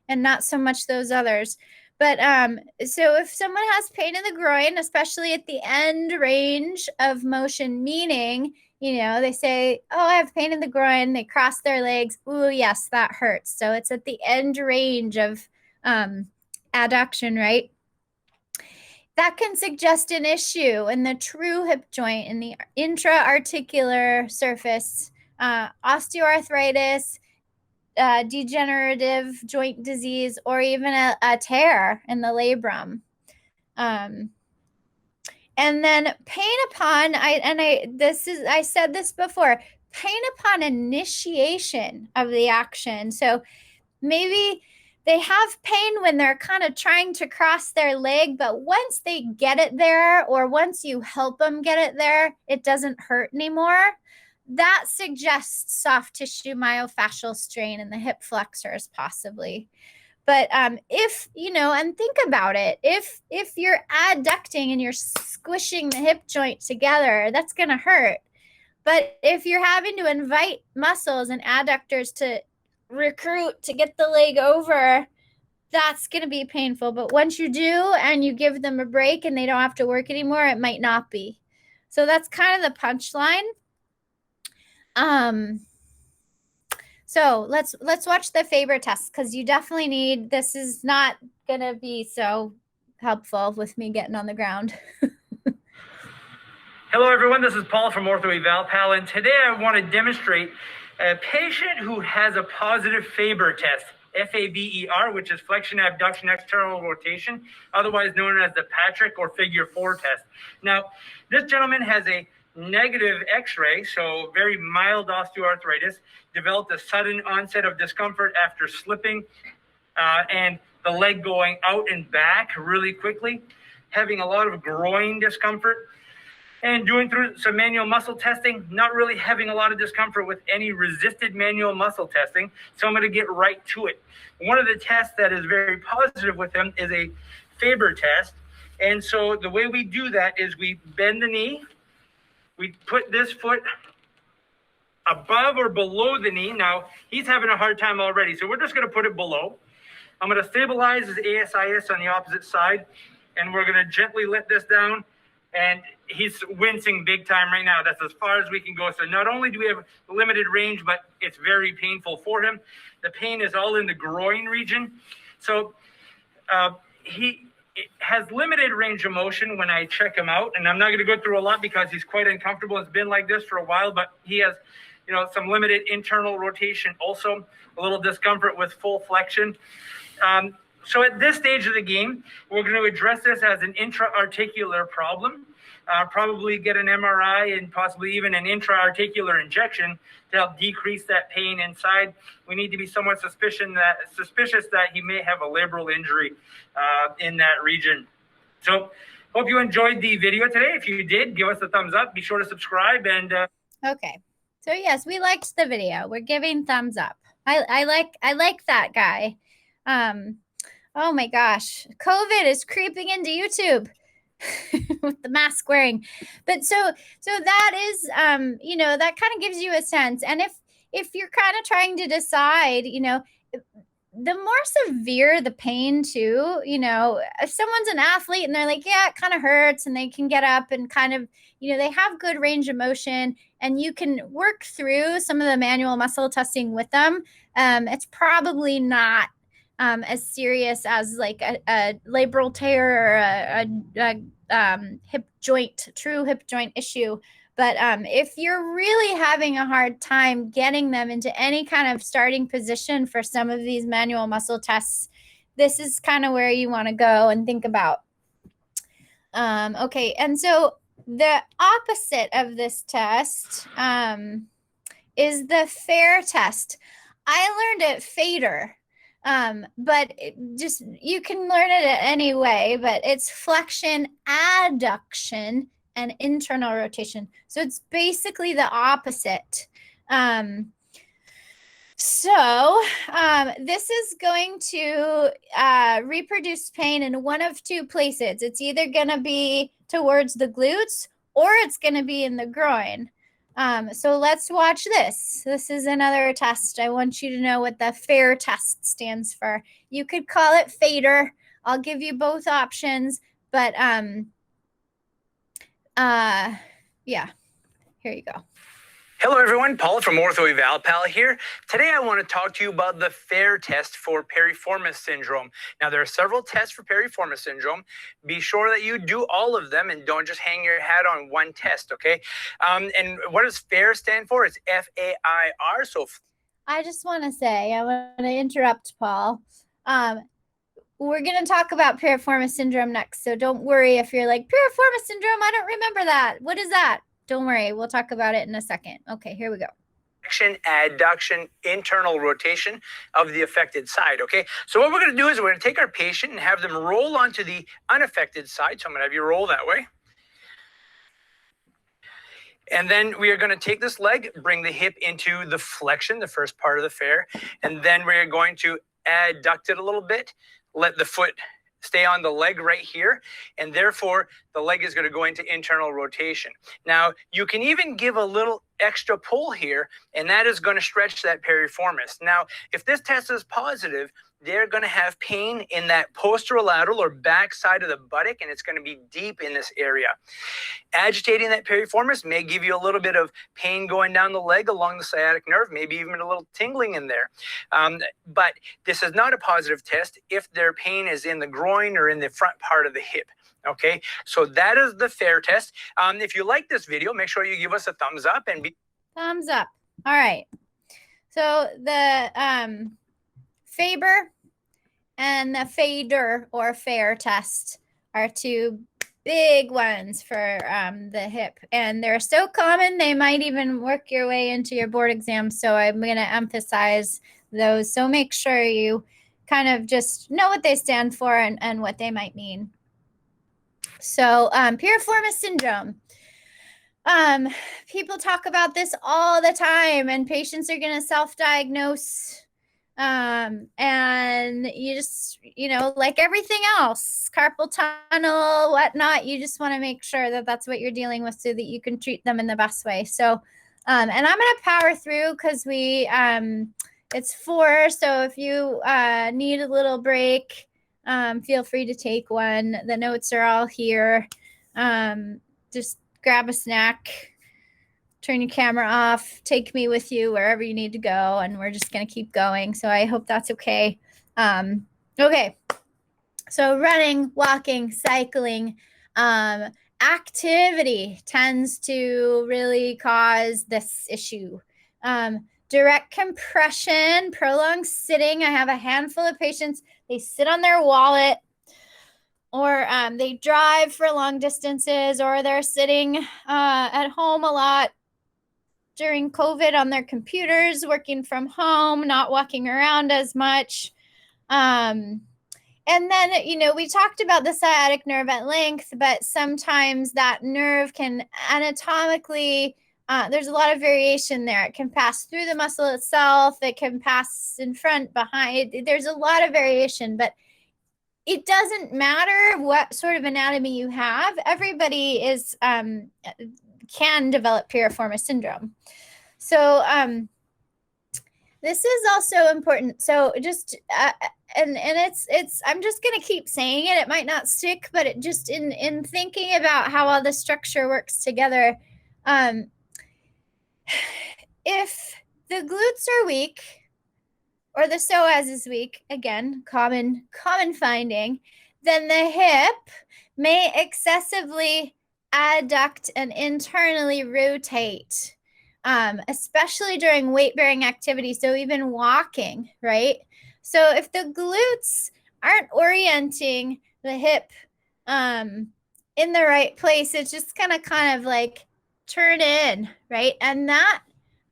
not so much those others. But so if someone has pain in the groin, especially at the end range of motion, meaning, you know, they say, oh, I have pain in the groin, they cross their legs, ooh, yes, that hurts. So it's at the end range of adduction, right? That can suggest an issue in the true hip joint, in the intra-articular surface, osteoarthritis, degenerative joint disease, or even a tear in the labrum. And then pain upon, I said this before, pain upon initiation of the action. So maybe they have pain when they're kind of trying to cross their leg, but once they get it there, or once you help them get it there, it doesn't hurt anymore. That suggests soft tissue myofascial strain in the hip flexors, possibly. But if, you know, and think about it, if you're adducting and you're squishing the hip joint together, that's going to hurt. But if you're having to invite muscles and adductors to recruit to get the leg over, that's going to be painful. But once you do and you give them a break and they don't have to work anymore, it might not be. So that's kind of the punchline. So let's watch the Faber test, because you definitely need, this is not gonna be so helpful with me getting on the ground. Hello everyone, this is Paul from Ortho Eval Pal, and today I want to demonstrate a patient who has a positive Faber test, F-A-B-E-R, which is flexion, abduction, external rotation, otherwise known as the Patrick or figure 4 test. Now, this gentleman has a negative x-ray, so very mild osteoarthritis, developed a sudden onset of discomfort after slipping, and the leg going out and back really quickly, having a lot of groin discomfort, and doing through some manual muscle testing, not really having a lot of discomfort with any resisted manual muscle testing. So I'm going to get right to it. One of the tests that is very positive with him is a Faber test. And so the way we do that is we bend the knee, we put this foot above or below the knee. Now, he's having a hard time already, so we're just going to put it below. I'm going to stabilize his ASIS on the opposite side, and we're going to gently let this down. And he's wincing big time right now. That's as far as we can go. So not only do we have limited range, but it's very painful for him. The pain is all in the groin region. So he has limited range of motion when I check him out. And I'm not going to go through a lot because he's quite uncomfortable. It's been like this for a while, but he has, some limited internal rotation, also a little discomfort with full flexion. So at this stage of the game, we're going to address this as an intra-articular problem, probably get an MRI and possibly even an intra-articular injection to help decrease that pain inside. We need to be somewhat suspicious that he may have a labral injury in that region. So hope you enjoyed the video today. If you did, give us a thumbs up. Be sure to subscribe. And Okay. So yes, we liked the video. We're giving thumbs up. I like that guy. Oh my gosh, COVID is creeping into YouTube with the mask wearing. But so that is, that kind of gives you a sense. And if you're kind of trying to decide, the more severe the pain too, if someone's an athlete and they're like, yeah, it kind of hurts, and they can get up and kind of, they have good range of motion, and you can work through some of the manual muscle testing with them. It's probably not as serious as like a labral tear or a true hip joint issue. But if you're really having a hard time getting them into any kind of starting position for some of these manual muscle tests, this is kind of where you want to go and think about. Okay, and so the opposite of this test is the FAIR test. I learned it Fader. But you can learn it any way, but it's flexion, adduction, and internal rotation. So it's basically the opposite. This is going to reproduce pain in one of two places. It's either going to be towards the glutes or it's going to be in the groin. So let's watch this. This is another test. I want you to know what the FAIR test stands for. You could call it Fader. I'll give you both options, but yeah, here you go. hello everyone, Paul from Ortho Eval Pal here. Today I want to talk to you about the FAIR test for piriformis syndrome. Now there are several tests for piriformis syndrome. Be sure that you do all of them and don't just hang your hat on one test, okay? And what does FAIR stand for? It's F-A-I-R. So I just want to say, I want to interrupt Paul. We're going to talk about piriformis syndrome next, so don't worry if you're like, piriformis syndrome, I don't remember that. What is that? Don't worry, we'll talk about it in a second. Okay, here we go. Flexion, adduction, internal rotation of the affected side, okay? So what we're going to do is we're going to take our patient and have them roll onto the unaffected side. So I'm going to have you roll that way. And then we are going to take this leg, bring the hip into the flexion, the first part of the FAIR, and then we're going to adduct it a little bit, let the foot stay on the leg right here, and therefore the leg is going to go into internal rotation. Now, you can even give a little extra pull here, and that is going to stretch that piriformis. Now, if this test is positive, they're going to have pain in that posterolateral or back side of the buttock, and it's going to be deep in this area. Agitating that piriformis may give you a little bit of pain going down the leg along the sciatic nerve, maybe even a little tingling in there. But this is not a positive test if their pain is in the groin or in the front part of the hip. Okay, so that is the FAIR test. If you like this video, make sure you give us a thumbs up and thumbs up. All right. So the Faber and the Fader or FAIR test are two big ones for the hip, and they're so common they might even work your way into your board exam. So I'm going to emphasize those. So make sure you kind of just know what they stand for and what they might mean. So piriformis syndrome. People talk about this all the time, and patients are going to self-diagnose. And you just, you know, like everything else, carpal tunnel, whatnot, you just want to make sure that that's what you're dealing with so that you can treat them in the best way. So, and I'm going to power through because it's 4. So if you need a little break, feel free to take one. The notes are all here. Just grab a snack, turn your camera off, take me with you wherever you need to go, and we're just going to keep going. So I hope that's okay. Okay. So running, walking, cycling, activity tends to really cause this issue. Direct compression, prolonged sitting. I have a handful of patients, they sit on their wallet, or they drive for long distances, or they're sitting at home a lot during COVID on their computers, working from home, not walking around as much. And then, you know, we talked about the sciatic nerve at length, but sometimes that nerve can anatomically, there's a lot of variation there. It can pass through the muscle itself. It can pass in front, behind. There's a lot of variation, but it doesn't matter what sort of anatomy you have. Everybody is can develop piriformis syndrome. So this is also important. So just and it's I'm just going to keep saying it. It might not stick, but it just in thinking about how all the structure works together. If the glutes are weak, or the psoas is weak, again, common finding, then the hip may excessively adduct and internally rotate, especially during weight-bearing activity, so even walking, right? So if the glutes aren't orienting the hip in the right place, it's just gonna kind of like turn in, right? And that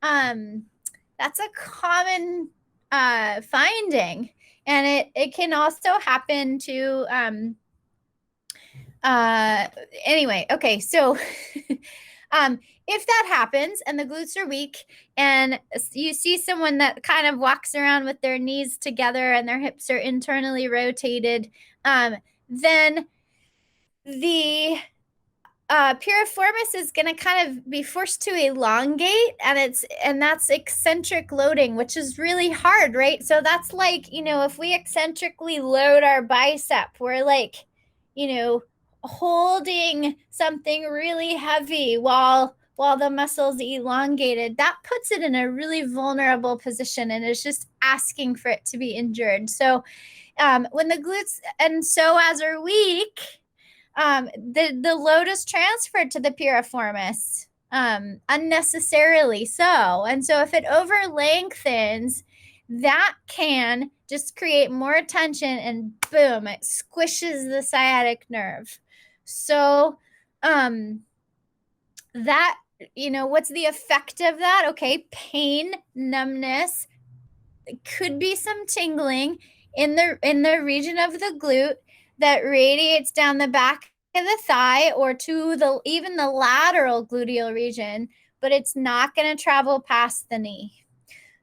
that's a common finding, and it can also happen to anyway. Okay, so if that happens and the glutes are weak and you see someone that kind of walks around with their knees together and their hips are internally rotated, then the piriformis is going to kind of be forced to elongate, and that's eccentric loading, which is really hard, right? So that's like, you know, if we eccentrically load our bicep, we're like, you know, holding something really heavy while the muscle's elongated. That puts it in a really vulnerable position, and it's just asking for it to be injured. So when the glutes and psoas are weak, the load is transferred to the piriformis unnecessarily so. And so if it over lengthens, that can just create more tension, and boom, it squishes the sciatic nerve. So that, you know, what's the effect of that? Okay, pain, numbness, could be some tingling in the region of the glute that radiates down the back of the thigh or to even the lateral gluteal region, but it's not going to travel past the knee.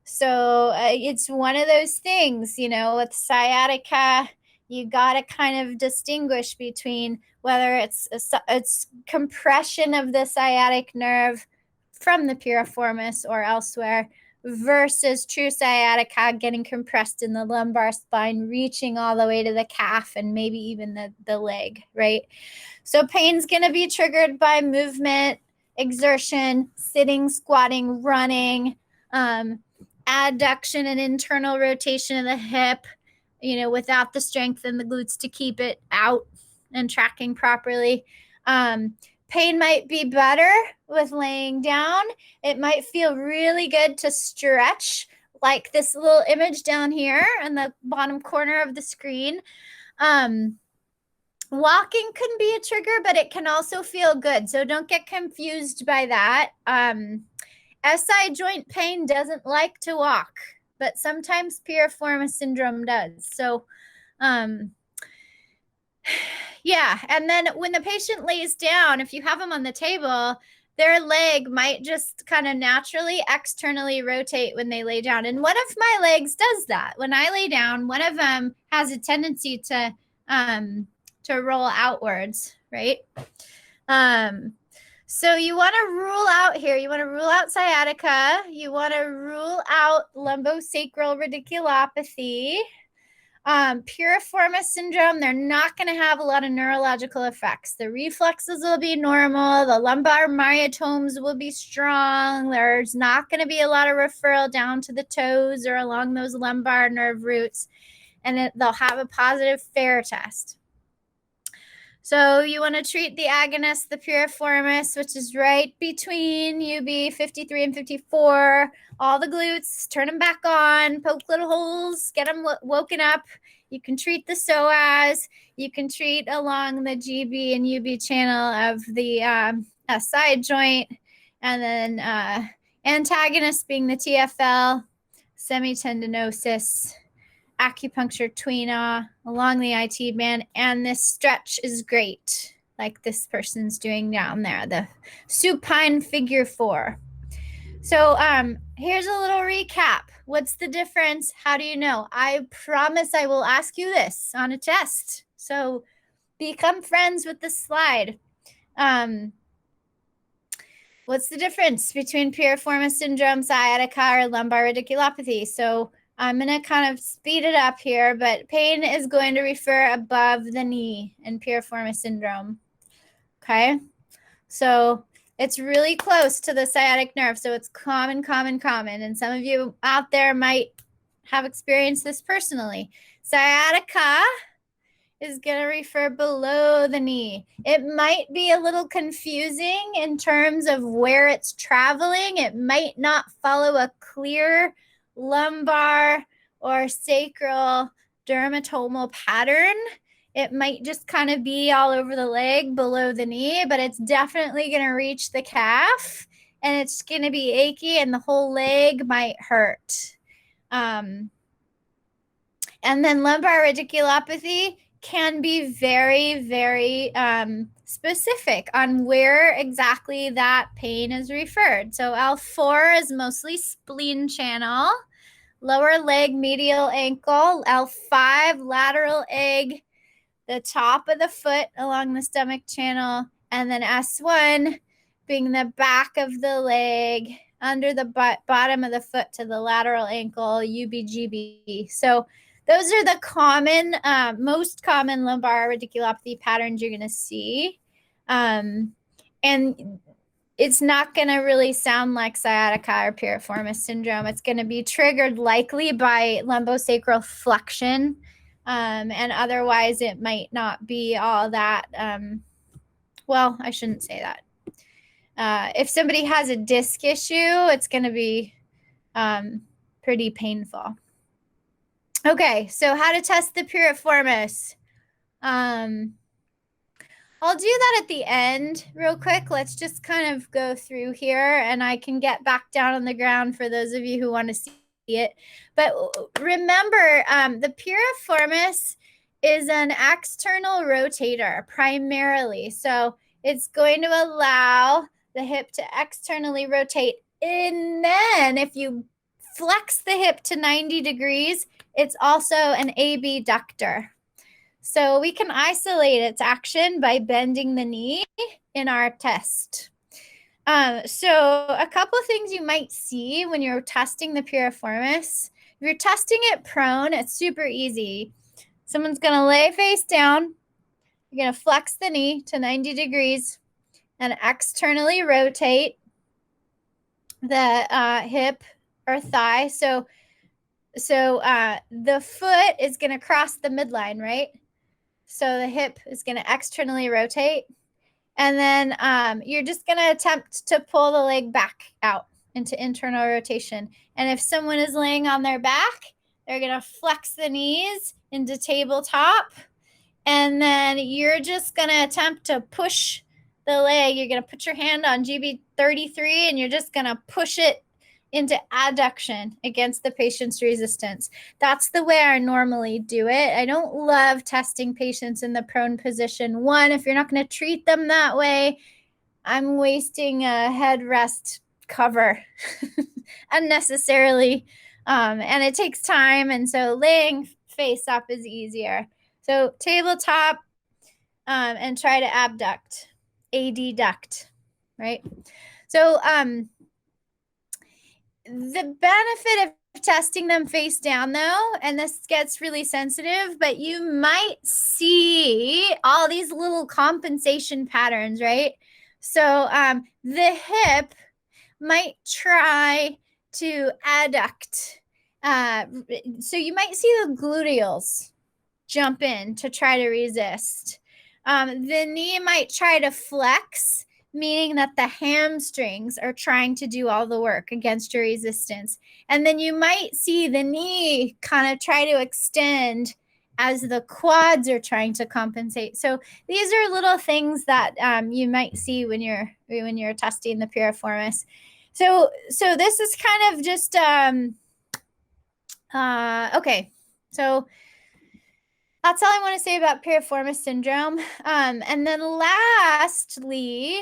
So it's one of those things, you know, with sciatica, you got to kind of distinguish between whether it's compression of the sciatic nerve from the piriformis or elsewhere, versus true sciatica getting compressed in the lumbar spine, reaching all the way to the calf and maybe even the leg, right? So pain's going to be triggered by movement, exertion, sitting, squatting, running, adduction and internal rotation of the hip, without the strength in the glutes to keep it out and tracking properly. Pain might be better with laying down. It might feel really good to stretch, like this little image down here in the bottom corner of the screen. Walking can be a trigger, but it can also feel good. So don't get confused by that. SI joint pain doesn't like to walk, but sometimes piriformis syndrome does. So, yeah. And then when the patient lays down, if you have them on the table, their leg might just kind of naturally externally rotate when they lay down. And one of my legs does that. When I lay down, one of them has a tendency to roll outwards, right? So you want to rule out here. You want to rule out sciatica. You want to rule out lumbosacral radiculopathy. Piriformis syndrome, they're not going to have a lot of neurological effects. The reflexes will be normal. The lumbar myotomes will be strong. There's not going to be a lot of referral down to the toes or along those lumbar nerve roots. And they'll have a positive FAIR test. So you want to treat the agonist, the piriformis, which is right between UB 53 and 54. All the glutes, turn them back on, poke little holes, get them woken up. You can treat the psoas. You can treat along the GB and UB channel of the side joint. And then antagonist being the TFL, semitendinosus, acupuncture tweenaw along the IT band, and this stretch is great, like this person's doing down there, the supine figure 4. So here's a little recap. What's the difference? How do you know? I promise I will ask you this on a test. So become friends with the slide. What's the difference between piriformis syndrome, sciatica, or lumbar radiculopathy? So I'm going to kind of speed it up here, but pain is going to refer above the knee in piriformis syndrome. Okay? So it's really close to the sciatic nerve, so it's common. And some of you out there might have experienced this personally. Sciatica is going to refer below the knee. It might be a little confusing in terms of where it's traveling. It might not follow a clear lumbar or sacral dermatomal pattern. It might just kind of be all over the leg below the knee, but it's definitely going to reach the calf and it's going to be achy and the whole leg might hurt. And then lumbar radiculopathy can be very, very specific on where exactly that pain is referred. So L4 is mostly spleen channel, lower leg, medial ankle, L5, lateral egg, the top of the foot along the stomach channel, and then S1 being the back of the leg, under the bottom of the foot to the lateral ankle, UBGB. So those are the common, most common lumbar radiculopathy patterns you're going to see. And it's not going to really sound like sciatica or piriformis syndrome. It's going to be triggered likely by lumbosacral flexion. And otherwise, it might not be all that. Well, I shouldn't say that. If somebody has a disc issue, it's going to be pretty painful. Okay, so how to test the piriformis. I'll do that at the end real quick. Let's just kind of go through here and I can get back down on the ground for those of you who want to see it. But remember, the piriformis is an external rotator primarily. So it's going to allow the hip to externally rotate. And then if you flex the hip to 90 degrees, it's also an abductor. So we can isolate its action by bending the knee in our test. So a couple of things you might see when you're testing the piriformis. If you're testing it prone, it's super easy. Someone's going to lay face down. You're going to flex the knee to 90 degrees and externally rotate the hip or thigh. So the foot is going to cross the midline, right? So the hip is going to externally rotate. And then you're just going to attempt to pull the leg back out into internal rotation. And if someone is laying on their back, they're going to flex the knees into tabletop. And then you're just going to attempt to push the leg. You're going to put your hand on GB33 and you're just going to push it into adduction against the patient's resistance. That's the way I normally do it. I don't love testing patients in the prone position. One, if you're not going to treat them that way, I'm wasting a headrest cover unnecessarily. And it takes time. And so laying face up is easier. So tabletop and try to abduct, adduct, right? So the benefit of testing them face down though, and this gets really sensitive, but you might see all these little compensation patterns, right? So the hip might try to adduct. So you might see the gluteals jump in to try to resist. The knee might try to flex, meaning that the hamstrings are trying to do all the work against your resistance. And then you might see the knee kind of try to extend as the quads are trying to compensate. So these are little things that you might see when you're testing the piriformis. So this is kind of just okay. So that's all I want to say about piriformis syndrome. And then lastly,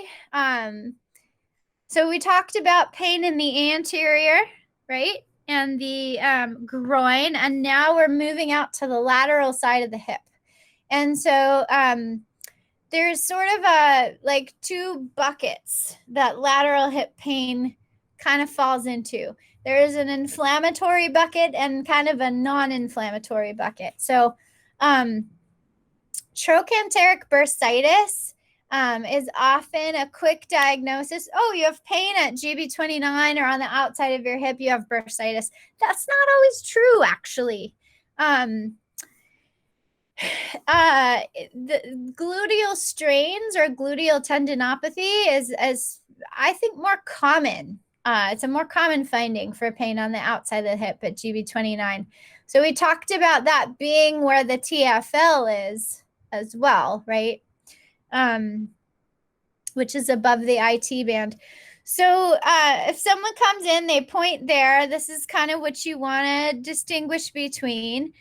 so we talked about pain in the anterior, right? And the groin. And now we're moving out to the lateral side of the hip. And so there's sort of like two buckets that lateral hip pain kind of falls into. There is an inflammatory bucket and kind of a non-inflammatory bucket. So trochanteric bursitis is often a quick diagnosis. Oh, you have pain at GB29 or on the outside of your hip, you have bursitis. That's not always true, actually. The gluteal strains or gluteal tendinopathy is I think more common. It's a more common finding for pain on the outside of the hip at GB29. So we talked about that being where the TFL is as well, right? Which is above the IT band. So if someone comes in, they point there, this is kind of what you want to distinguish between.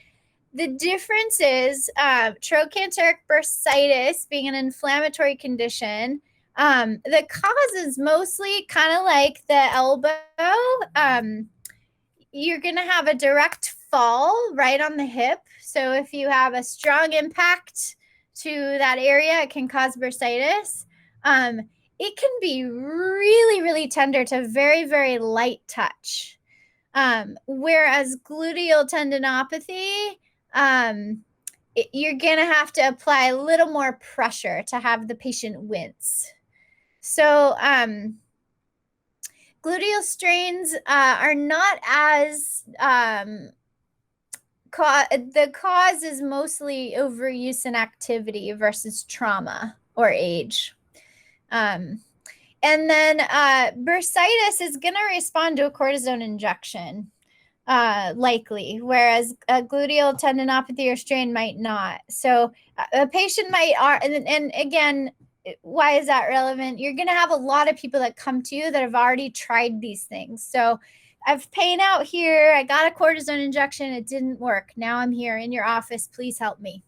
The difference is trochanteric bursitis being an inflammatory condition. The cause is mostly kind of like the elbow. You're going to have a direct fall right on the hip. So if you have a strong impact to that area, it can cause bursitis. It can be really, really tender to very, very light touch. Whereas gluteal tendinopathy, you're going to have to apply a little more pressure to have the patient wince. So gluteal strains are not as, the cause is mostly overuse and activity versus trauma or age. And then bursitis is going to respond to a cortisone injection, likely, whereas a gluteal tendinopathy or strain might not. So a patient might, and again, why is that relevant? You're going to have a lot of people that come to you that have already tried these things. So I have pain out here. I got a cortisone injection. It didn't work. Now I'm here in your office. Please help me.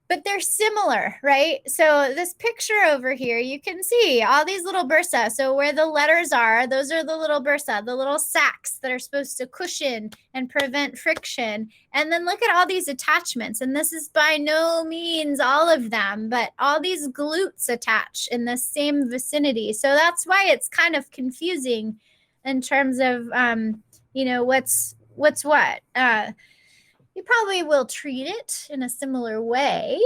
but they're similar, right? So this picture over here, you can see all these little bursa. So where the letters are, those are the little bursa, the little sacs that are supposed to cushion and prevent friction. And then look at all these attachments. And this is by no means all of them, but all these glutes attach in the same vicinity. So that's why it's kind of confusing in terms of, you know, what's what. You probably will treat it in a similar way,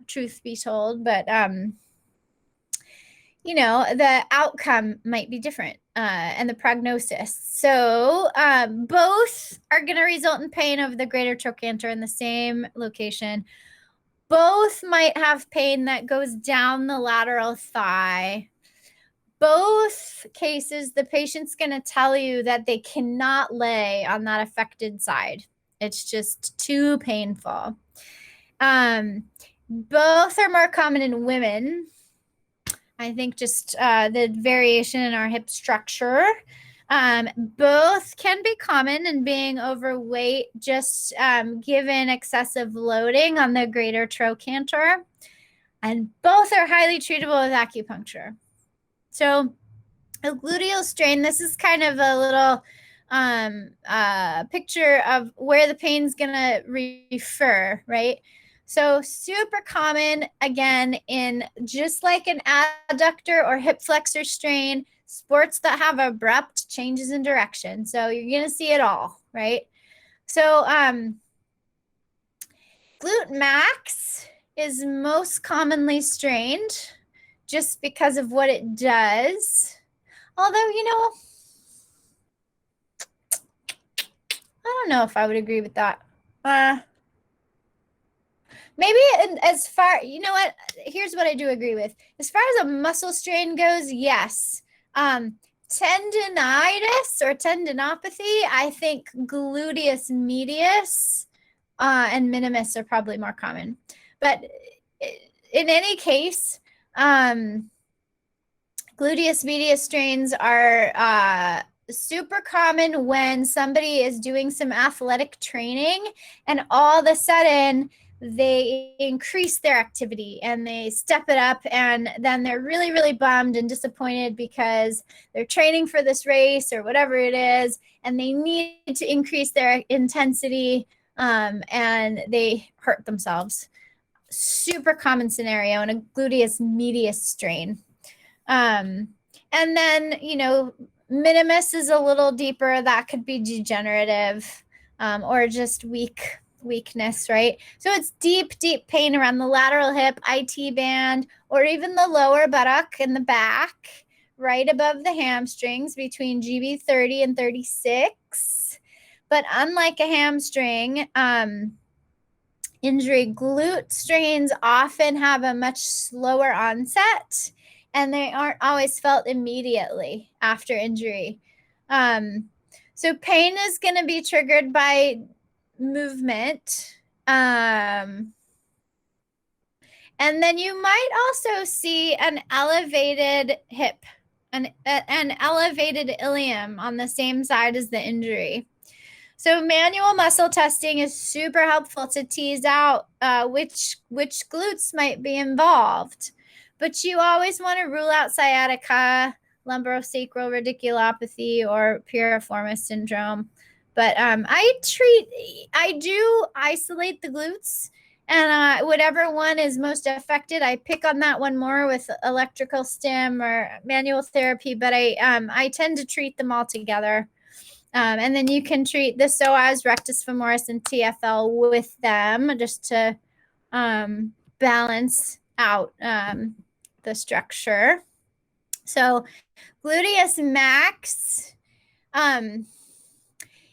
truth be told, but you know, the outcome might be different and the prognosis. So both are going to result in pain of the greater trochanter in the same location. Both might have pain that goes down the lateral thigh. Both cases, the patient's going to tell you that they cannot lay on that affected side. It's just too painful. Both are more common in women. I think just the variation in our hip structure. Both can be common in being overweight, just given excessive loading on the greater trochanter. And both are highly treatable with acupuncture. So a gluteal strain, this is kind of a little picture of where the pain's gonna refer, right? So super common, again, in just like an adductor or hip flexor strain, sports that have abrupt changes in direction. So you're gonna see it all, right? So glute max is most commonly strained just because of what it does. Although, you know, I don't know if I would agree with that. Maybe as far, you know what, here's what I do agree with. As far as a muscle strain goes, yes. Tendinitis or tendinopathy, I think gluteus medius and minimus are probably more common. But in any case, gluteus medius strains are super common when somebody is doing some athletic training and all of a sudden they increase their activity and they step it up, and then they're really, really bummed and disappointed because they're training for this race or whatever it is, and they need to increase their intensity and they hurt themselves. Super common scenario in a gluteus medius strain. And then, you know, minimus is a little deeper. That could be degenerative or just weakness, right? So it's deep, deep pain around the lateral hip, IT band, or even the lower buttock in the back, right above the hamstrings between GB 30 and 36. But unlike a hamstring injury, glute strains often have a much slower onset, and they aren't always felt immediately after injury. So pain is going to be triggered by movement. And then you might also see an elevated hip, an elevated ilium on the same side as the injury. So manual muscle testing is super helpful to tease out which glutes might be involved. But you always want to rule out sciatica, lumbosacral radiculopathy, or piriformis syndrome. But I do isolate the glutes, and whatever one is most affected, I pick on that one more with electrical stim or manual therapy, but I tend to treat them all together. And then you can treat the psoas, rectus femoris, and TFL with them just to balance out the structure. So gluteus max,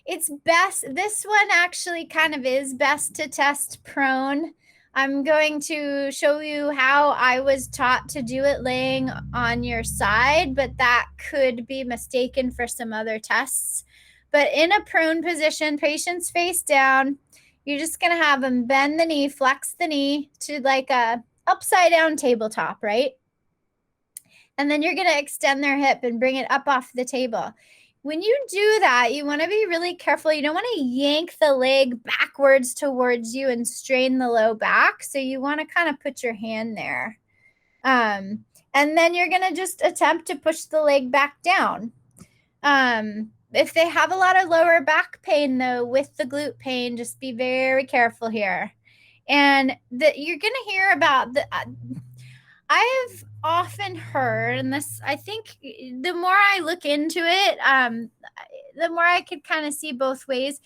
it's best, this one actually kind of is best to test prone. I'm going to show you how I was taught to do it laying on your side, but that could be mistaken for some other tests. But in a prone position, patient's face down, you're just going to have them bend the knee, flex the knee to like a upside down tabletop, right? And then you're going to extend their hip and bring it up off the table. when you do that, you want to be really careful. You don't want to yank the leg backwards towards you and strain the low back. So you want to kind of put your hand there. And then you're going to just attempt to push the leg back down. If they have a lot of lower back pain, though, with the glute pain, just be very careful here. And you're going to hear about I've often heard, and this, I think the more I look into it, the more I could kind of see both ways.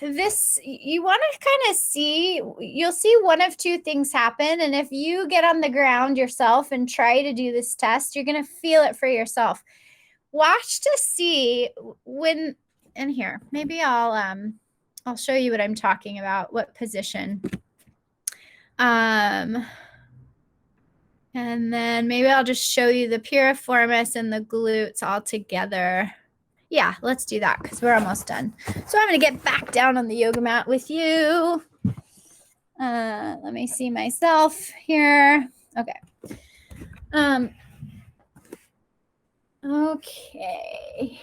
This, you want to kind of see, you'll see one of two things happen. And if you get on the ground yourself and try to do this test, you're going to feel it for yourself. Watch to see when, and here, maybe I'll show you what I'm talking about, what position. And then maybe I'll just show you the piriformis and the glutes all together. Yeah, let's do that because we're almost done. So I'm going to get back down on the yoga mat with you. Let me see myself here. Okay. Okay.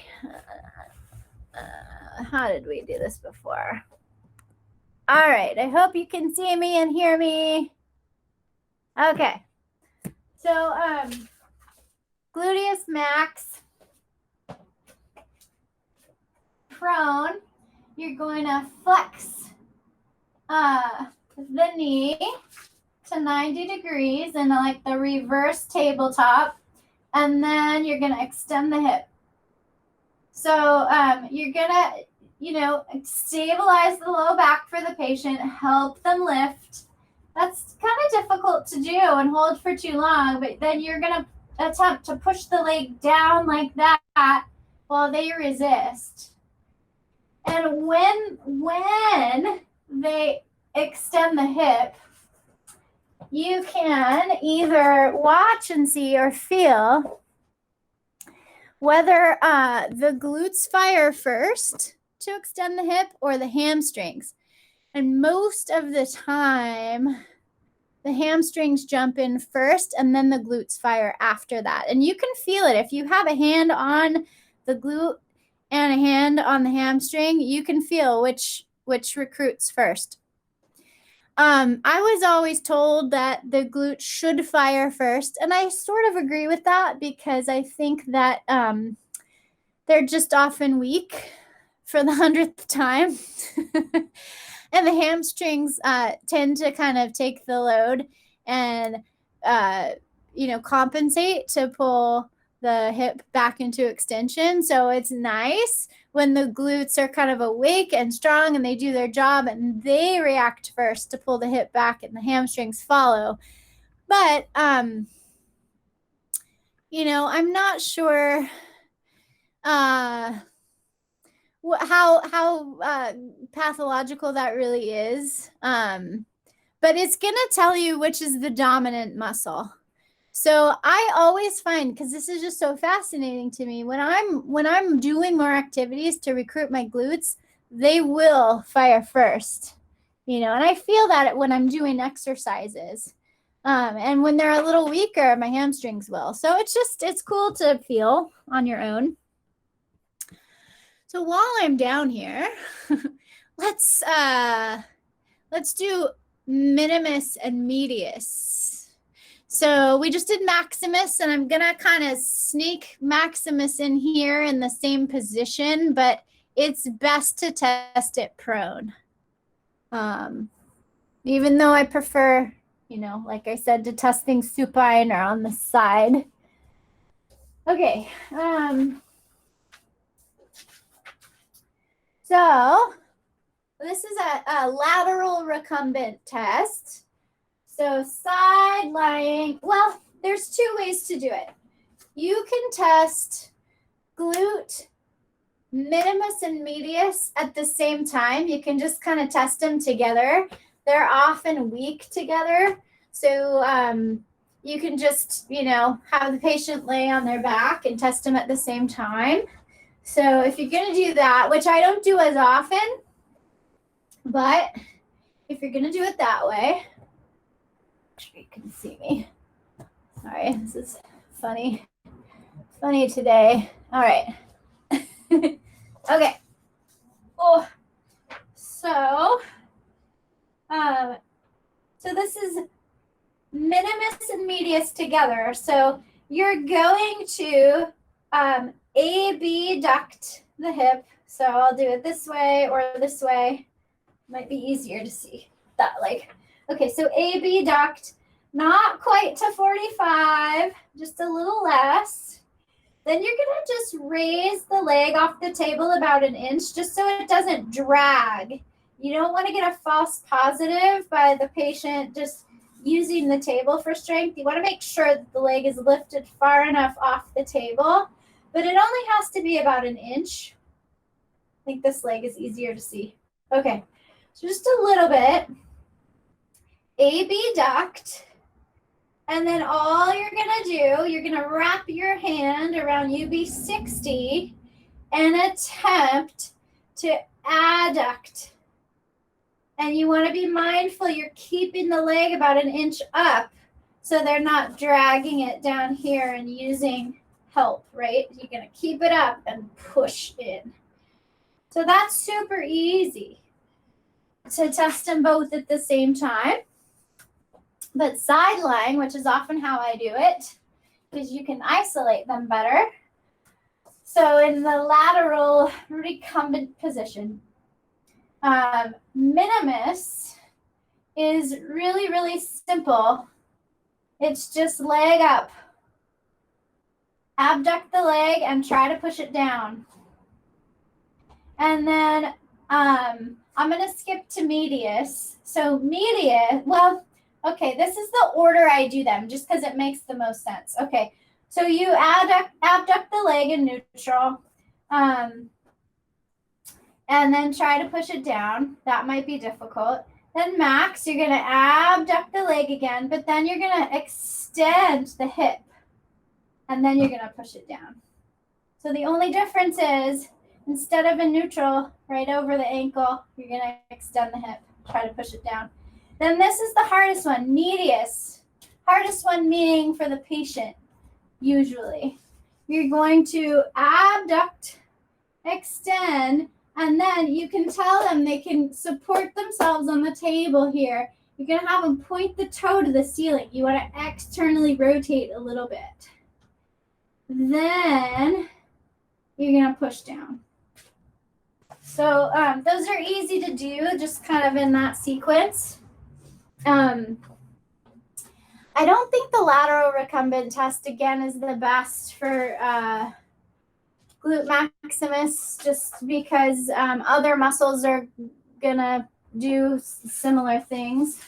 How did we do this before? All right. I hope you can see me and hear me. Okay. So, gluteus max, prone, you're going to flex the knee to 90 degrees in like the reverse tabletop, and then you're going to extend the hip. So, you're going to, you know, stabilize the low back for the patient, help them lift. That's kind of difficult to do and hold for too long, but then you're going to attempt to push the leg down like that while they resist. And when they extend the hip, you can either watch and see or feel whether the glutes fire first to extend the hip or the hamstrings. And most of the time, the hamstrings jump in first and then the glutes fire after that. And you can feel it. If you have a hand on the glute and a hand on the hamstring, you can feel which recruits first. I was always told that the glute should fire first. And I sort of agree with that because I think that they're just often weak for the 100th time. And the hamstrings tend to kind of take the load and, you know, compensate to pull the hip back into extension. So it's nice when the glutes are kind of awake and strong and they do their job and they react first to pull the hip back and the hamstrings follow. But, you know, I'm not sure how pathological that really is. But it's going to tell you which is the dominant muscle. So I always find, because this is just so fascinating to me, when I'm doing more activities to recruit my glutes, they will fire first, you know, and I feel that when I'm doing exercises. And when they're a little weaker, my hamstrings will. So it's cool to feel on your own. So while I'm down here, let's do minimus and medius. So we just did maximus, and I'm gonna kind of sneak maximus in here in the same position, but it's best to test it prone. Even though I prefer, you know, like I said, to test things supine or on the side. Okay. So this is a lateral recumbent test. So side lying, well, there's two ways to do it. You can test glute, minimus, and medius at the same time. You can just kind of test them together. They're often weak together. So you can just, you know, have the patient lay on their back and test them at the same time. So if you're going to do that, which I don't do as often, but if you're going to do it that way, you can see me. Sorry, this is funny today. All right. Okay. Oh, so this is minimus and medius together. So you're going to abduct the hip. So I'll do it this way or this way. Might be easier to see that like. Okay, so abduct, not quite to 45, just a little less. Then you're gonna just raise the leg off the table about an inch just so it doesn't drag. You don't want to get a false positive by the patient just using the table for strength. You want to make sure that the leg is lifted far enough off the table, but it only has to be about an inch. I think this leg is easier to see. Okay, so just a little bit. Abduct. And then all you're gonna do, you're gonna wrap your hand around UB60 and attempt to adduct. And you wanna be mindful you're keeping the leg about an inch up so they're not dragging it down here and using help, right? You're gonna keep it up and push in. So that's super easy to test them both at the same time. But side lying, which is often how I do it, because you can isolate them better. So in the lateral recumbent position, minimus is really, really simple. It's just leg up. Abduct the leg and try to push it down. And then I'm going to skip to medius. So medius, well, okay, this is the order I do them, just because it makes the most sense. Okay, so you abduct the leg in neutral, and then try to push it down. That might be difficult. Then max, you're going to abduct the leg again, but then you're going to extend the hip, and then you're going to push it down. So the only difference is, instead of in neutral, right over the ankle, you're going to extend the hip, try to push it down. Then this is the hardest one, medius. Hardest one meaning for the patient, usually. You're going to abduct, extend, and then you can tell them they can support themselves on the table here. You're going to have them point the toe to the ceiling. You want to externally rotate a little bit. Then you're going to push down. So those are easy to do, just kind of in that sequence. I don't think the lateral recumbent test, again, is the best for glute maximus, just because other muscles are going to do similar things.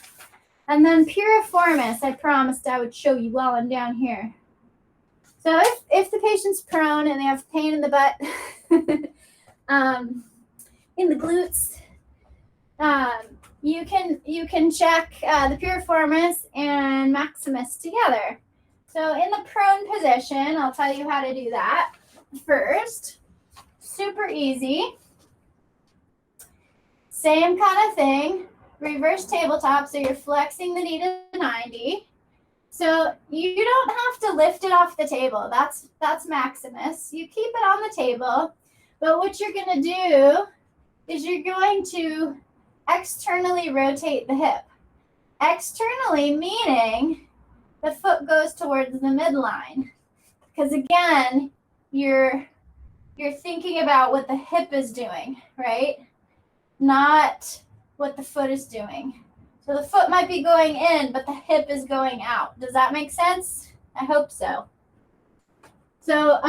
And then piriformis, I promised I would show you while I'm down here. So if the patient's prone and they have pain in the butt, in the glutes, you can check the piriformis and maximus together. So in the prone position, I'll tell you how to do that first. Super easy. Same kind of thing. Reverse tabletop, so you're flexing the knee to 90. So you don't have to lift it off the table. That's maximus. You keep it on the table, but what you're going to do is you're going to externally rotate the hip. Externally meaning the foot goes towards the midline. Because again, you're thinking about what the hip is doing, right? Not what the foot is doing. So the foot might be going in, but the hip is going out. Does that make sense? I hope so. So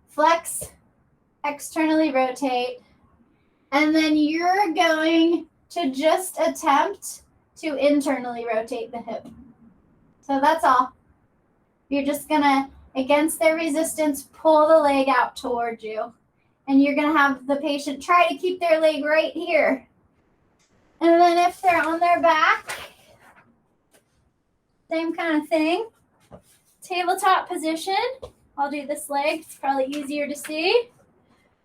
flex, externally rotate, and then you're going to just attempt to internally rotate the hip. So that's all. You're just gonna, against their resistance, pull the leg out towards you. And you're gonna have the patient try to keep their leg right here. And then if they're on their back, same kind of thing. Tabletop position. I'll do this leg, it's probably easier to see.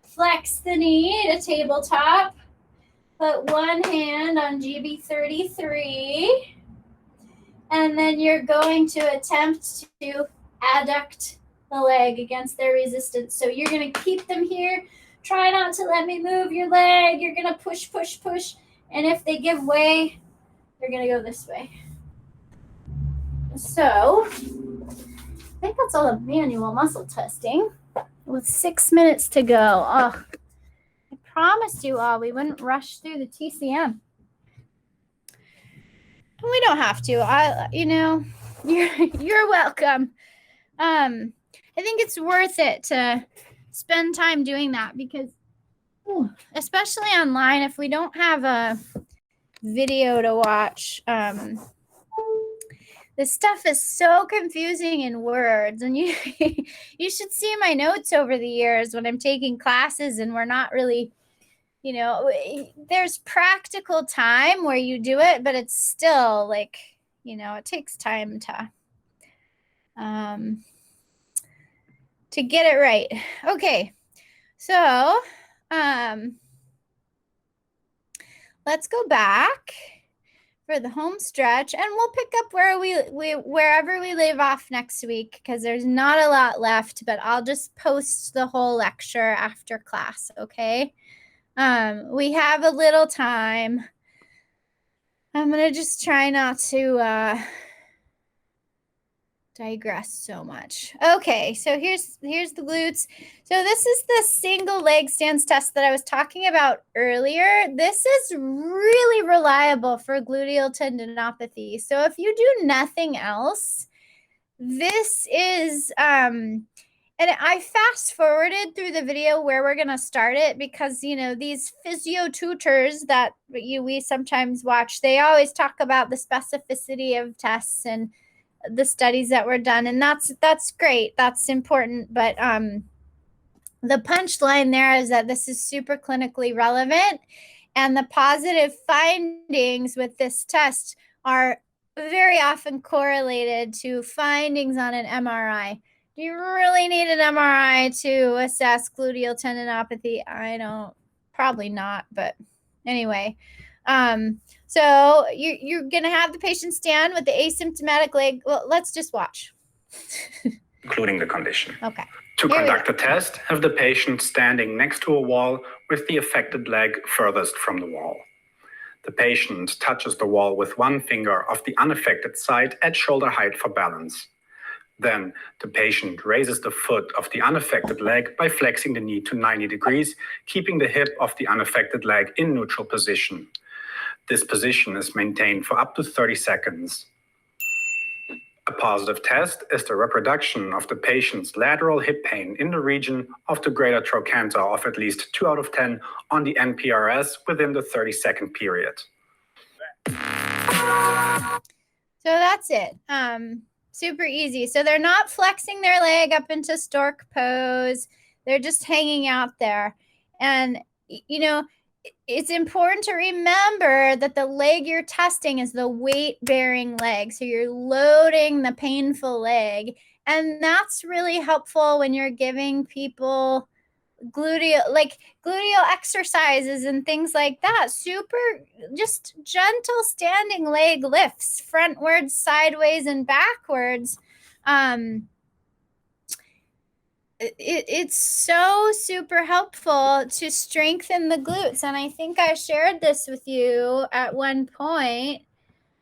Flex the knee to tabletop. Put one hand on GB33. And then you're going to attempt to adduct the the leg against their resistance. So you're going to keep them here. Try not to let me move your leg. You're going to push, push, push. And if they give way, they're going to go this way. So I think that's all the manual muscle testing with 6 minutes to go. Oh, I promised you all we wouldn't rush through the TCM. We don't have to. You're welcome. I think it's worth it to spend time doing that because, especially online, if we don't have a video to watch, this stuff is so confusing in words, and you you should see my notes over the years when I'm taking classes and we're not really, there's practical time where you do it, but it's still like, it takes time to get it right. Okay, so let's go back for the home stretch, and we'll pick up wherever we leave off next week because there's not a lot left, but I'll just post the whole lecture after class, okay? We have a little time. I'm going to just try not to digress so much. Okay, so here's the glutes. So this is the single leg stance test that I was talking about earlier. This is really reliable for gluteal tendinopathy. So if you do nothing else, this is and I fast forwarded through the video where we're going to start it because, these physio tutors that we sometimes watch, they always talk about the specificity of tests and the studies that were done. And that's great. That's important. But the punchline there is that this is super clinically relevant. And the positive findings with this test are very often correlated to findings on an MRI. Do you really need an MRI to assess gluteal tendinopathy? Probably not, but anyway. So you're going to have the patient stand with the asymptomatic leg. Well, let's just watch. Including the condition. Okay. To conduct the test, have the patient standing next to a wall with the affected leg furthest from the wall. The patient touches the wall with one finger of the unaffected side at shoulder height for balance. Then the patient raises the foot of the unaffected leg by flexing the knee to 90 degrees, keeping the hip of the unaffected leg in neutral position. This position is maintained for up to 30 seconds. A positive test is the reproduction of the patient's lateral hip pain in the region of the greater trochanter of at least 2 out of 10 on the NPRS within the 30-second period. So that's it. Super easy. So they're not flexing their leg up into stork pose. They're just hanging out there. And, it's important to remember that the leg you're testing is the weight-bearing leg. So you're loading the painful leg. And that's really helpful when you're giving people gluteal exercises and things like that. Super just gentle standing leg lifts, frontwards, sideways, and backwards. It's so super helpful to strengthen the glutes. And I think I shared this with you at one point.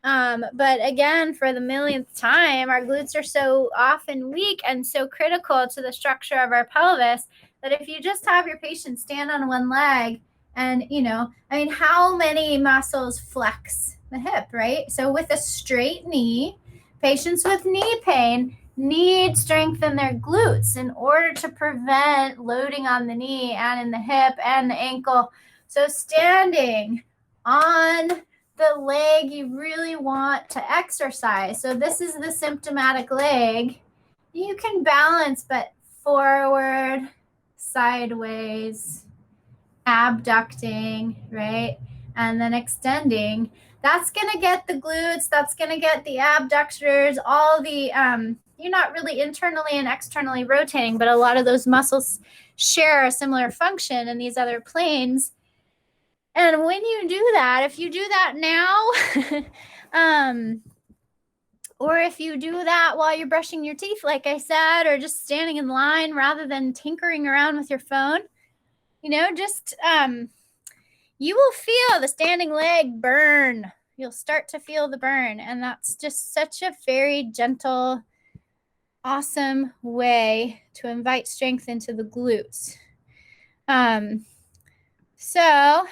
But again, for the millionth time, our glutes are so often weak and so critical to the structure of our pelvis that if you just have your patient stand on one leg and, how many muscles flex the hip, right? So with a straight knee, patients with knee pain need strength in their glutes in order to prevent loading on the knee and in the hip and the ankle. So standing on the leg you really want to exercise. So this is the symptomatic leg. You can balance, but forward, sideways, abducting, right? And then extending. That's going to get the glutes. That's going to get the abductors, all the, you're not really internally and externally rotating, but a lot of those muscles share a similar function in these other planes. And when you do that, if you do that now, Or if you do that while you're brushing your teeth, like I said, or just standing in line rather than tinkering around with your phone, you know, just you will feel the standing leg burn. You'll start to feel the burn. And that's just such a very gentle, awesome way to invite strength into the glutes. So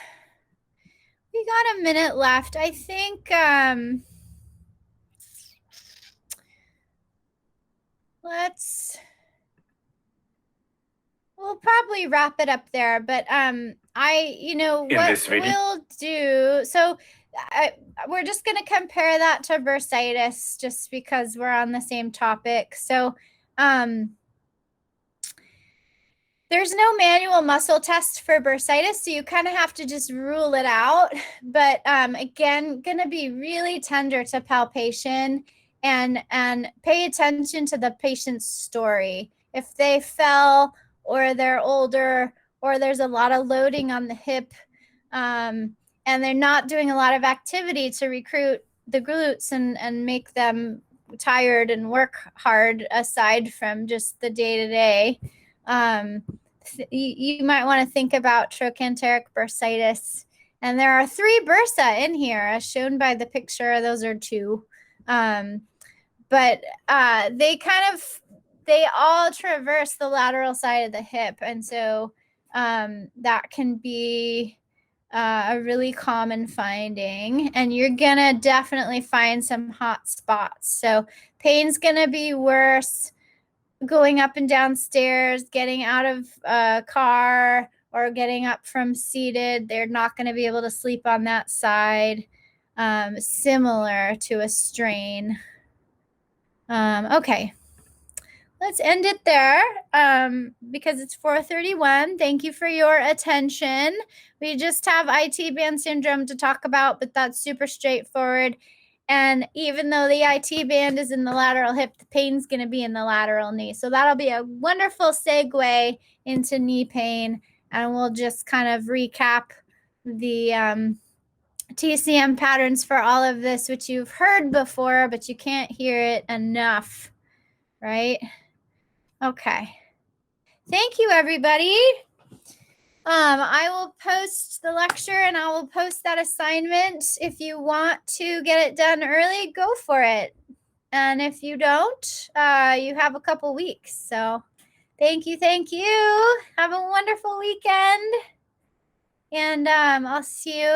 we got a minute left. I think we'll probably wrap it up there, but what we'll do, so we're just going to compare that to bursitis just because we're on the same topic. So there's no manual muscle test for bursitis, so you kind of have to just rule it out. But again, going to be really tender to palpation and pay attention to the patient's story. If they fell or they're older or there's a lot of loading on the hip and they're not doing a lot of activity to recruit the glutes and make them tired and work hard aside from just the day-to-day, you might want to think about trochanteric bursitis. And there are 3 bursa in here as shown by the picture. Those are 2. But they all traverse the lateral side of the hip. And so that can be a really common finding. And you're going to definitely find some hot spots. So pain's going to be worse going up and down stairs, getting out of a car, or getting up from seated. They're not going to be able to sleep on that side, similar to a strain. Okay, let's end it there because it's 4:31. Thank you for your attention. We just have IT band syndrome to talk about, but that's super straightforward. And even though the IT band is in the lateral hip, the pain's going to be in the lateral knee. So that'll be a wonderful segue into knee pain. And we'll just kind of recap the TCM patterns for all of this, which you've heard before, but you can't hear it enough, right? Okay. Thank you, everybody. I will post the lecture and I will post that assignment. If you want to get it done early, go for it. And if you don't, you have a couple weeks. So thank you. Thank you. Have a wonderful weekend. And I'll see you.